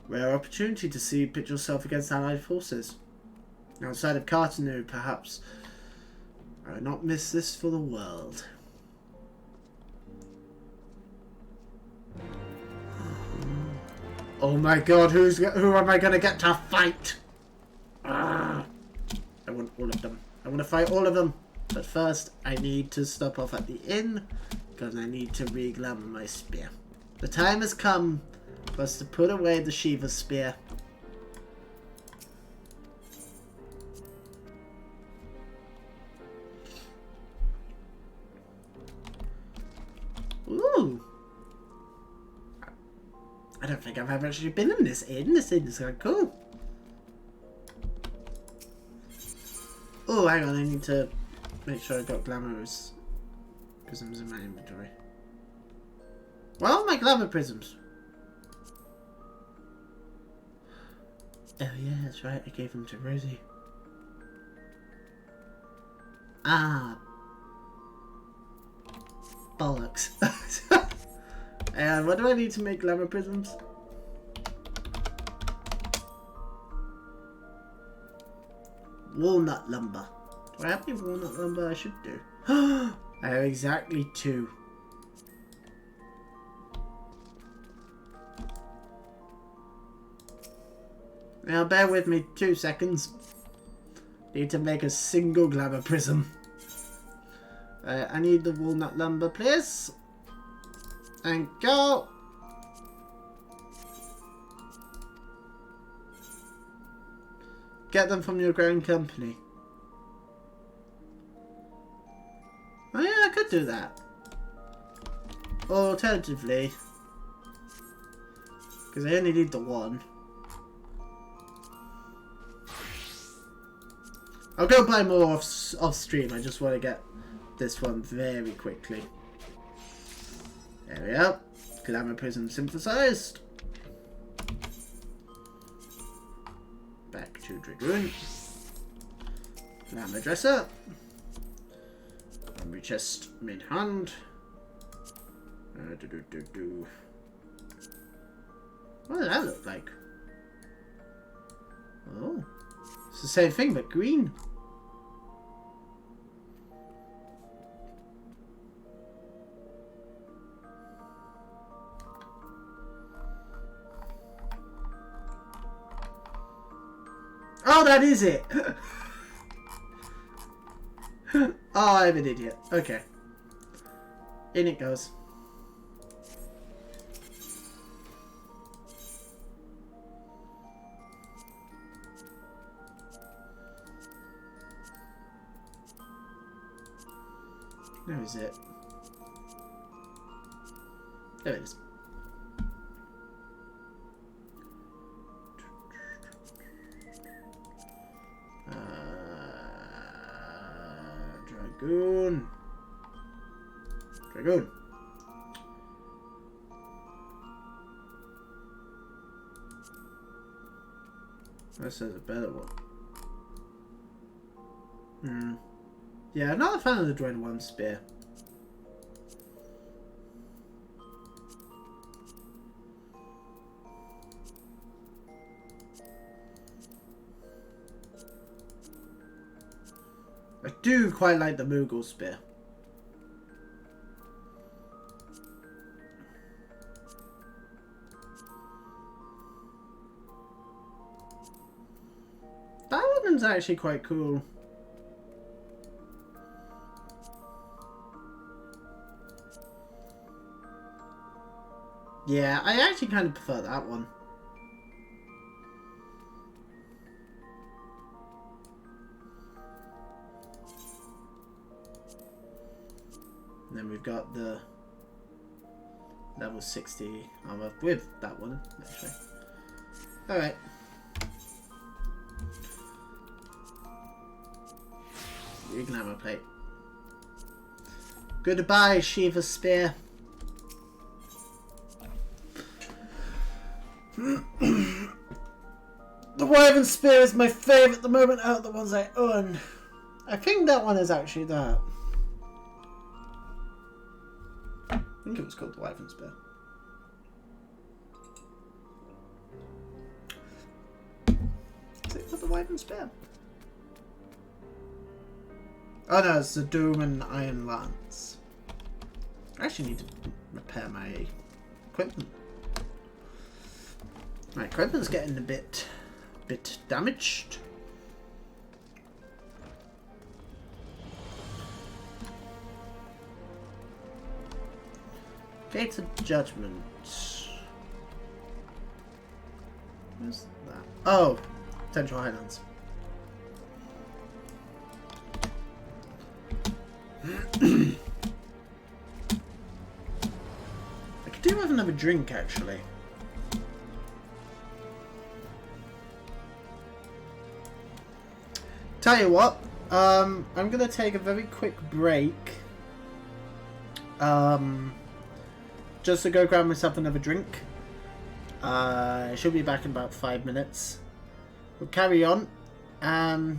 Rare opportunity to see pit yourself against Allied forces. Outside of Cartanu, perhaps. I would not miss this for the world. Oh my god, who am I gonna get to fight? I want all of them. I want to fight all of them. But first, I need to stop off at the inn, because I need to re-glamour my spear. The time has come for us to put away the Shiva spear. Ooh. I don't think I've ever actually been in this inn. This inn is kind of cool. Oh, hang on. I need to make sure I've got glamorous prisms in my inventory. Well, my glamour prisms. Oh yeah, that's right. I gave them to Rosie. Ah. Bollocks. And what do I need to make glamour prisms? Walnut lumber. Do I have any walnut lumber? I should do. I have exactly 2. Now bear with me 2 seconds. Need to make a single glamour prism. I need the walnut lumber, please. And go. Get them from your ground company. Oh yeah, I could do that. Or alternatively, because I only need the 1. I'll go buy more off stream. I just want to get this one very quickly. There we go. Glamour prism synthesized. Back to Dragoon. Glamour dresser. Armory chest mid hand. What does that look like? Oh. It's the same thing but green. Oh, that is it! Oh, I'm an idiot. Okay. In it goes. Where is it? There it is. Dragoon. Dragoon. This is a better one. Yeah, I'm not a fan of the Dwayne 1 spear. I do quite like the Moogle spear. That one's actually quite cool. Yeah, I actually kind of prefer that one. And then we've got the level 60 armor with that one, actually. Alright. You can have a plate. Goodbye, Shiva Spear. The Wyvern Spear is my favourite at the moment out of the ones I own. I think that one is actually that. I think it was called the Wyvern Spear. Is it called the Wyvern Spear? Oh no, it's the Doom and Iron Lance. I actually need to repair my equipment. My equipment's getting a bit damaged. Gates of Judgment. Where's that? Oh, Central Highlands. I could do with another drink, actually. Tell you what, I'm gonna take a very quick break. Just to go grab myself another drink. I should be back in about 5 minutes. We'll carry on. I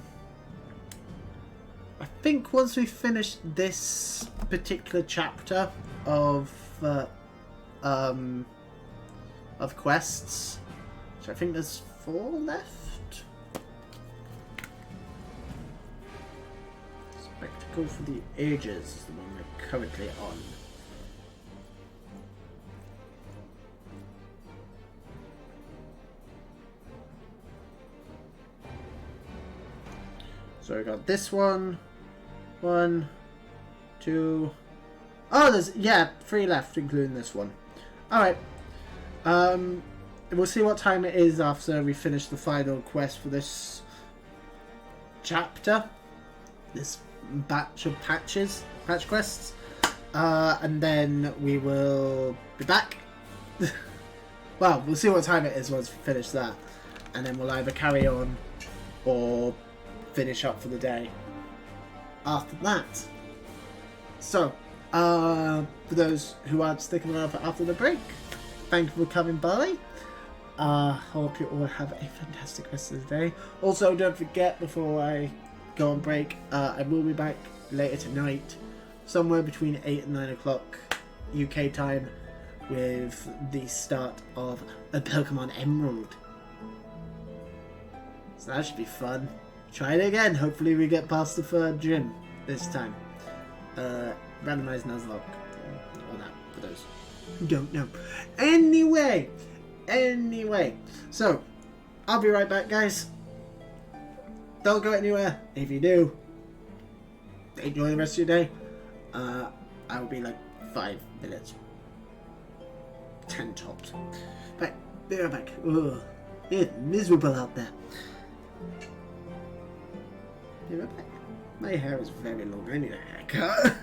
think once we finish this particular chapter of quests, so I think there's 4 left. Spectacle for the Ages is the one we're currently on. So we got this one. 1, 2. Oh, there's 3 left, including this one. Alright. We'll see what time it is after we finish the final quest for this chapter. This batch of patch quests. And then we will be back. Well, we'll see what time it is once we finish that. And then we'll either carry on or finish up for the day after that. So, for those who aren't sticking around for after the break, thank you for coming by. Hope you all have a fantastic rest of the day. Also, don't forget, before I go on break, I will be back later tonight, somewhere between 8 and 9 o'clock UK time, with the start of a Pokemon Emerald. So that should be fun. Try it again. Hopefully we get past the 3rd gym this time. Randomized Nuzlocke. All that for those who don't know. Anyway. So, I'll be right back, guys. Don't go anywhere. If you do, enjoy the rest of your day. I will be like 5 minutes. 10 tops. Right, be right back. Ugh, it's miserable out there. Be right back. My hair is very long. I need a haircut.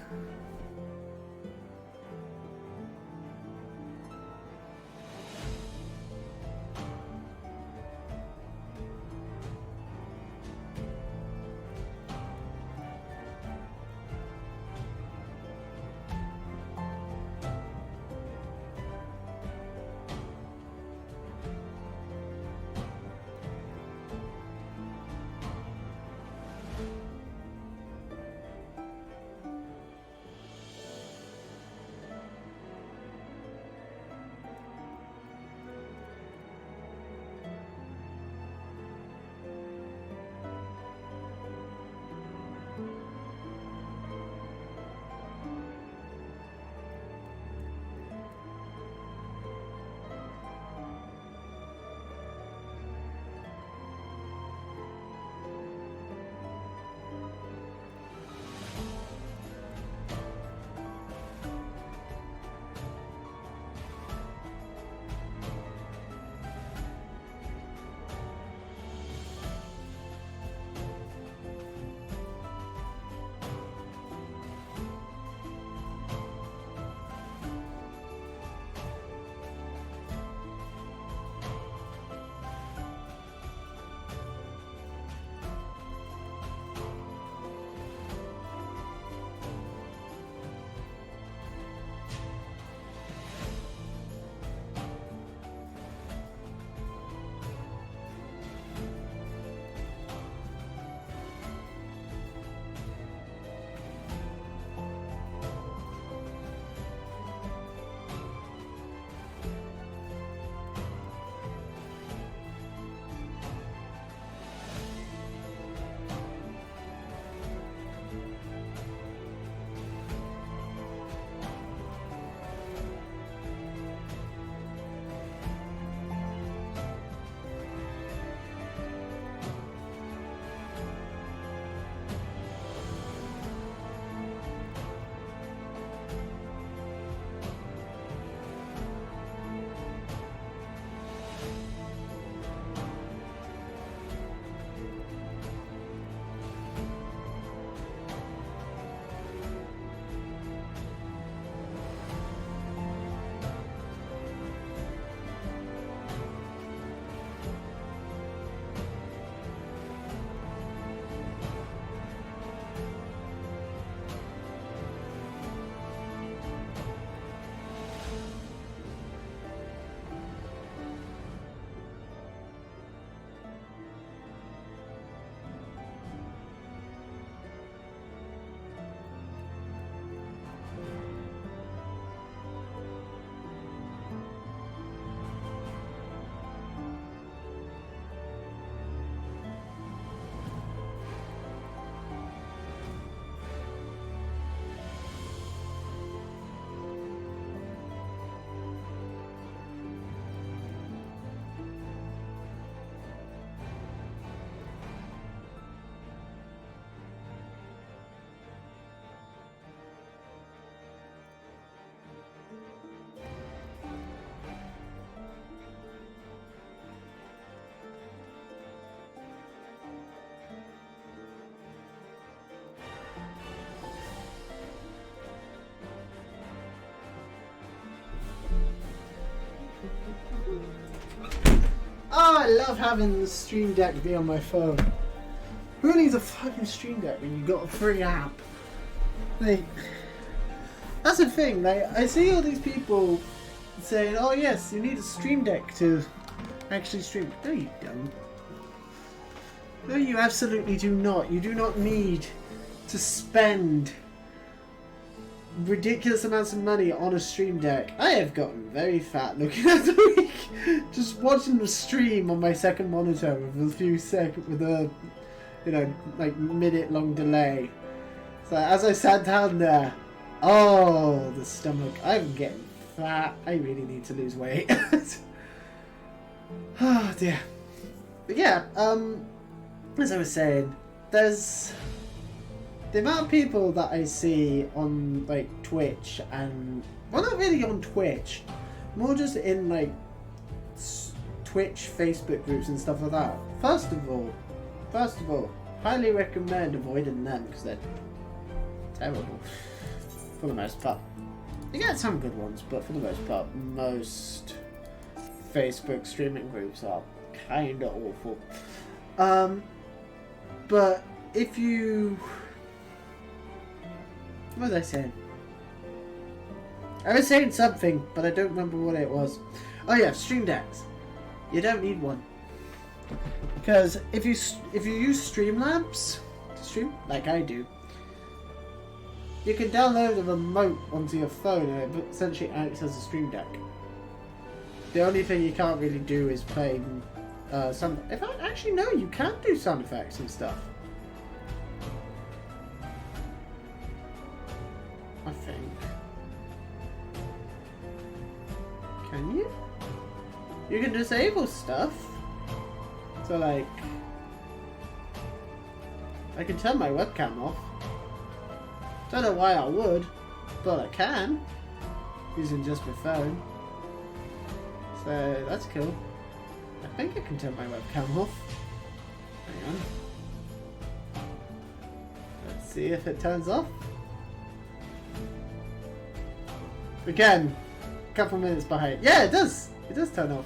Oh, I love having the Stream Deck be on my phone. Who needs a fucking Stream Deck when you got a free app? Like, that's the thing. Like, I see all these people saying, "Oh yes, you need a Stream Deck to actually stream." No, you don't. No, you absolutely do not. You do not need to spend ridiculous amounts of money on a Stream Deck. I have gotten very fat looking at the week, just watching the stream on my second monitor with a few with a, you know, like minute-long delay. So as I sat down there, oh, the stomach. I'm getting fat. I really need to lose weight. Oh dear. But yeah, as I was saying, there's the amount of people that I see on like Twitch and, well, not really on Twitch, more just in like Twitch Facebook groups and stuff like that. First of all, highly recommend avoiding them because they're terrible for the most part. You get some good ones, but for the most part, most Facebook streaming groups are kinda awful. But if you... What was I saying? I was saying something, but I don't remember what it was. Oh yeah, Stream Decks. You don't need one. Because if you use Streamlabs to stream, like I do, you can download a remote onto your phone and it essentially acts as a Stream Deck. The only thing you can't really do is play some... If I actually know, you can do sound effects and stuff. I think. Can you? You can disable stuff. So like... I can turn my webcam off. Don't know why I would, but I can. Using just my phone. So that's cool. I think I can turn my webcam off. Hang on. Let's see if it turns off. Again, a couple minutes behind. Yeah, it does! It does turn off.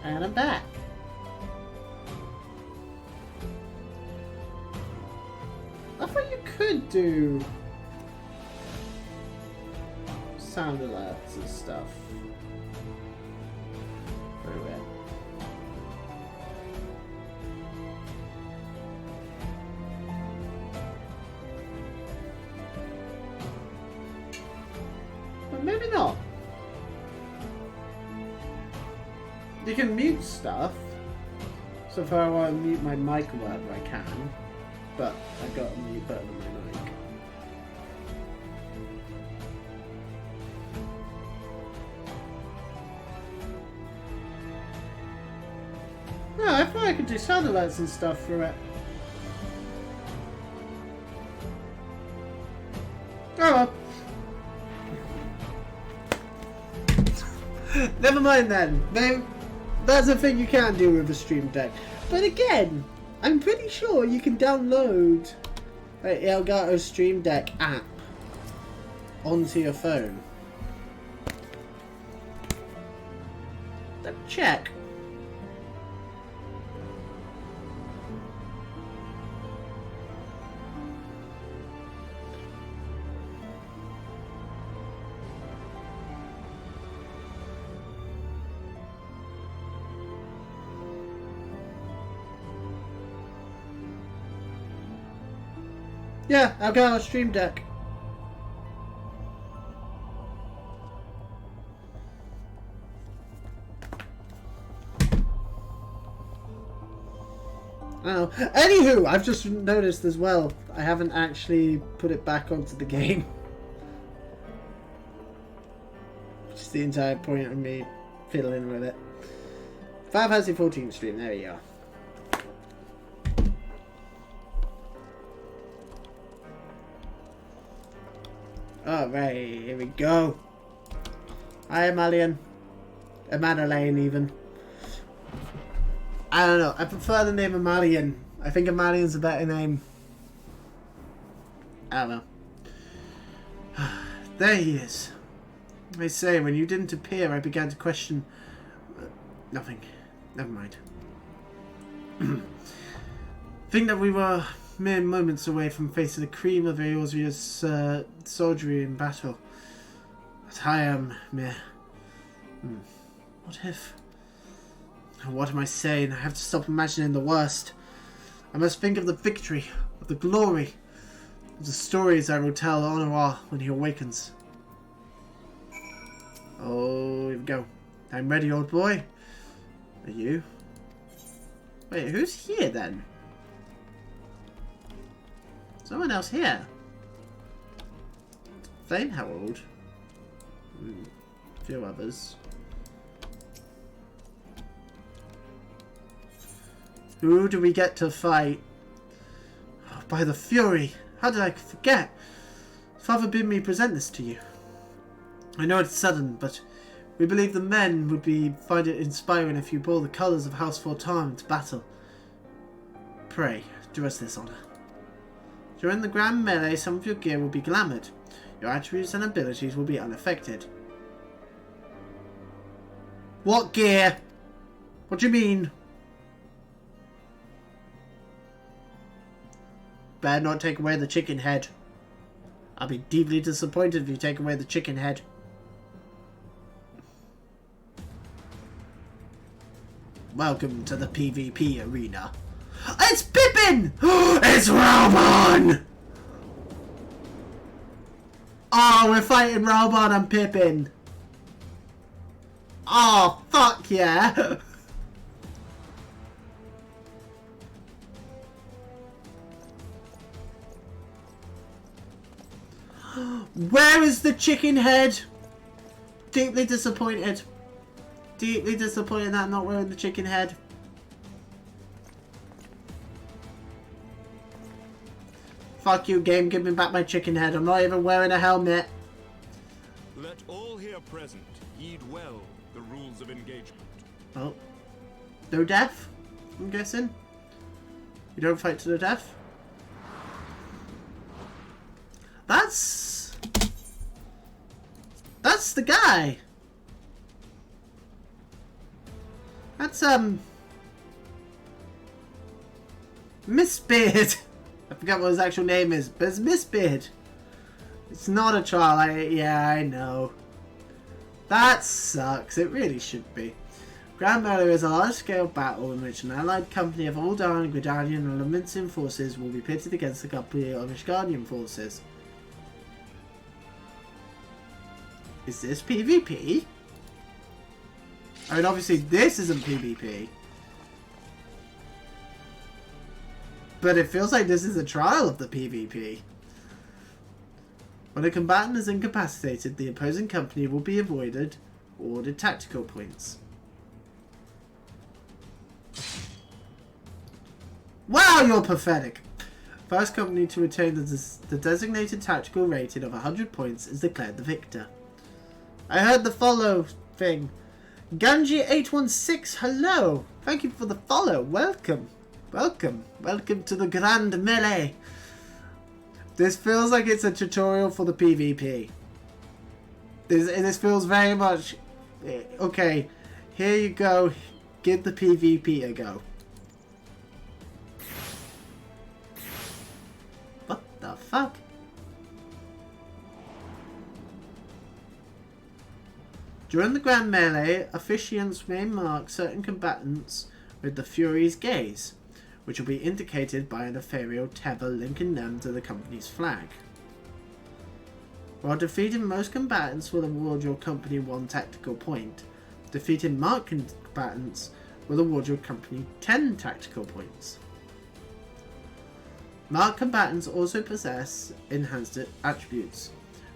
And I'm back. I thought you could do sound alerts and stuff. Very weird. But maybe not. You can mute stuff. So if I want to mute my mic or whatever, I can. But I've got a mute button on my mic. No, I thought I could do sound alerts and stuff through it. Oh well. Never mind then. That's a thing you can do with a Stream Deck. But again, I'm pretty sure you can download the Elgato Stream Deck app onto your phone. Let me check. Yeah, I've got a Stream Deck. Oh, anywho, I've just noticed as well, I haven't actually put it back onto the game. Which is the entire point of me fiddling with it. Final Fantasy 14 stream, there you go. Alright, here we go. I am Alien. Madeleine even. I don't know, I prefer the name Amalian. I think Amalian's a better name. I don't know. There he is. They say, when you didn't appear, I began to question Nothing. Never mind. Think that we were mere moments away from facing the cream of Eorzea's soldiery in battle. But I am mere... What if... What am I saying? I have to stop imagining the worst. I must think of the victory, of the glory, of the stories I will tell Honora when he awakens. Oh, here we go. I'm ready, old boy. Are you? Wait, who's here then? Someone else here. Flame Herald. A few others. Who do we get to fight? Oh, by the Fury! How did I forget? Father bid me present this to you. I know it's sudden, but we believe the men would find it inspiring if you bore the colours of House Fortan into battle. Pray, do us this honour. During the grand melee, some of your gear will be glamoured. Your attributes and abilities will be unaffected. What gear? What do you mean? Better not take away the chicken head. I'll be deeply disappointed if you take away the chicken head. Welcome to the PvP arena. It's Pippin! It's Raubon! Oh, we're fighting Raubon and Pippin. Oh, fuck yeah. Where is the chicken head? Deeply disappointed. Deeply disappointed that I'm not wearing the chicken head. Fuck you, game. Give me back my chicken head. I'm not even wearing a helmet. Let all here present heed well the rules of engagement. Oh. No death? I'm guessing. We don't fight to the death? That's the guy. That's Mistbeard. I forgot what his actual name is, but it's Mistbeard. It's not a trial. Yeah, I know. That sucks. It really should be. Grand Melee is a large-scale battle in which an allied company of Aldan, Gridanian, and Lamentin forces will be pitted against a company of Ishgardian forces. Is this PvP? I mean, obviously this isn't PvP. But it feels like this is a trial of the PvP. When a combatant is incapacitated, the opposing company will be awarded tactical points. Wow, you're pathetic! First company to attain the designated tactical rating of 100 points is declared the victor. I heard the follow thing. Ganji816, hello! Thank you for the follow. Welcome. Welcome. Welcome to the Grand Melee. This feels like it's a tutorial for the PvP. This feels very much... Okay, here you go. Give the PvP a go. What the fuck? During the Grand Melee, officiants may mark certain combatants with the Fury's gaze, which will be indicated by an ethereal tether linking them to the company's flag. While defeating most combatants will award your company 1 tactical point, defeating marked combatants will award your company 10 tactical points. Marked combatants also possess enhanced attributes,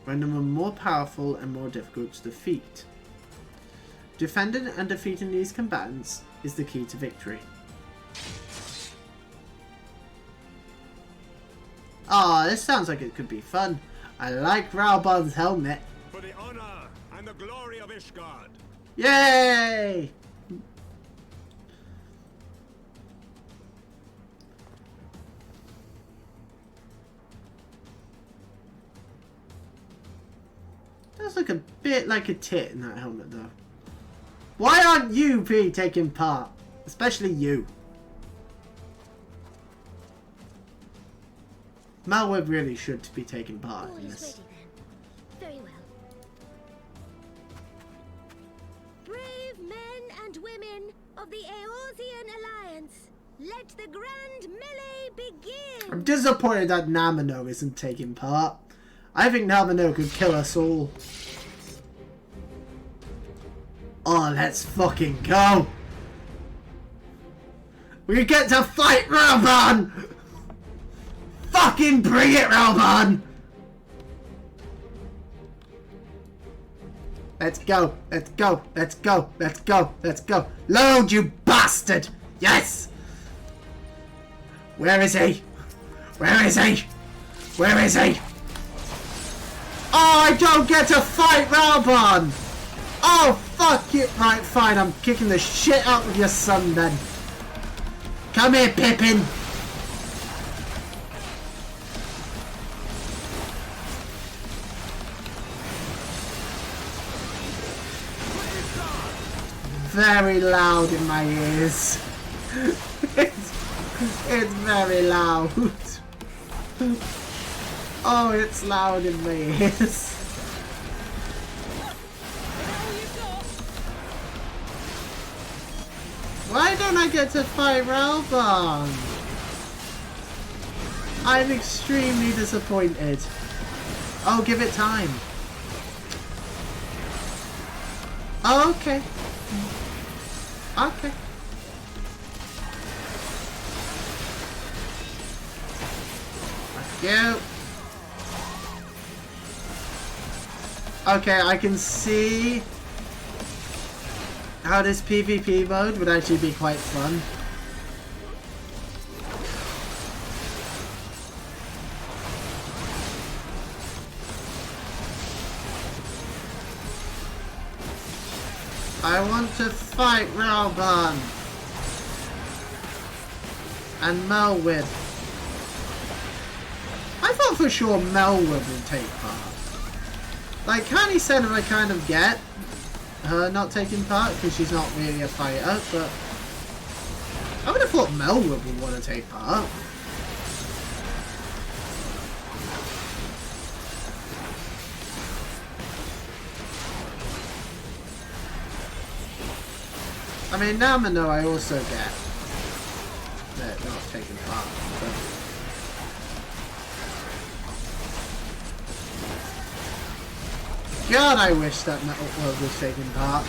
rendering them more powerful and more difficult to defeat. Defending and defeating these combatants is the key to victory. Ah, this sounds like it could be fun. I like Raubon's helmet. For the honor and the glory of Ishgard. Yay! Does look a bit like a tit in that helmet though. Why aren't you taking part? Especially you. Malweb really should be taking part in this. Very well. Brave men and women of the Eorzean Alliance, let the grand melee begin! I'm disappointed that Namino isn't taking part. I think Namino could kill us all. Oh, let's fucking go! We get to fight Rauban! Fucking bring it, Rauban! Let's go, let's go, let's go, let's go, let's go. Load, you bastard! Yes! Where is he? Where is he? Where is he? Oh, I don't get to fight Rauban! Oh, fuck you! Right, fine, I'm kicking the shit out of your son then. Come here, Pippin! Very loud in my ears. It's very loud. Oh, it's loud in my ears. Why don't I get to fight Rauban? I'm extremely disappointed. Oh, give it time. Okay. Okay. Let's go. Okay, I can see how this PvP mode would actually be quite fun. I want to fight Rauban and Melwyn. I thought for sure Melwyn would take part. Like, Connie said, I kind of get her not taking part because she's not really a fighter, but I would have thought Melwood would want to take part. I mean, Namino I also get that not taking part, but God, I wish that Melwood was taking part.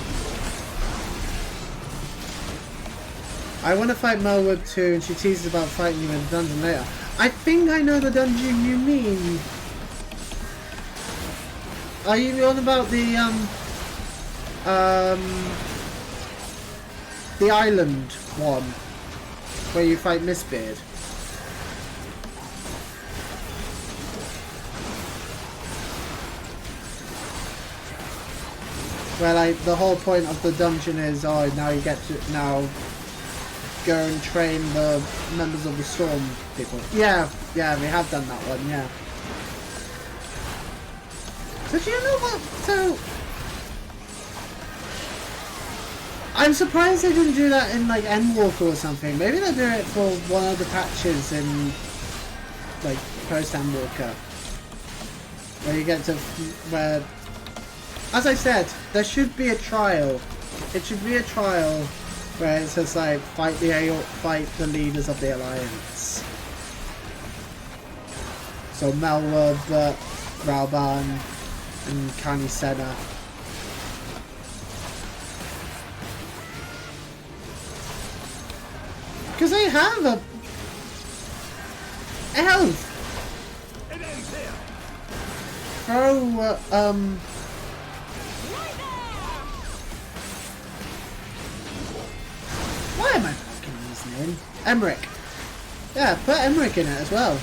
I want to fight Melwood too, and she teases about fighting you in the dungeon later. I think I know the dungeon you mean. Are you on about the island one, where you fight Mistbeard? Where like the whole point of the dungeon is, oh, now you get to go and train the members of the Storm people. Yeah, we have done that one, yeah. So do you know what? So I'm surprised they didn't do that in like Endwalker or something. Maybe they'll do it for one of the patches in like post Endwalker, where you get to where. As I said, there should be a trial. It should be a trial where it says like fight the leaders of the Alliance. So Melwood, Rauban, and Kani Senna. Because they have a elf. Why am I fucking his name? Emmerich. Yeah, put Emmerich in it as well.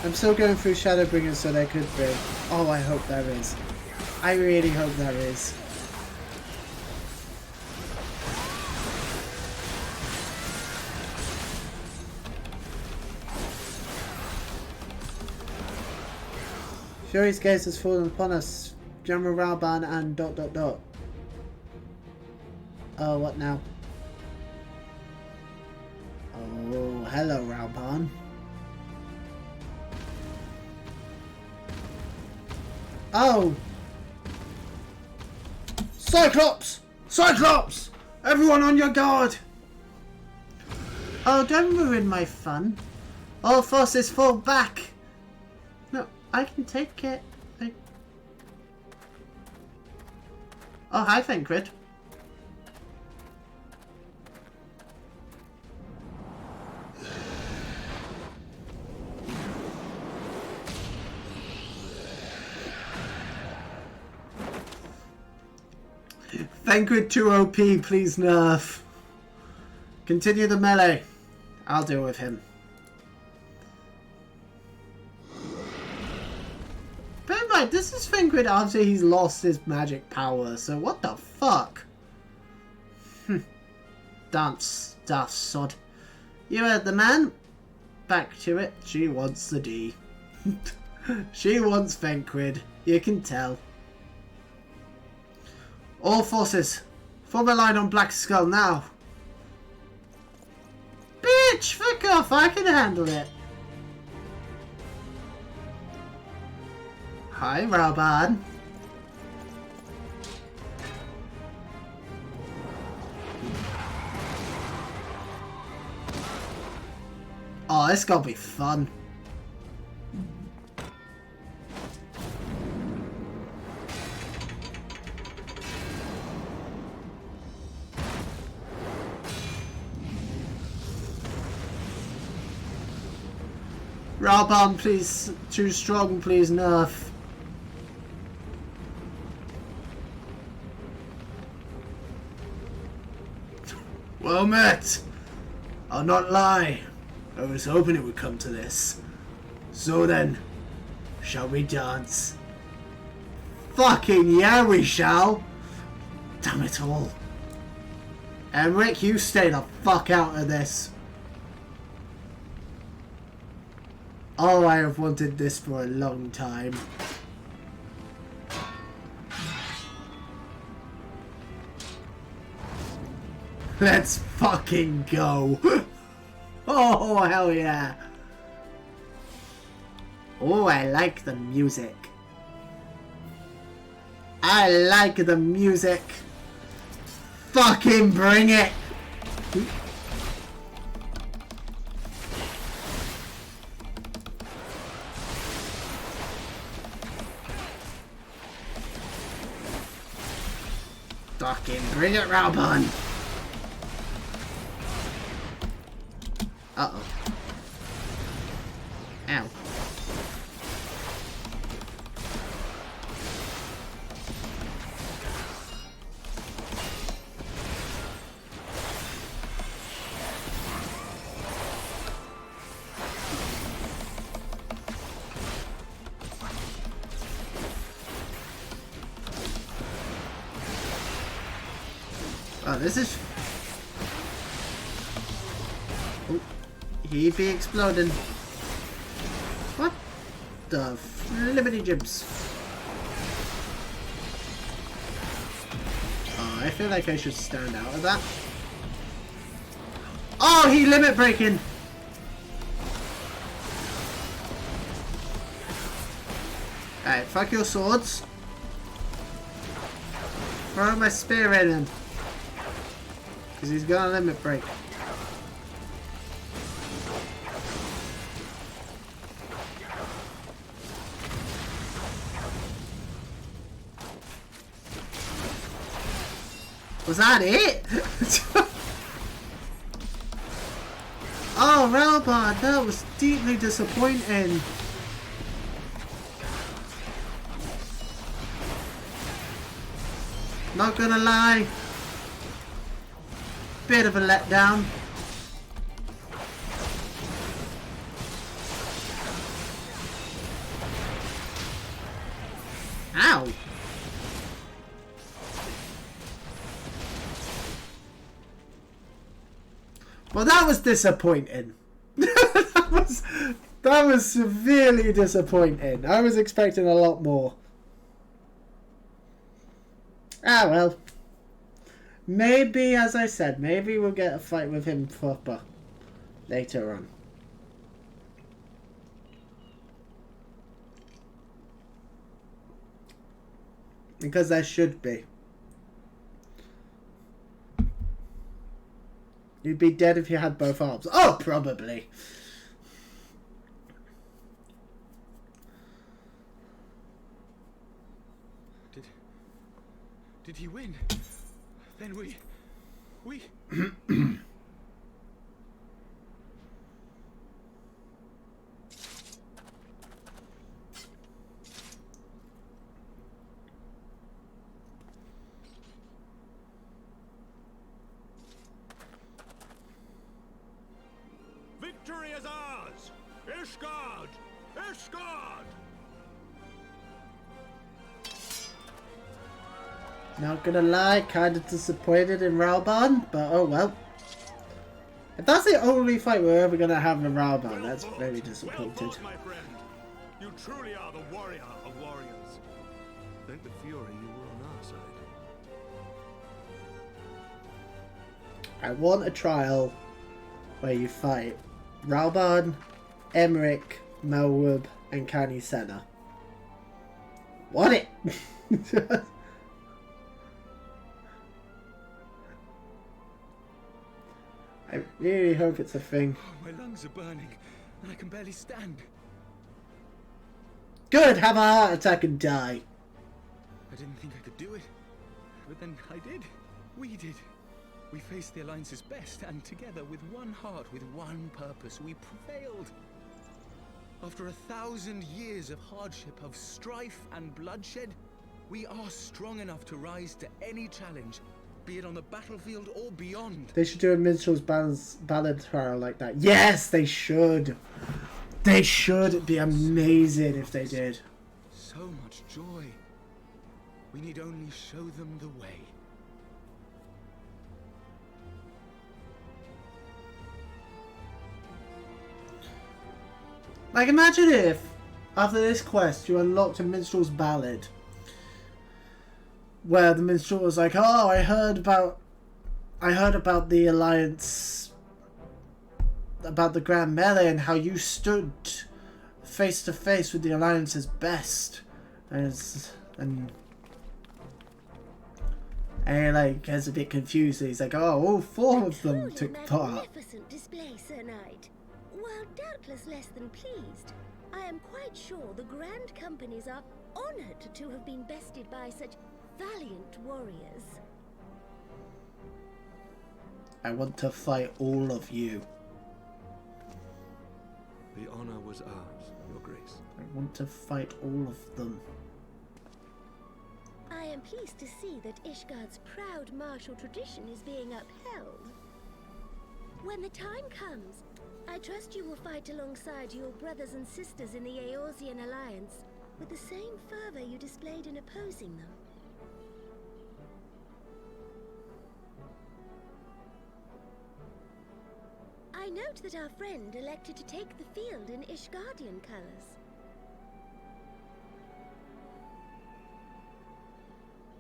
I'm still going through Shadowbringers, so there could be. Oh, I hope there is. I really hope there is. Fury's gaze has fallen upon us. General Rauban and ... Oh, what now? Oh, hello, Rauban. Oh! Cyclops! Cyclops! Everyone on your guard! Oh, don't ruin my fun. All forces fall back. No, I can take it. Oh, hi, Fencrid. Fencrid 2 OP, please nerf. Continue the melee. I'll deal with him. Bear in mind, this is Fencrid after he's lost his magic power, so what the fuck? Dance, daft sod. You heard the man. Back to it. She wants the D. She wants Fencrid. You can tell. All forces, form a line on Black Skull now. Bitch, fuck off, I can handle it. Hi, Rauban. Oh, this gonna be fun. Rauban, please, too strong, please nerf. Well met. I'll not lie. I was hoping it would come to this. So then, shall we dance? Fucking yeah, we shall. Damn it all. Emmerich, you stay the fuck out of this. Oh, I have wanted this for a long time. Let's fucking go. Oh, hell yeah. Oh, I like the music. I like the music. Fucking bring it. Fucking bring it, Rauban! Uh-oh. Ow. Oh, this is... Oh, he be exploding. What the flippity jibs? Oh, I feel like I should stand out of that. Oh, he limit breaking! Alright, fuck your swords. Throw my spear in him. Because he's got a limit break. Was that it? Oh, Rauban, that was deeply disappointing. Not gonna lie. Bit of a letdown. Ow. Well, that was disappointing. that was severely disappointing. I was expecting a lot more. Ah, well. Maybe, as I said, maybe we'll get a fight with him proper later on. Because there should be. You'd be dead if you had both arms. Oh, probably. Did he win? Then we... Victory is ours! Ishgard! Ishgard! Not gonna lie, kind of disappointed in Raoban, but oh well. If that's the only fight we're ever gonna have in Raoban, that's very disappointed. Well fought, my friend. You truly are the warrior of warriors. Thank the Fury you were on our side. I want a trial where you fight Raoban, Emmerich, Melwood, and Kani Senna. Want it! I really hope it's a thing. Oh, my lungs are burning, and I can barely stand. Good! Have a heart attack and die. I didn't think I could do it, but then I did. We did. We faced the Alliance's best, and together, with one heart, with one purpose, we prevailed. After 1,000 years of hardship, of strife and bloodshed, we are strong enough to rise to any challenge, be it on the battlefield or beyond. They should do a Minstrel's Ballad trial like that. Yes, they should. They should. It'd be amazing if they did. So much joy. We need only show them the way. Like, imagine if, after this quest, you unlocked a Minstrel's Ballad. Where the minstrel was like, oh, I heard about the Alliance, about the Grand Melee, and how you stood face to face with the Alliance's best. And he like gets a bit confused. He's like, oh, all four of them took part. Magnificent display, Sir Knight. While doubtless less than pleased, I am quite sure the Grand Companies are honored to have been bested by such valiant warriors. I want to fight all of you. The honor was ours, Your Grace. I want to fight all of them. I am pleased to see that Ishgard's proud martial tradition is being upheld. When the time comes, I trust you will fight alongside your brothers and sisters in the Eorzean Alliance with the same fervor you displayed in opposing them. I note that our friend elected to take the field in Ishgardian colors.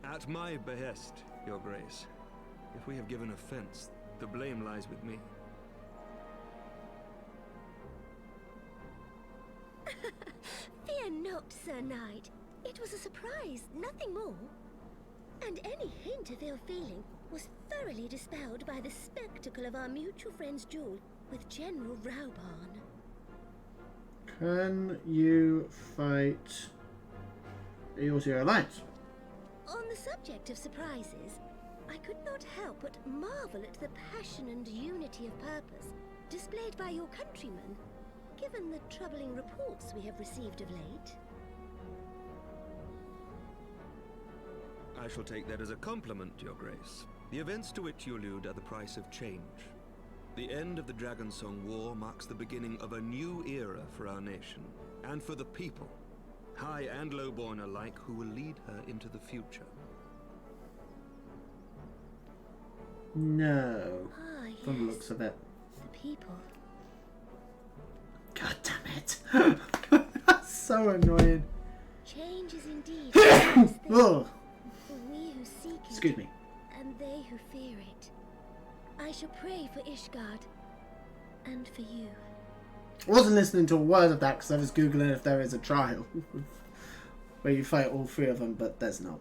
At my behest, Your Grace. If we have given offense, the blame lies with me. Fear not, Sir Knight. It was a surprise, nothing more. And any hint of ill feeling was thoroughly dispelled by the spectacle of our mutual friend's duel with General Raoban. Can you fight Eorzean Alliance? On the subject of surprises, I could not help but marvel at the passion and unity of purpose displayed by your countrymen, given the troubling reports we have received of late. I shall take that as a compliment, Your Grace. The events to which you allude are the price of change. The end of the Dragonsong War marks the beginning of a new era for our nation, and for the people, high and lowborn alike, who will lead her into the future. No. Yes. From the looks of it. The people. God damn it. That's so annoying. Change is indeed the best thing. For we who seek Excuse me. And they who fear it. I shall pray for Ishgard. And for you. I wasn't listening to a word of that because I was googling if there is a trial where you fight all three of them, but there's not.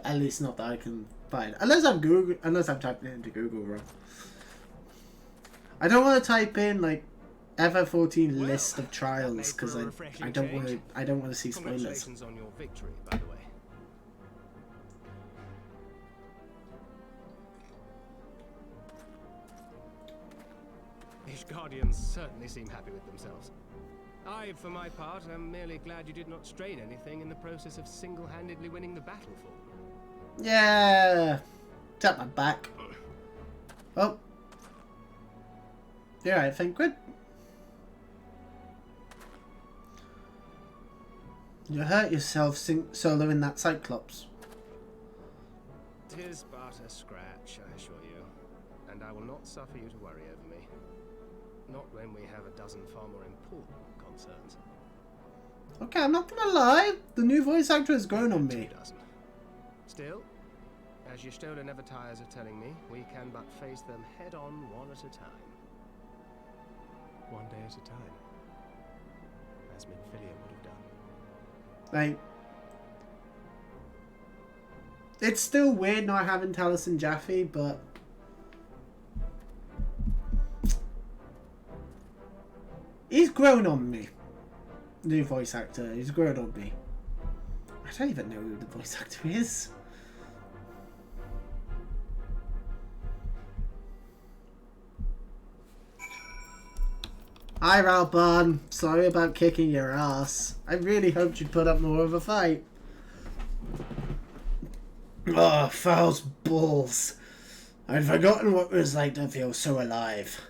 At least not that I can find. Unless I'm typing it into Google wrong. I don't want to type in like FF14 list of trials because I don't want to see spoilers. Congratulations on your victory, by the way. Guardians certainly seem happy with themselves. I, for my part, am merely glad you did not strain anything in the process of single-handedly winning the battle for them. Yeah. Tap my back. Oh. Yeah, I think good. You hurt yourself soloing that Cyclops. 'Tis but a scratch, I assure you, and I will not suffer you to worry over me. Not when we have a dozen far more important concerns. Okay, I'm not gonna lie. The new voice actor has grown on me. Still, as Y'shtola never tires of telling me, we can but face them head on one at a time. One day at a time. As Minfilia would have done. Like, it's still weird not having Talos and Jaffe, but he's grown on me. New voice actor, he's grown on me. I don't even know who the voice actor is. Hi Ralban, sorry about kicking your ass. I really hoped you'd put up more of a fight. Oh, Foul's balls. I'd forgotten what it was like to feel so alive.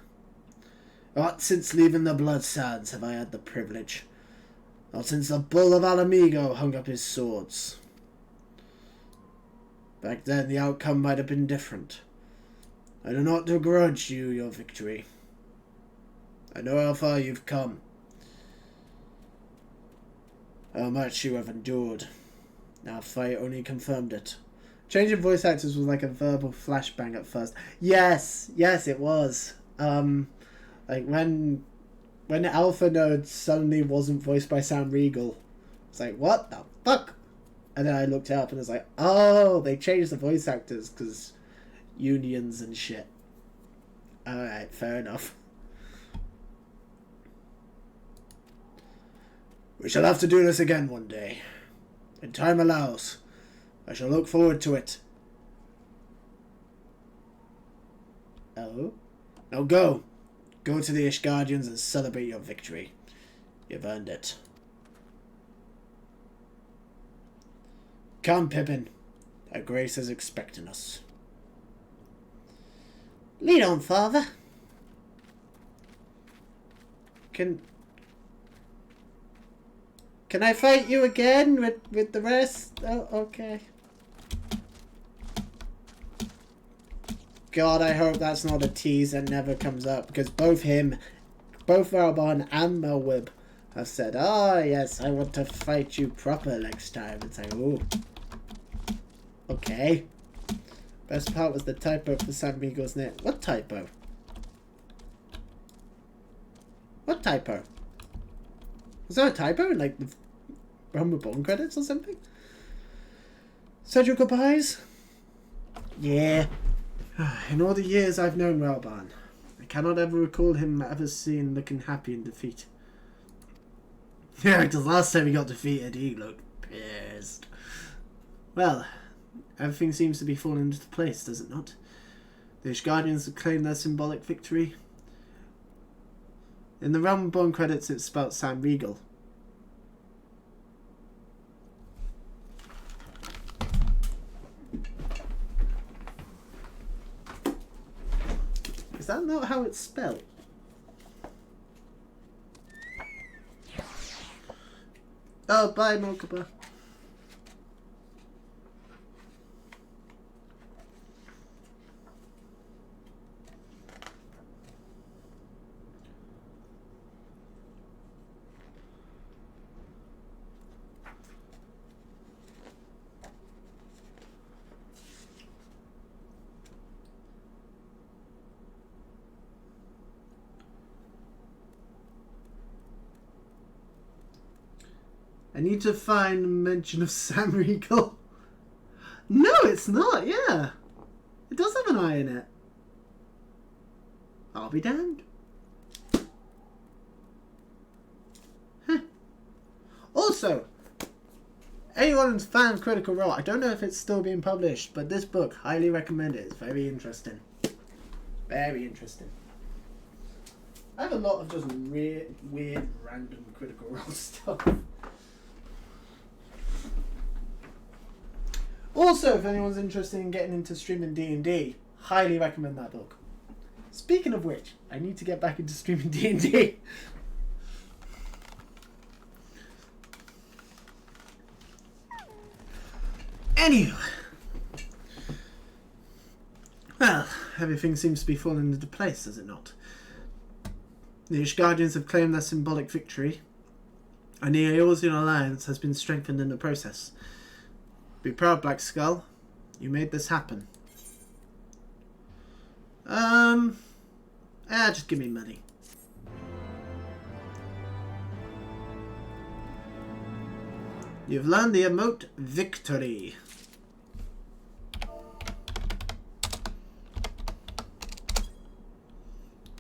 Not since leaving the Blood Sands have I had the privilege. Not since the Bull of Alamigo hung up his swords. Back then the outcome might have been different. I do not begrudge you your victory. I know how far you've come. How much you have endured. Our fight only confirmed it. Changing voice actors was like a verbal flashbang at first. Yes, it was. Like when Alpha Node suddenly wasn't voiced by Sam Riegel. It's like, what the fuck? And then I looked it up and I was like, oh, they changed the voice actors because unions and shit. Alright, fair enough. We shall have to do this again one day. When time allows. I shall look forward to it. Oh? Now go. Go to the Ishgardians and celebrate your victory. You've earned it. Come, Pippin. Our grace is expecting us. Lead on, father. Can I fight you again with the rest? Oh, okay. God, I hope that's not a tease that never comes up, because both Valbon and Melwib have said, oh yes, I want to fight you proper next time. It's like, ooh. Okay. Best part was the typo for San Miguel's name. What typo? What typo? Was there a typo in like the Realm Reborn credits or something? Said your goodbyes? Yeah. In all the years I've known Relban, I cannot ever recall him ever seen looking happy in defeat. Yeah, because last time he got defeated, he looked pissed. Well, everything seems to be falling into place, does it not? The Ishgardians have claimed their symbolic victory. In the Realm Reborn credits, it's spelled Sam Riegel. Is that not how it's spelled? Oh, bye, Mokuba. I need to find a mention of Sam Riegel. No, it's not, yeah. It does have an eye in it. I'll be damned. Huh. Also, anyone who's a fan of Critical Role, I don't know if it's still being published, but this book, highly recommend it. It's very interesting. Very interesting. I have a lot of just weird, random Critical Role stuff. Also, if anyone's interested in getting into streaming D&D, highly recommend that book. Speaking of which, I need to get back into streaming D&D. Anyway. Well, everything seems to be falling into place, does it not? The Ishgardians have claimed their symbolic victory, and the Eorzean alliance has been strengthened in the process. Be proud, Black Skull. You made this happen. Just give me money. You've learned the emote Victory.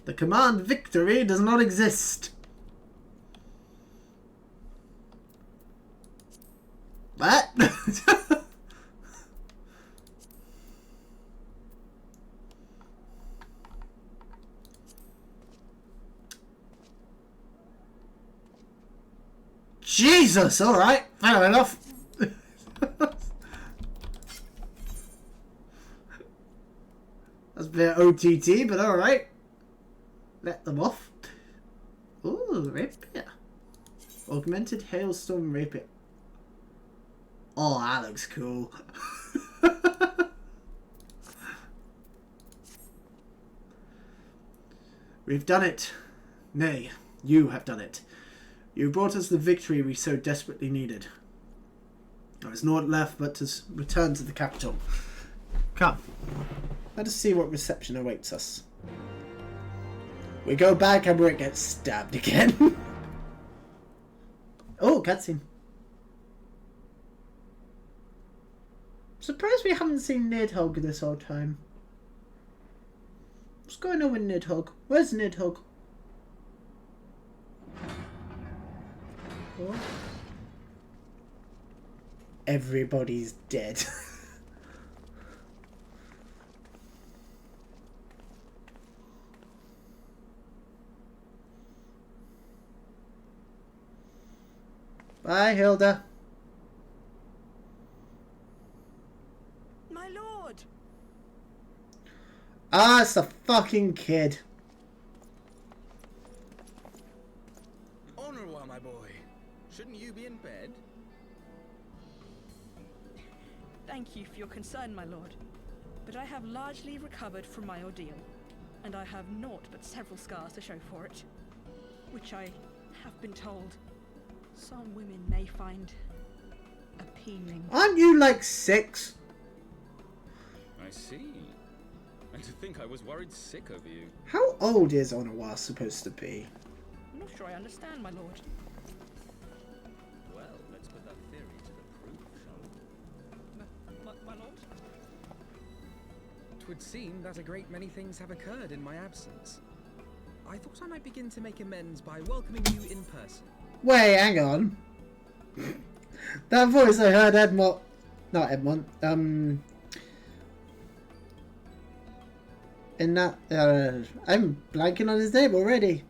The command Victory does not exist. What? Jesus, alright, fair enough. That's a bit OTT, but alright. Let them off. Ooh, rapier. Augmented Hailstorm Rapier. Oh, that looks cool. We've done it. Nay, you have done it. You brought us the victory we so desperately needed. There is naught left but to return to the capital. Come. Let us see what reception awaits us. We go back and Rick gets stabbed again. Oh, cutscene. Surprised we haven't seen Nidhogg this whole time. What's going on with Nidhogg? Where's Nidhogg? What? Everybody's dead. Bye, Hilda. My lord. Ah, it's a fucking kid. Honorwa, my boy. Shouldn't you be in bed? Thank you for your concern, my lord. But I have largely recovered from my ordeal, and I have naught but several scars to show for it, which I have been told some women may find appealing. Aren't you like 6? I see. And to think I was worried sick over you. How old is Onawa supposed to be? I'm not sure I understand, my lord. Well, let's put that theory to the proof, shall we? My lord? 'Twould seem that a great many things have occurred in my absence. I thought I might begin to make amends by welcoming you in person. Wait, hang on. That voice I heard Edmont... Not Edmont. In that... I'm blanking on his name already.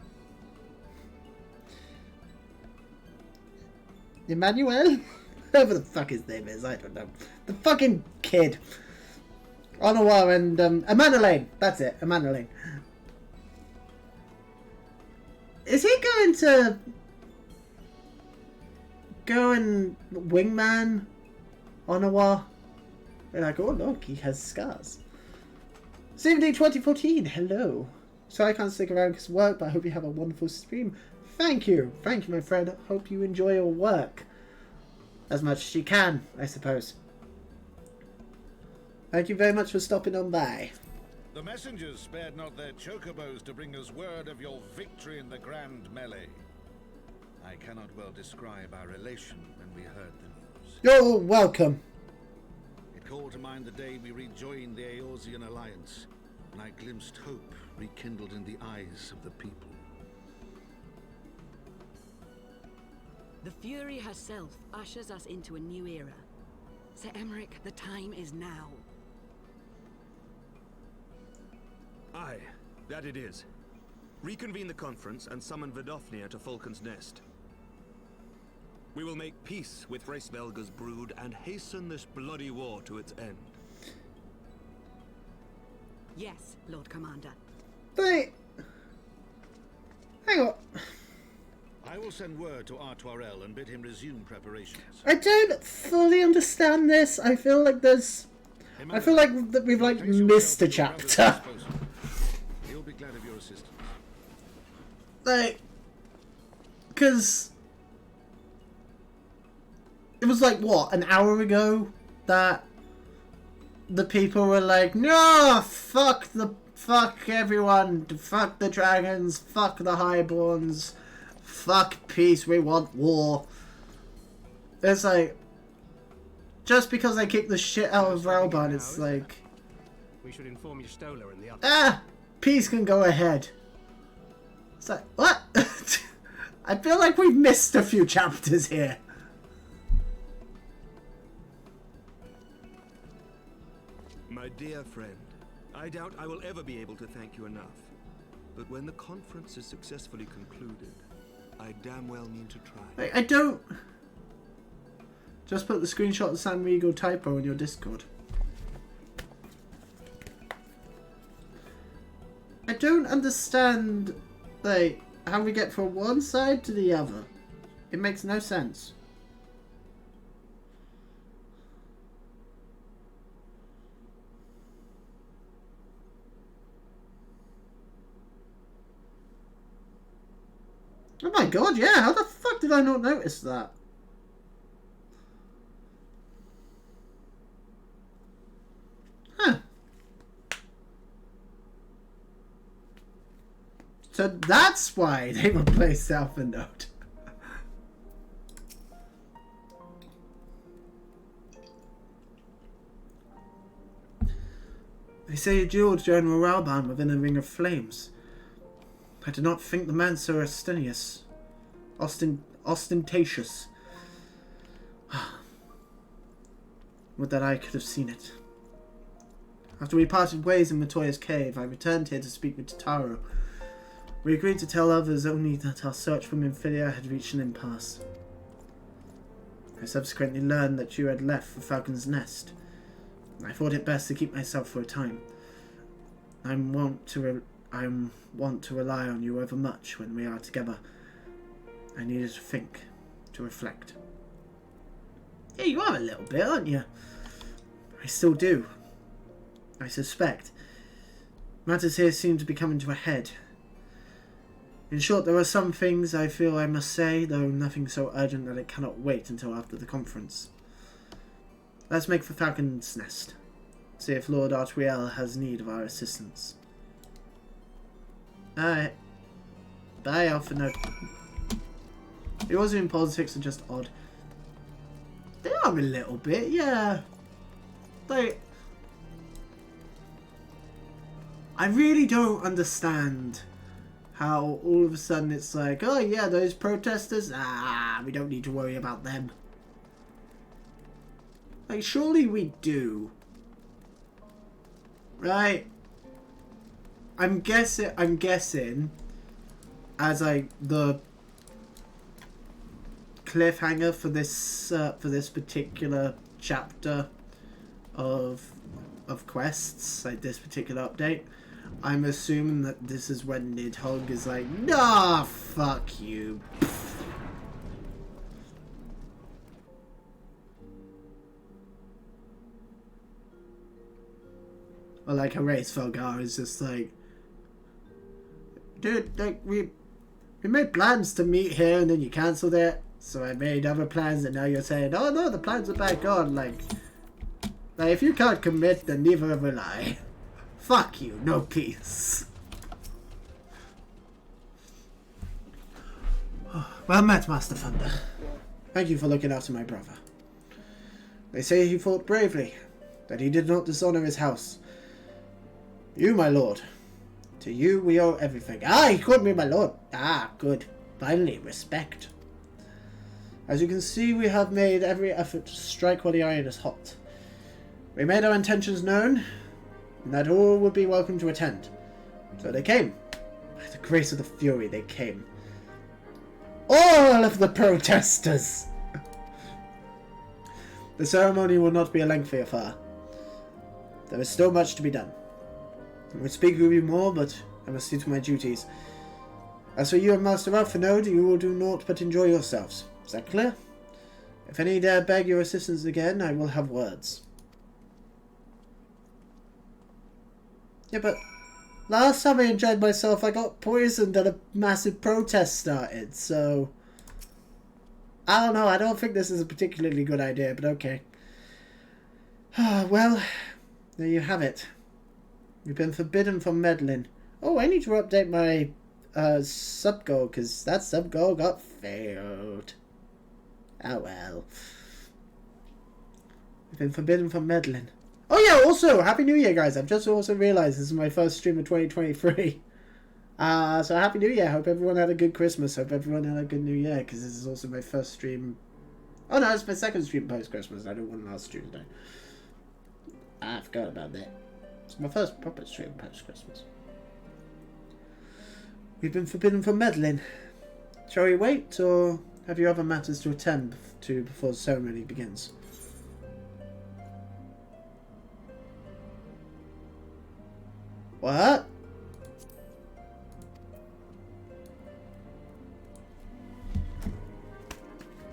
Emmanuel? Whoever the fuck his name is, I don't know. The fucking kid. Onawa and... Amanalaine. That's it, Amanalaine. Is he going to... go and wingman Onawa? They're like, oh look, he has scars. CMD 2014, hello. So I can't stick around because of work, but I hope you have a wonderful stream. Thank you, my friend. Hope you enjoy your work as much as you can, I suppose. Thank you very much for stopping on by. The messengers spared not their chocobos to bring us word of your victory in the grand melee. I cannot well describe our relation when we heard the news. You're welcome. It called to mind the day we rejoined the Eorzean alliance, and I glimpsed hope rekindled in the eyes of the people. The Fury herself ushers us into a new era. Sir Emmerich, the time is now. Aye, that it is. Reconvene the conference and summon Vidofnir to Falcon's Nest. We will make peace with Hraesvelga's brood and hasten this bloody war to its end. Yes, Lord Commander. Wait. Hang on. I will send word to Artoirel and bid him resume preparations. I don't fully understand this. I feel like there's... I feel like we've like missed a chapter. He'll be glad of your assistance. Like, because it was like what, an hour ago that the people were like, no, fuck everyone, fuck the dragons, fuck the highborns, fuck peace, we want war. It's like, just because I kicked the shit out of Rauban, it's like, we should inform your Stola and the others. ah, peace can go ahead. It's like, what? I feel like we've missed a few chapters here. My dear friend, I doubt I will ever be able to thank you enough. But when the conference is successfully concluded, I damn well mean to try. I don't... Just put the screenshot of San Rigo typo in your Discord. I don't understand, like, how we get from one side to the other. It makes no sense. Oh my god, yeah, how the fuck did I not notice that? Huh. So that's why they replaced Alpha Note. They say you dueled General Rauban within a ring of flames. I do not think the man so ostentatious. Would that I could have seen it. After we parted ways in Matoya's cave, I returned here to speak with Tataru. We agreed to tell others only that our search for Minfilia had reached an impasse. I subsequently learned that you had left for Falcon's Nest. I thought it best to keep myself for a time. I want to rely on you overmuch when we are together. I needed to think, to reflect. Yeah, you are a little bit, aren't you? I still do. I suspect. Matters here seem to be coming to a head. In short, there are some things I feel I must say, though nothing so urgent that it cannot wait until after the conference. Let's make for Falcon's Nest. See if Lord Artoirel has need of our assistance. Alright. Bye, Alpha Note. The Eorzean politics are just odd. They are a little bit, yeah. I really don't understand how all of a sudden it's like, oh yeah, those protesters, we don't need to worry about them. Like, surely we do. Right? I'm guessing as the cliffhanger for this particular chapter of quests, like this particular update, I'm assuming that this is when Nidhogg is like, nah, fuck you. Or like Hraesvelgar is just like, dude, like we made plans to meet here and then you cancelled it. So I made other plans and now you're saying, oh no, the plans are back on. Like if you can't commit, then neither will I. Fuck you, no peace. Well met, Master Thunder. Thank you for looking after my brother. They say he fought bravely, that he did not dishonor his house. You, my lord. To you we owe everything. Ah, he called me my lord. Ah, good. Finally, respect. As you can see, we have made every effort to strike while the iron is hot. We made our intentions known, and that all would be welcome to attend. So they came. By the grace of the Fury, they came. All of the protesters! The ceremony will not be a lengthy affair. There is still much to be done. I would speak with you more, but I must see to my duties. As for you and Master Alphanode, you will do naught but enjoy yourselves. Is that clear? If any dare beg your assistance again, I will have words. Yeah, but last time I enjoyed myself, I got poisoned and a massive protest started, so... I don't know, I don't think this is a particularly good idea, but okay. Well, there you have it. You've been forbidden from meddling. Oh, I need to update my sub-goal, because that sub-goal got failed. Oh well. You've been forbidden from meddling. Oh yeah, also, Happy New Year, guys. I've just also realised this is my first stream of 2023. So Happy New Year. Hope everyone had a good Christmas. Hope everyone had a good New Year, because this is also my first stream. Oh no, it's my second stream post-Christmas. I did one last Tuesday. I forgot about that. It's my first proper stream post-Christmas. We've been forbidden from meddling. Shall we wait, or have you other matters to attend to before the ceremony begins? What?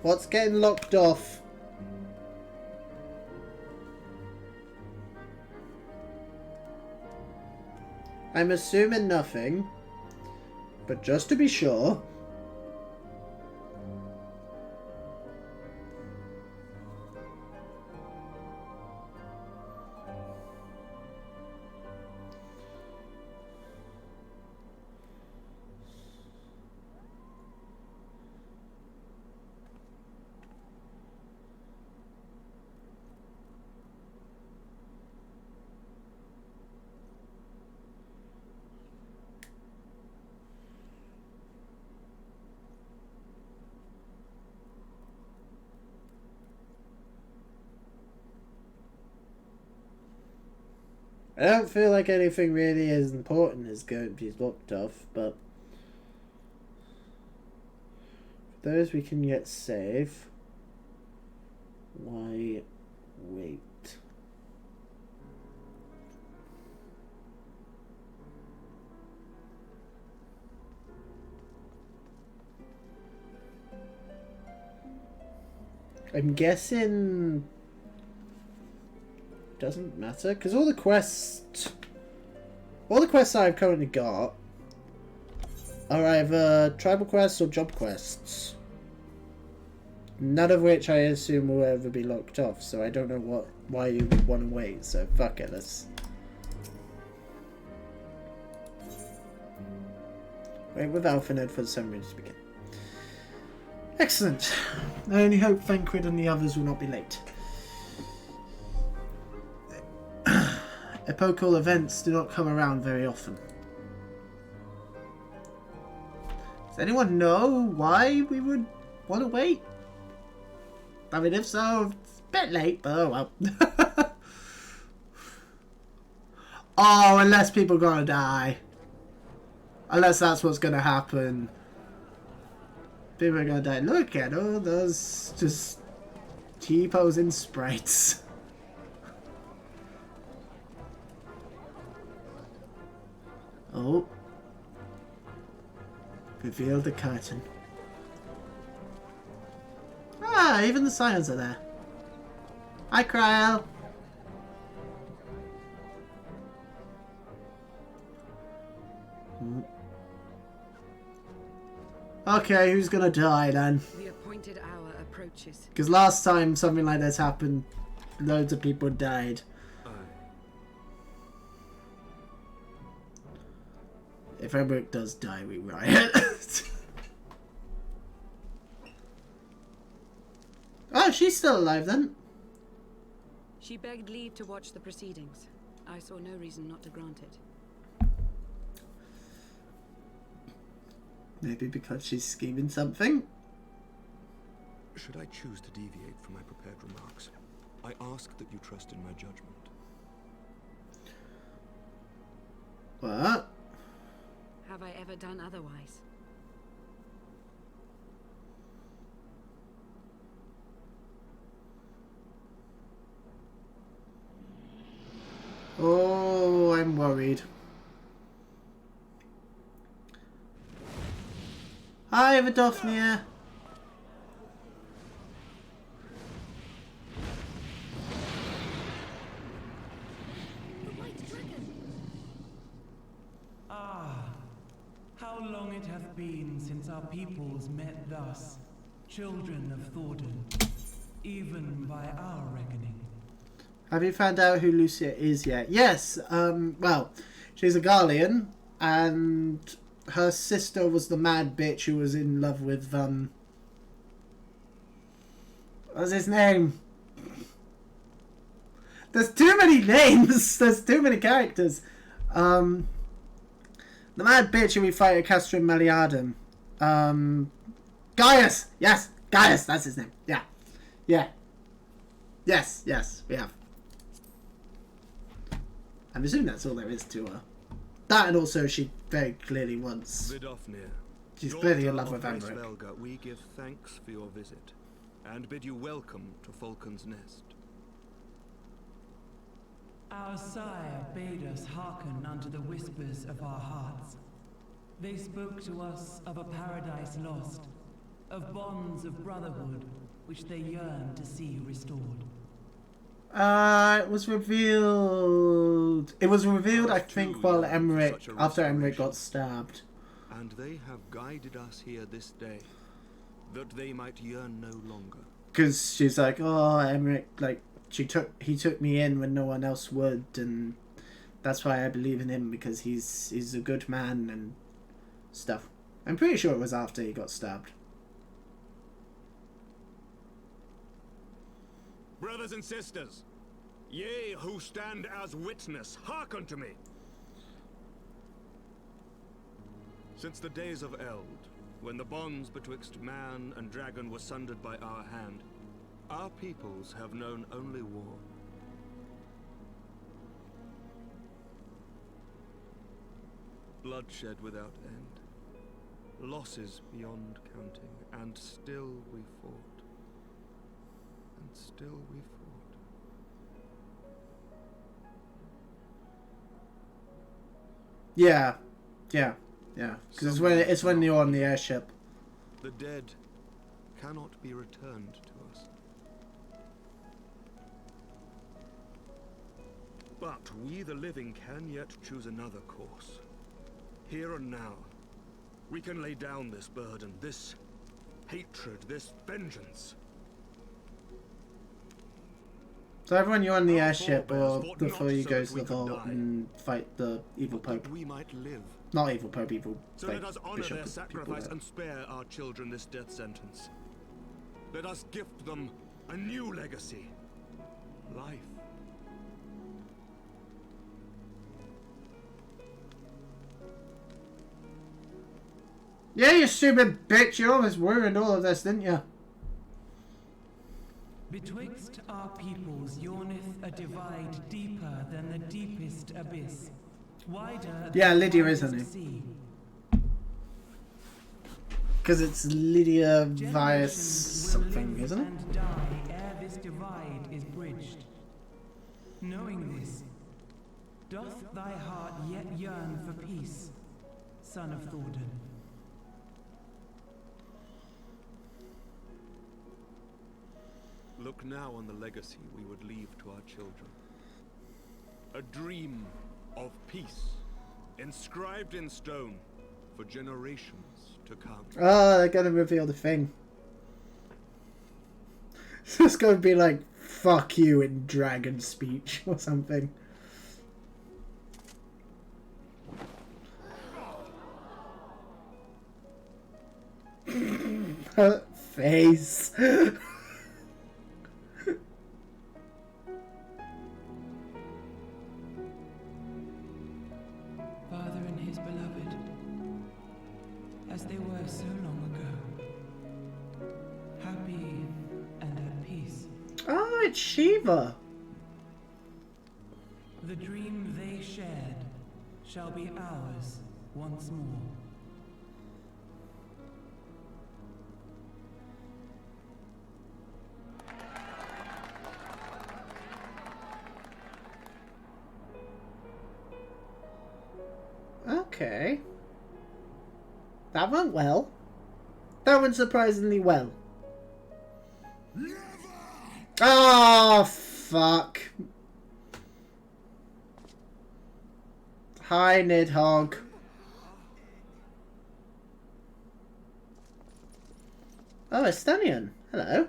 What's getting locked off? I'm assuming nothing, but just to be sure. I don't feel like anything really as important is going to be locked off, but for those we can yet save, why wait? I'm guessing doesn't matter, because all the quests I've currently got are either tribal quests or job quests, none of which I assume will ever be locked off, so I don't know why you would want to wait, so fuck it, let's wait with Alphanode for the ceremony to begin. Excellent. I only hope Thancred and the others will not be late. Epochal events do not come around very often. Does anyone know why we would want to wait? I mean, if so, it's a bit late, but oh well. Oh, unless people are gonna die. Unless that's what's gonna happen. People are gonna die. Look at all those just T-posing sprites. Oh. Reveal the curtain. Ah, even the Scions are there. Hi, Kryl. Okay, who's gonna die then? The appointed hour approaches. Because last time something like this happened, loads of people died. If Emmerich does die, we riot. she's still alive then. She begged leave to watch the proceedings. I saw no reason not to grant it. Maybe because she's scheming something? Should I choose to deviate from my prepared remarks, I ask that you trust in my judgment. What? Have I ever done otherwise? Oh, I'm worried. Hi, Vidofnia. How long it hath been since our peoples met thus, children of Thordan, even by our reckoning. Have you found out who Lucia is yet? Yes, well, she's a Garlean, and her sister was the mad bitch who was in love with, what's his name? There's too many names! There's too many characters. The mad bitch who we fight at Castrum Meliadum. Gaius! Yes! Gaius! That's his name. Yeah. Yeah. Yes, we have. I'm assuming that's all there is to her. That, and also she very clearly wants... Vidofnir, she's clearly in love with Emmerich. Emmerich. We give thanks for your visit, and bid you welcome to Falcon's Nest. Our sire bade us hearken unto the whispers of our hearts. They spoke to us of a paradise lost, of bonds of brotherhood which they yearned to see restored. It was revealed... It was revealed, I think, while Emmerich... After Emmerich got stabbed. And they have guided us here this day, that they might yearn no longer. Because she's like, oh, Emmerich, like... He took me in when no one else would, and that's why I believe in him, because he's a good man and stuff. I'm pretty sure it was after he got stabbed. Brothers and sisters, ye who stand as witness, hearken to me. Since the days of Eld, when the bonds betwixt man and dragon were sundered by our hand, our peoples have known only war. Bloodshed without end, losses beyond counting, and still we fought. And still we fought. Yeah. Because it's when you're on the airship. The dead cannot be returned to us. But we the living can yet choose another course. Here and now, we can lay down this burden, this hatred, this vengeance. So everyone, you're on the airship, or before you go to the vault and fight the evil pope. We might live. Not evil pope, evil. So like, let us honor bishop their of sacrifice people and spare our children this death sentence. Let us gift them a new legacy. Life. Yeah, you stupid bitch! You almost ruined all of this, didn't you? Betwixt our peoples yawneth a divide deeper than the deepest abyss. Wider Yeah, than Lydia the is, widest honey. sea. Because it's Lydia Vias something, isn't it? And die ere this divide is bridged. Knowing this, doth thy heart yet yearn for peace, son of Thordan? Look now on the legacy we would leave to our children. A dream of peace, inscribed in stone for generations to come. Oh, they're gonna reveal the thing. So it's gonna be like, fuck you in dragon speech or something. Her face. long ago. Happy and at peace. Oh, it's Shiva. The dream they shared shall be ours once more. Okay. That went well. That went surprisingly well. Oh, fuck. Hi, Nidhogg. Oh, Estonian. Hello.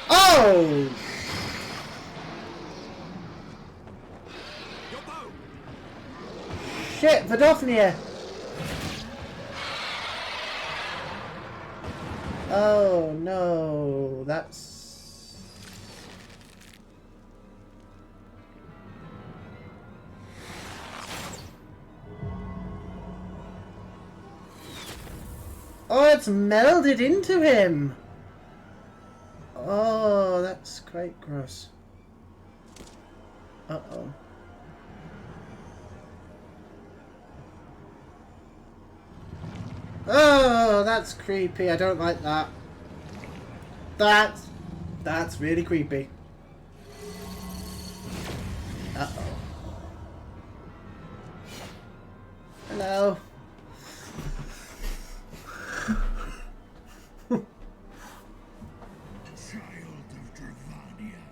Oh! Shit, Vidofnir! Oh no, that's... Oh, it's melded into him! Oh, that's quite gross. Uh-oh. Oh, that's creepy. I don't like that. That's really creepy. Uh-oh. Hello. Child of Dravania,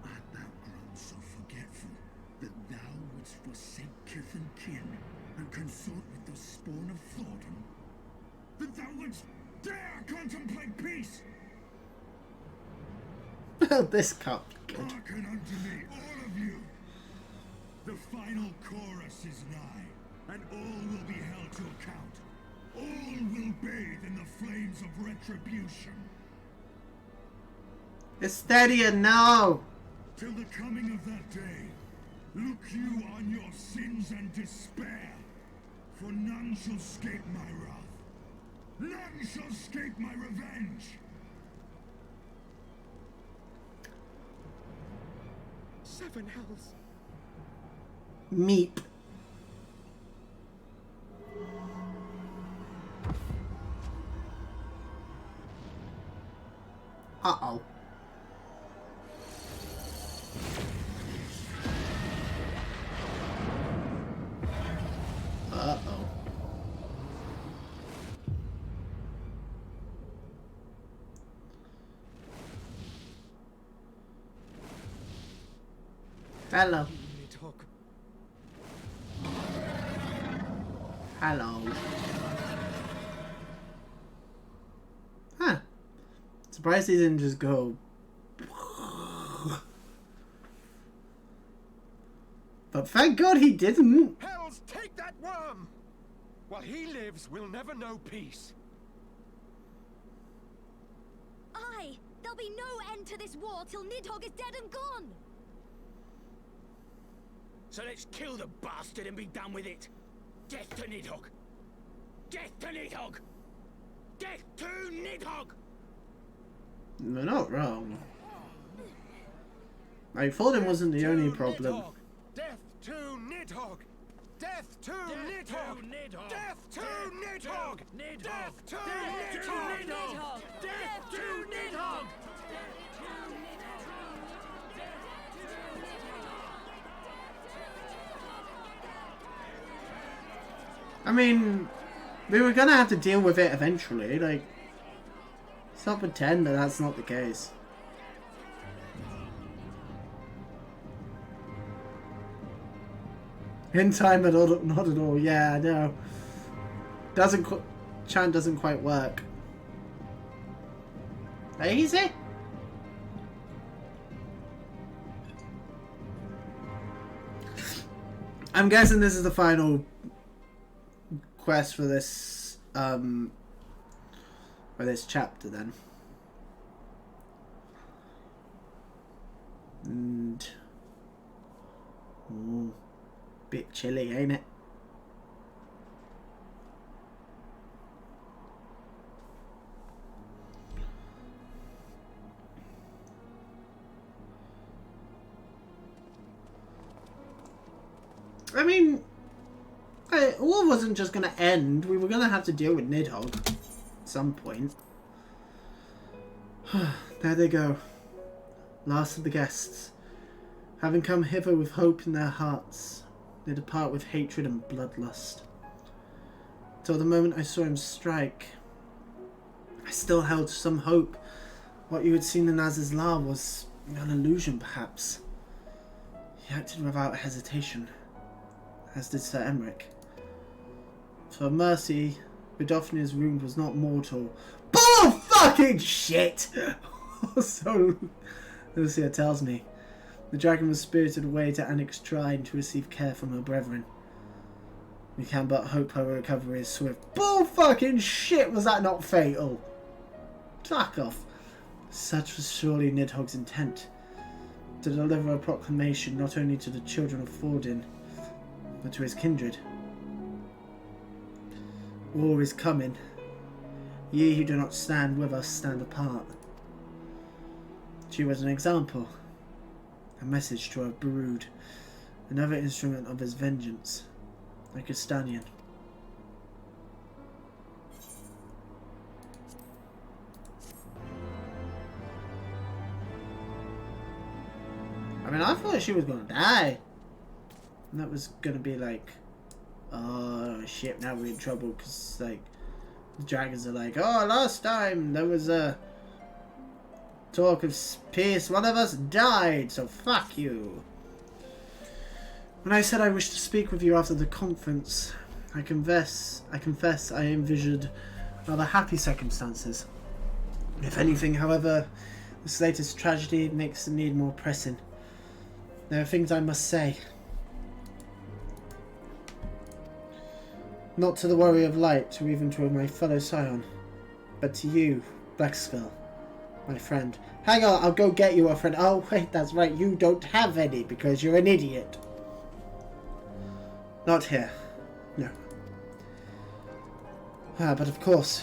art thou grown so forgetful that thou wouldst forsake kith and kin and consort with the spawn of Thornton? That thou wouldst dare contemplate peace? This can't be good. Hearken unto me, all of you. The final chorus is nigh, and all will be held to account. All will bathe in the flames of retribution. Estadia, no! Till the coming of that day, look you on your sins and despair, for none shall scape my wrath. None shall scape my revenge. Seven hells. Meep. Uh-oh. Uh-oh. Hello. Hello. Huh. Surprised he didn't just go. But thank God he didn't. Hells, take that worm! While he lives, we'll never know peace. Aye! There'll be no end to this war till Nidhogg is dead and gone! So let's kill the bastard and be done with it. Death to Nidhogg! Death to Nidhogg! Death to Nidhogg! They're not wrong. I thought it wasn't the only problem. Death to Nidhogg! Death to Nidhogg! Death to Nidhogg! Death to Nidhogg! Death to Nidhogg! I mean, we were gonna have to deal with it eventually, like, let's not pretend that that's not the case. In time at all, not at all, yeah, I know. Chant doesn't quite work. Easy? I'm guessing this is the final quest for this chapter then. And Bit chilly, ain't it? I mean, war wasn't just going to end. We were going to have to deal with Nidhogg at some point. There they go. Last of the guests. Having come hither with hope in their hearts, they depart with hatred and bloodlust. Till the moment I saw him strike, I still held some hope. What you had seen in Azizla was an illusion, perhaps. He acted without hesitation, as did Sir Emmerich. For mercy, Vidofnir's wound was not mortal. Bull fucking shit! So, Lucia tells me. The dragon was spirited away to Annick's shrine to receive care from her brethren. We can but hope her recovery is swift. Bull fucking shit! Was that not fatal? Fuck off. Such was surely Nidhogg's intent. To deliver a proclamation not only to the children of Fordin, but to his kindred. War is coming. Ye who do not stand with us stand apart. She was an example. A message to her brood. Another instrument of his vengeance. Like a stallion. I mean, I thought she was gonna die. And that was gonna be like, oh shit, now we're in trouble, because like the dragons are like, oh, last time there was a talk of peace, one of us died, so fuck you. When I said I wished to speak with you after the conference, I confess I envisioned rather happy circumstances. If anything, however, this latest tragedy makes the need more pressing. There are things I must say. Not to the Warrior of Light, or even to my fellow scion, but to you, Blackskull, my friend. Hang on, I'll go get you a friend. Oh, wait, that's right, you don't have any, because you're an idiot. Not here. No. But of course,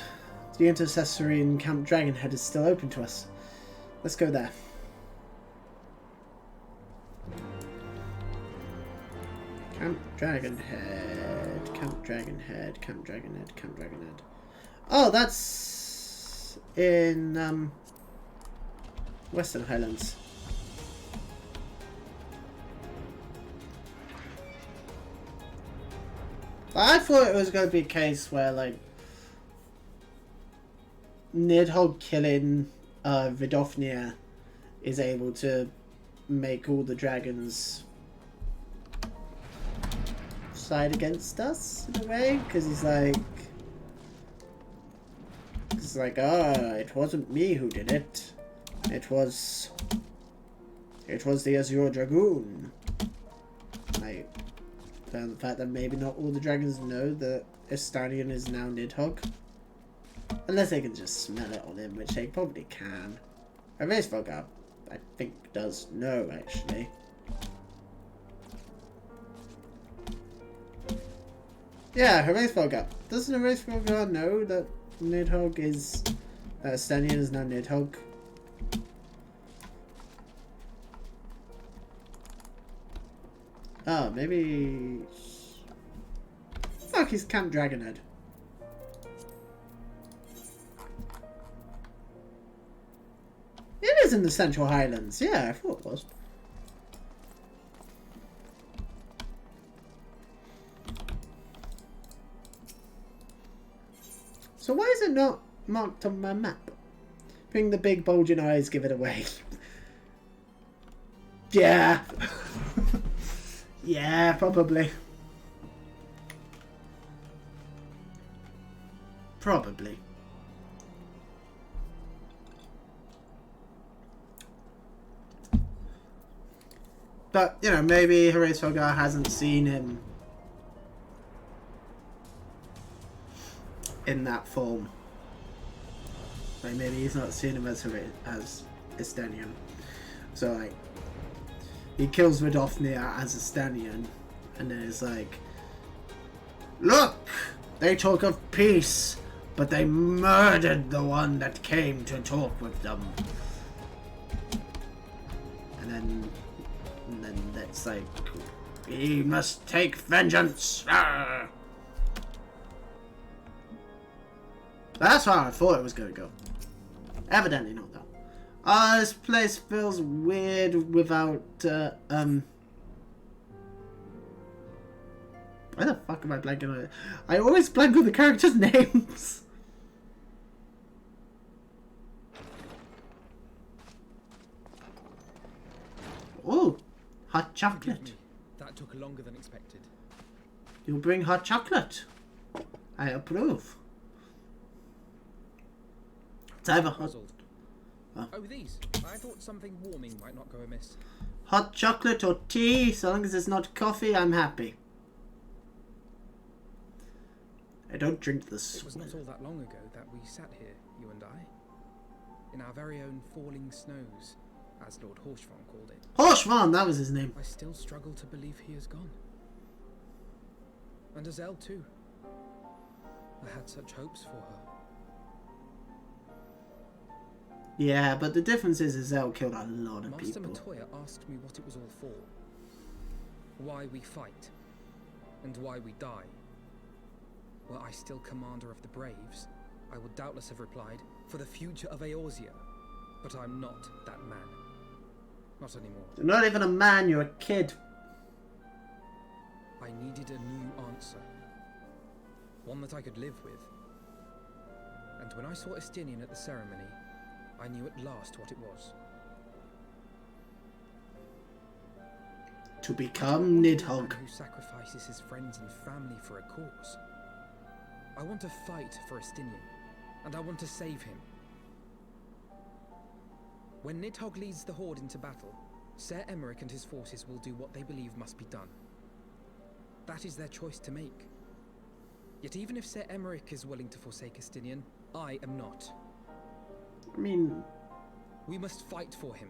the intercessory in Camp Dragonhead is still open to us. Let's go there. Camp Dragonhead, Camp Dragonhead, Camp Dragonhead, Camp Dragonhead. Oh, that's in Western Highlands. I thought it was going to be a case where, like, Nidhogg killing Vidofnir is able to make all the dragons side against us in a way, because he's like, it wasn't me who did it. It was the Azure Dragoon. Like, the fact that maybe not all the dragons know that Estanian is now Nidhogg. Unless they can just smell it on him, which they probably can. Heavensward, I think, does know, actually. Yeah, Heavensward. Doesn't Heavensward know that Nidhogg is... Estanian is now Nidhogg? Oh, maybe... Fuck, he's Camp Dragonhead. It is in the Central Highlands. Yeah, I thought it was. So why is it not marked on my map? I think the big bulging eyes give it away. Yeah. Yeah, probably. Probably. But, you know, maybe Heavensward hasn't seen him in that form. Like, maybe he's not seen him as Estanian. So, like, he kills Vidofnir as Estanian, And then it's like, look! They talk of peace, but they murdered the one that came to talk with them. And then it's like, we must take vengeance. Arrgh. That's how I thought it was going to go. Evidently not though. This place feels weird without, why the fuck am I blanking on it? I always blank on the characters' names. Oh, hot chocolate. That took longer than expected. You bring hot chocolate. I approve. Let's have a hot... Oh, these. I thought something warming might not go amiss. Hot chocolate or tea, so long as it's not coffee, I'm happy. I don't drink this. It was not all that long ago that we sat here, you and I, in our very own falling snows, as Lord Horshvarn called it. Horshvarn, that was his name. I still struggle to believe he is gone. And Azelle too. I had such hopes for her. Yeah, but the difference is Azelle killed a lot of Master people. Matoya asked me what it was all for. Why we fight. And why we die. Were I still commander of the Braves, I would doubtless have replied, for the future of Eorzea. But I'm not that man. Not anymore. You're not even a man, you're a kid. I needed a new answer. One that I could live with. And when I saw Estinian at the ceremony, I knew at last what it was. To become Nidhogg. Who sacrifices his friends and family for a cause. I want to fight for Estinian, and I want to save him. When Nidhogg leads the Horde into battle, Ser Emeric and his forces will do what they believe must be done. That is their choice to make. Yet even if Ser Emeric is willing to forsake Estinian, I am not. I mean... We must fight for him,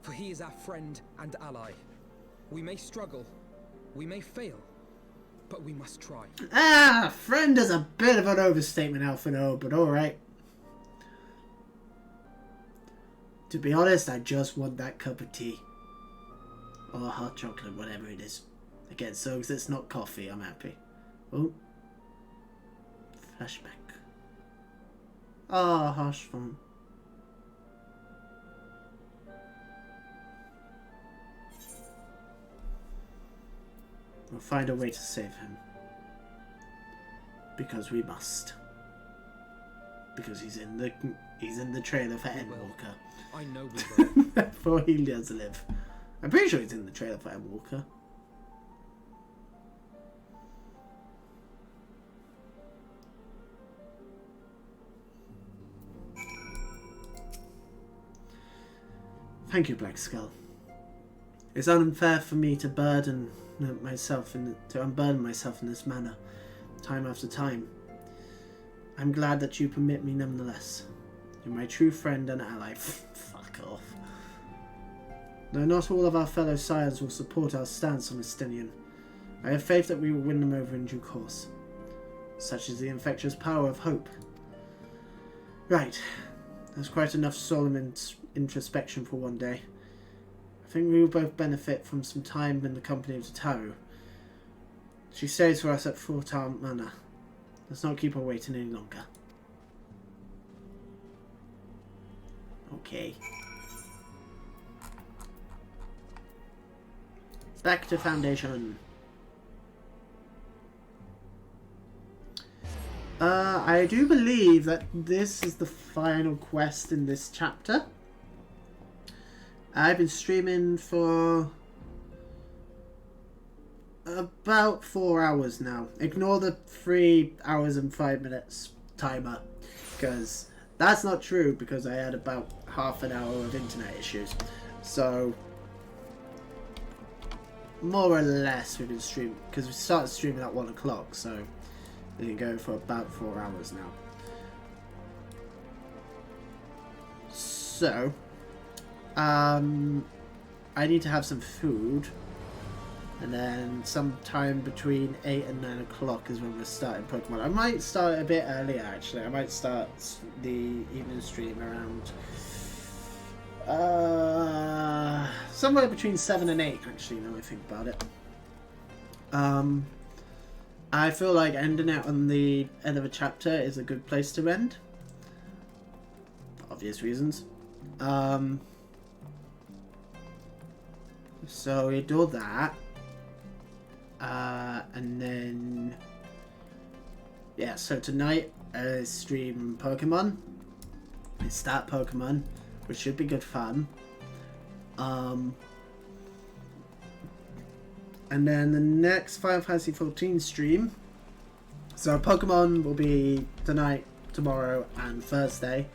for he is our friend and ally. We may struggle, we may fail, but we must try. Ah, friend is a bit of an overstatement, Alphino, but alright. To be honest, I just want that cup of tea. Or hot chocolate, whatever it is. Again, so as it's not coffee, I'm happy. Oh. Flashback. Ah, oh, Horshvarn. We'll find a way to save him. Because we must. Because he's in the trailer for Endwalker. I know we will. Before he does live. I'm pretty sure he's in the trailer for Endwalker. Thank you, Black Skull. It's unfair for me to unburden myself in this manner, time after time. I'm glad that you permit me nonetheless. You're my true friend and ally. Fuck off. Though not all of our fellow sires will support our stance on Estinian, I have faith that we will win them over in due course. Such is the infectious power of hope. Right. There's quite enough solemn introspection for one day. I think we will both benefit from some time in the company of Tataru. She stays for us at Fort Arm Manor. Let's not keep her waiting any longer. Okay. Back to Foundation. I do believe that this is the final quest in this chapter. I've been streaming for about 4 hours now. Ignore the 3 hours and 5 minutes timer, because that's not true, because I had about half an hour of internet issues. So, more or less we've been streaming, because we started streaming at 1 o'clock, so we've been going for about 4 hours now. So, I need to have some food. And then sometime between 8 and 9 o'clock is when we're starting Pokemon. I might start a bit earlier, actually. I might start the evening stream around somewhere between 7 and 8, actually, now I think about it. I feel like ending it on the end of a chapter is a good place to end. For obvious reasons. So we do that. And then, yeah, so tonight I stream Pokemon. I start Pokemon, which should be good fun. And then the next Final Fantasy 14 stream. So Pokemon will be tonight, tomorrow, and Thursday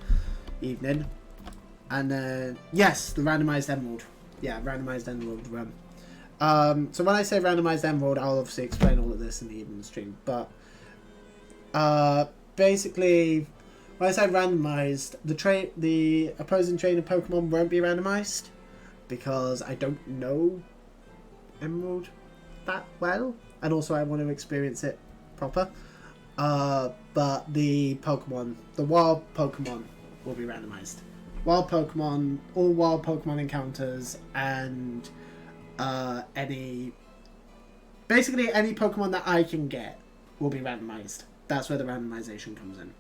evening. And then, yes, the randomized emerald. Yeah, randomized emerald run. So when I say randomized emerald, I'll obviously explain all of this in the evening stream. But basically, when I say randomized, the opposing trainer Pokemon won't be randomized because I don't know Emerald that well, and also I want to experience it proper. But the Pokemon, the wild Pokemon, will be randomized. Wild Pokemon, all wild Pokemon encounters, and basically any Pokemon that I can get will be randomized. That's where the randomization comes in.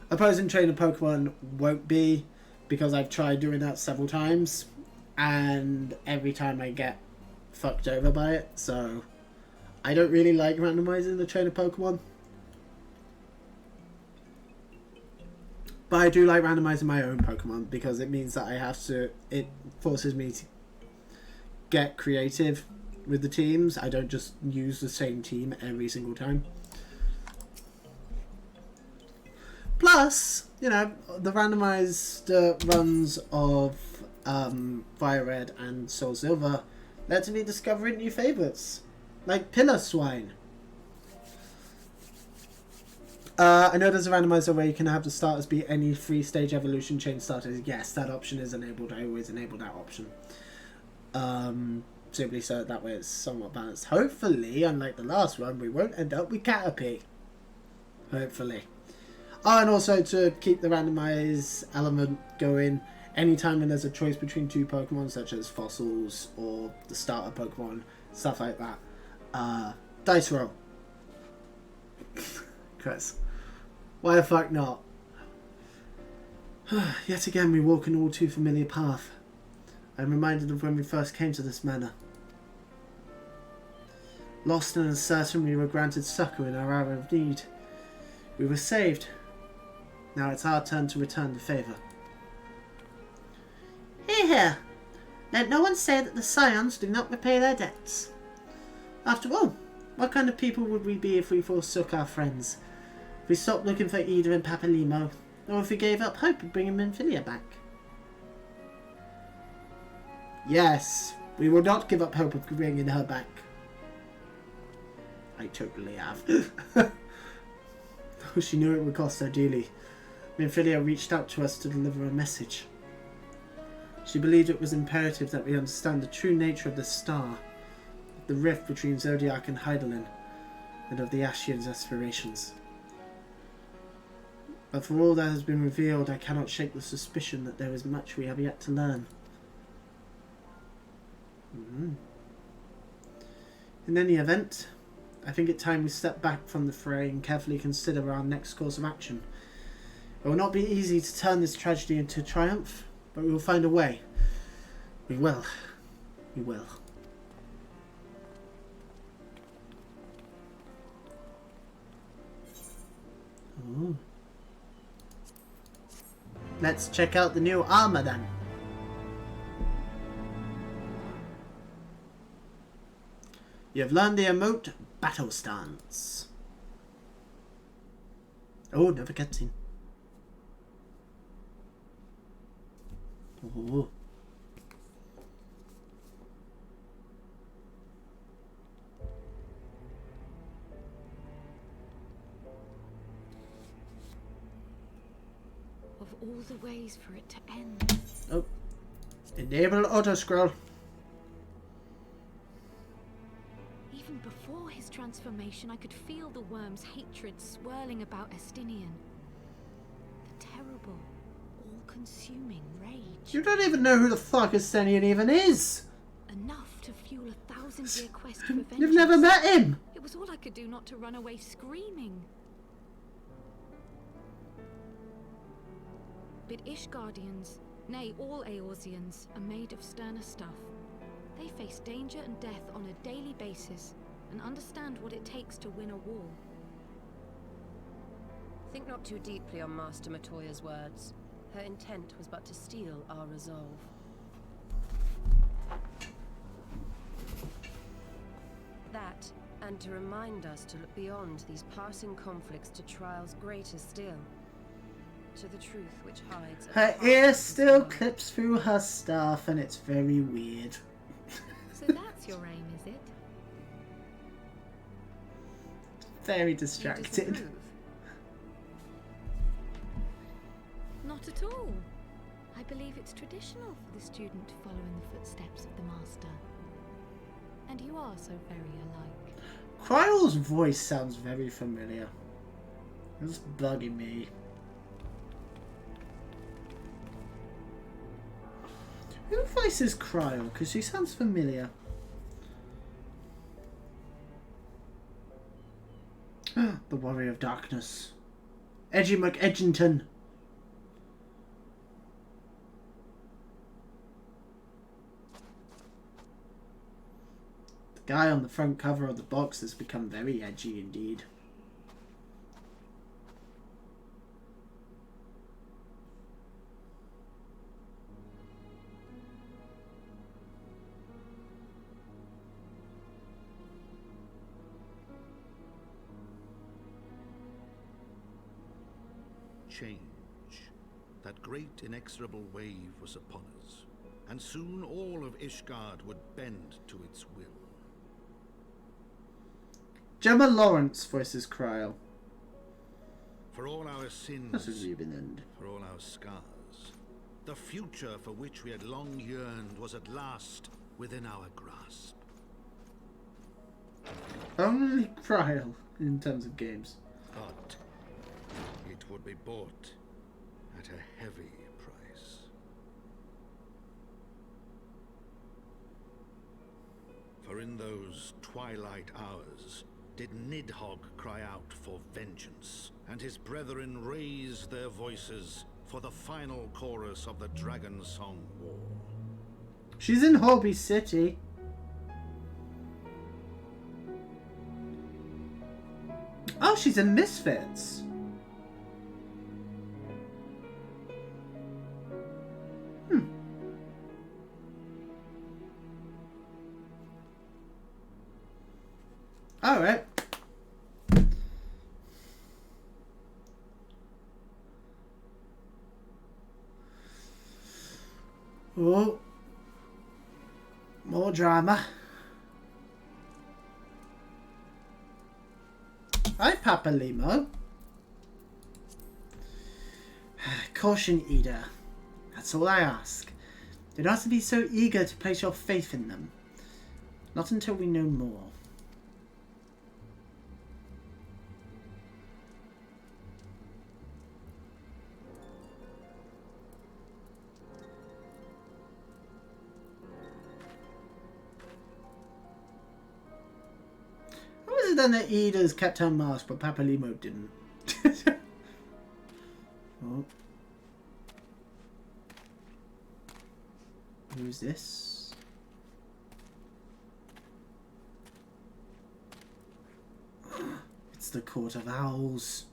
Opposing trainer Pokemon won't be, because I've tried doing that several times, and every time I get fucked over by it, so I don't really like randomizing the trainer Pokemon. But I do like randomizing my own Pokemon, because it means that it forces me to get creative with the teams. I don't just use the same team every single time. Plus, you know, the randomized runs of Fire Red and Soul Silver led to me discovering new favourites, like Pillar Swine. I know there's a randomizer where you can have the starters be any 3-stage evolution chain starters. Yes, that option is enabled. I always enable that option. Simply so that way it's somewhat balanced. Hopefully, unlike the last one, we won't end up with Caterpie. Hopefully. Oh, and also to keep the randomize element going, anytime when there's a choice between two Pokemon, such as fossils or the starter Pokemon, stuff like that, dice roll. Chris, why the fuck not? Yet again, we walk an all too familiar path. I'm reminded of when we first came to this manor. Lost and uncertain, we were granted succor in our hour of need. We were saved. Now it's our turn to return the favour. Hear, hear. Let no one say that the Scions do not repay their debts. After all, what kind of people would we be if we forsook our friends? If we stopped looking for Ida and Papalimo, or if we gave up hope of bringing Minfilia back? Yes, we will not give up hope of bringing her back. I totally have. Though she knew it would cost her dearly, Minfilia reached out to us to deliver a message. She believed it was imperative that we understand the true nature of the star, the rift between Zodiac and Heidelin, and of the Ashian's aspirations. But for all that has been revealed, I cannot shake the suspicion that there is much we have yet to learn. In any event, I think it time we step back from the fray and carefully consider our next course of action. It will not be easy to turn this tragedy into triumph, but we will find a way. We will. We will. Ooh. Let's check out the new armor then. You have learned the emote Battle Stance. Oh, never cutscene. Oh. Of all the ways for it to end. Oh. Enable auto scroll. Before his transformation, I could feel the worm's hatred swirling about Estinian. The terrible, all-consuming rage. You don't even know who the fuck Estinian even is! Enough to fuel a 1,000-year quest for vengeance. You've never met him! It was all I could do not to run away screaming. But Ishgardians, nay, all Eorzeans, are made of sterner stuff. They face danger and death on a daily basis, and understand what it takes to win a war. Think not too deeply on Master Matoya's words. Her intent was but to steal our resolve. That, and to remind us to look beyond these passing conflicts to trials greater still. To the truth which hides... Her ear still clips through her stuff, and it's very weird. So that's your aim, is it? Very distracted. Not at all. I believe it's traditional for the student to follow in the footsteps of the master. And you are so very alike. Kryle's voice sounds very familiar. It's bugging me. Who voices Kryle? Because she sounds familiar. The Warrior of Darkness. Edgy McEdgington. The guy on the front cover of the box has become very edgy indeed. Change. That great inexorable wave was upon us, and soon all of Ishgard would bend to its will. Gemma Lawrence voices Kryle. For all our sins, for all our scars, the future for which we had long yearned was at last within our grasp. Only Kryle in terms of games. But it would be bought at a heavy price. For in those twilight hours did Nidhogg cry out for vengeance, and his brethren raised their voices for the final chorus of the Dragon Song War. She's in Hobby City. Oh, she's in Misfits. Alright. Oh. More drama. Hi, Papa Limo. Caution, Ida. That's all I ask. Do not be so eager to place your faith in them. Not until we know more. How is it then that Ida's kept her mask, but Papa Limo didn't? Oh. Who's this? It's the Court of Owls.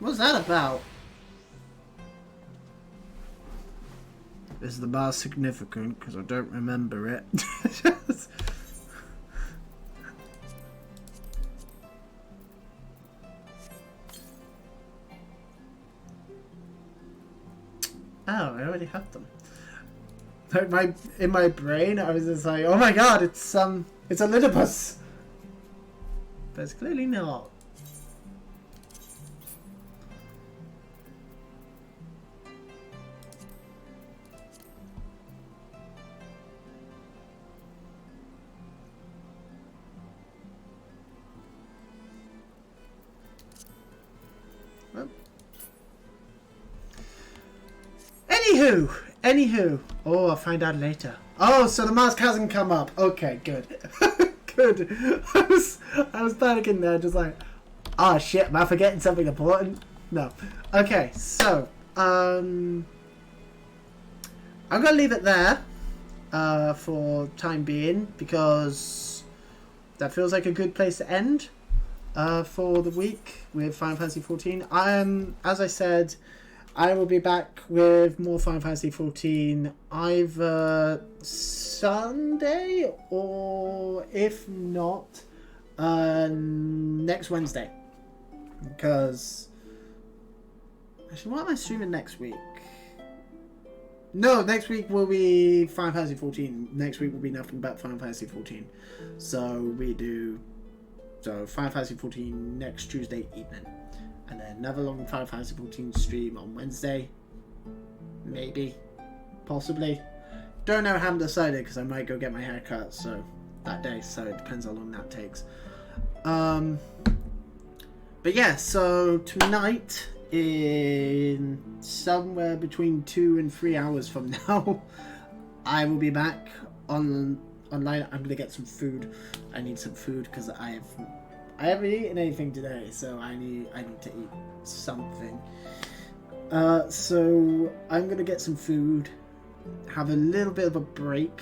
What's that about? Is the bar significant? Because I don't remember it. Oh, I already have them. Like in my brain, I was just like, oh my god, it's a Litopus. But it's clearly not. Well. Anywho. Oh, I'll find out later. Oh, so the mask hasn't come up. Okay, good. Good. I was panicking there, just like, oh shit, am I forgetting something important? No. Okay, so, I'm gonna leave it there, for time being, because that feels like a good place to end, for the week with Final Fantasy XIV. As I said, I will be back with more Final Fantasy XIV either Sunday or, if not, next Wednesday. Because, actually, what am I streaming next week? No, next week will be Final Fantasy XIV. Next week will be nothing but Final Fantasy XIV. So Final Fantasy XIV next Tuesday evening. And then another long Final Fantasy XIV stream on Wednesday. Maybe. Possibly. Don't know, haven't decided, because I might go get my hair cut that day, so it depends how long that takes. But yeah, so tonight, in somewhere between 2 and 3 hours from now, I will be back online. I'm going to get some food. I need some food, because I haven't eaten anything today, so I need to eat something. So I'm gonna get some food, have a little bit of a break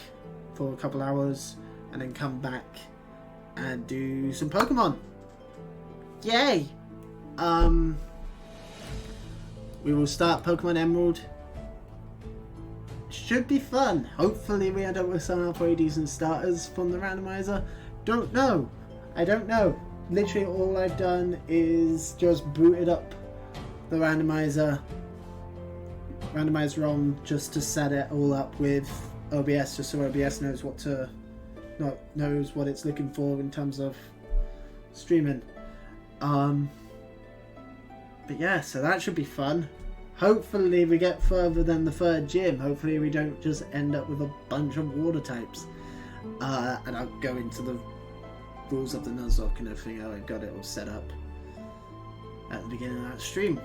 for a couple hours, and then come back and do some Pokemon. Yay! We will start Pokemon Emerald. Should be fun. Hopefully we end up with some halfway decent starters from the randomizer. Don't know. I don't know. Literally all I've done is just booted up the randomized ROM just to set it all up with OBS, just so OBS knows knows what it's looking for in terms of streaming. But yeah, so that should be fun. Hopefully we get further than the third gym. Hopefully we don't just end up with a bunch of water types. And I'll go into the rules of the Nuzlocke and everything. How I got it all set up at the beginning of that stream.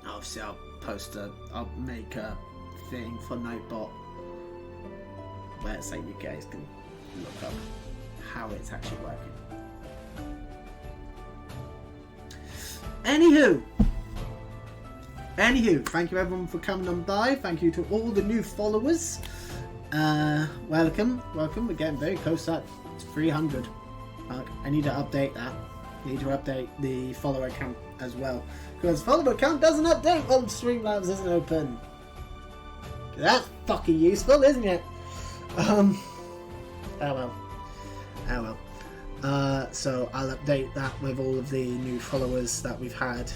Obviously I'll make a thing for Nightbot where it's like you guys can look up how it's actually working. Anywho, thank you everyone for coming on by. Thank you to all the new followers. Welcome. We're getting very close to that 300. I need to update that. I need to update the follower count as well, because follower count doesn't update when Streamlabs isn't open. That's fucking useful, isn't it? Oh well. So I'll update that with all of the new followers that we've had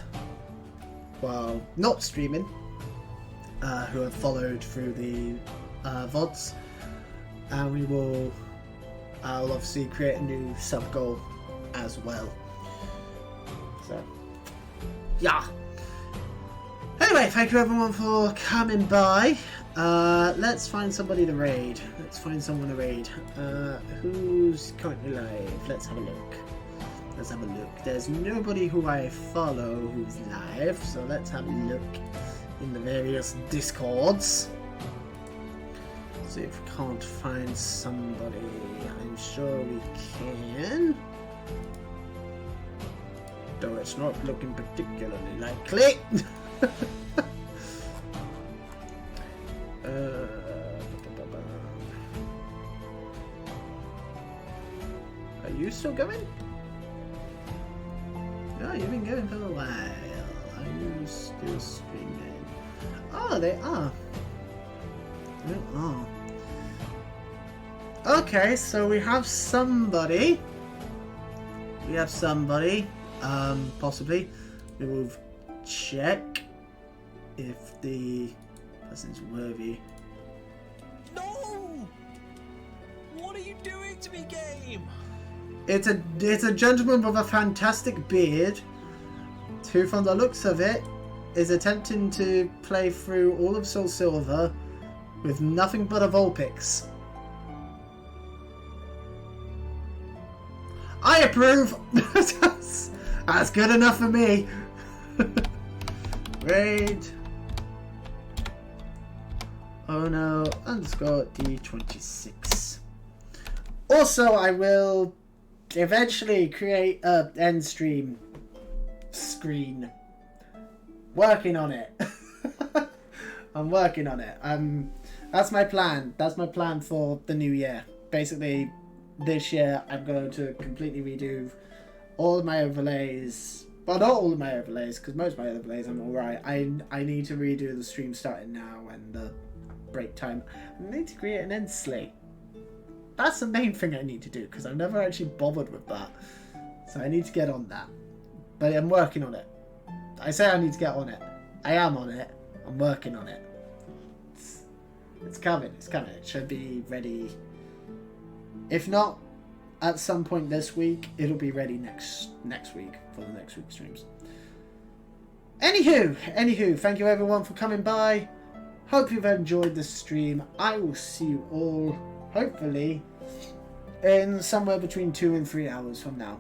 while not streaming, who have followed through the VODs, and I'll obviously create a new sub goal as well. So yeah. Anyway, thank you everyone for coming by. Let's find somebody to raid. Who's currently live? Let's have a look. There's nobody who I follow who's live, so let's have a look in the various Discords. See if we can't find somebody. I'm sure we can. Though it's not looking particularly likely. Are you still going? No, you've been going for a while. Are you still streaming? Oh, they are. They are. Okay, so we have somebody. Possibly. We will check if the Person's worthy. No! What are you doing to me, game? It's a gentleman with a fantastic beard who, from the looks of it, is attempting to play through all of Soul Silver with nothing but a Vulpix. I approve! That's good enough for me. Raid. Oh no, underscore D26. Also, I will eventually create a end stream screen. Working on it. I'm working on it. That's my plan. That's my plan for the new year. Basically, this year I'm going to completely redo all of my overlays. Well, not all of my overlays, because most of my overlays I'm alright. I need to redo the stream starting now and the break time. I need to create an end slate. That's the main thing I need to do, because I've never actually bothered with that. So I need to get on that. But I'm working on it. I say I need to get on it. I am on it. I'm working on it. It's coming. It's coming. It should be ready. If not, at some point this week, it'll be ready next week for the next week's streams. Anywho, thank you everyone for coming by. Hope you've enjoyed this stream. I will see you all, hopefully, in somewhere between 2 and 3 hours from now.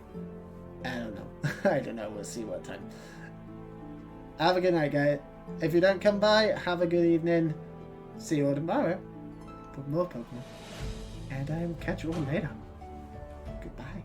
I don't know. I don't know. We'll see what time. Have a good night, guys. If you don't come by, have a good evening. See you all tomorrow for more Pokemon. And I will catch you all later. Goodbye.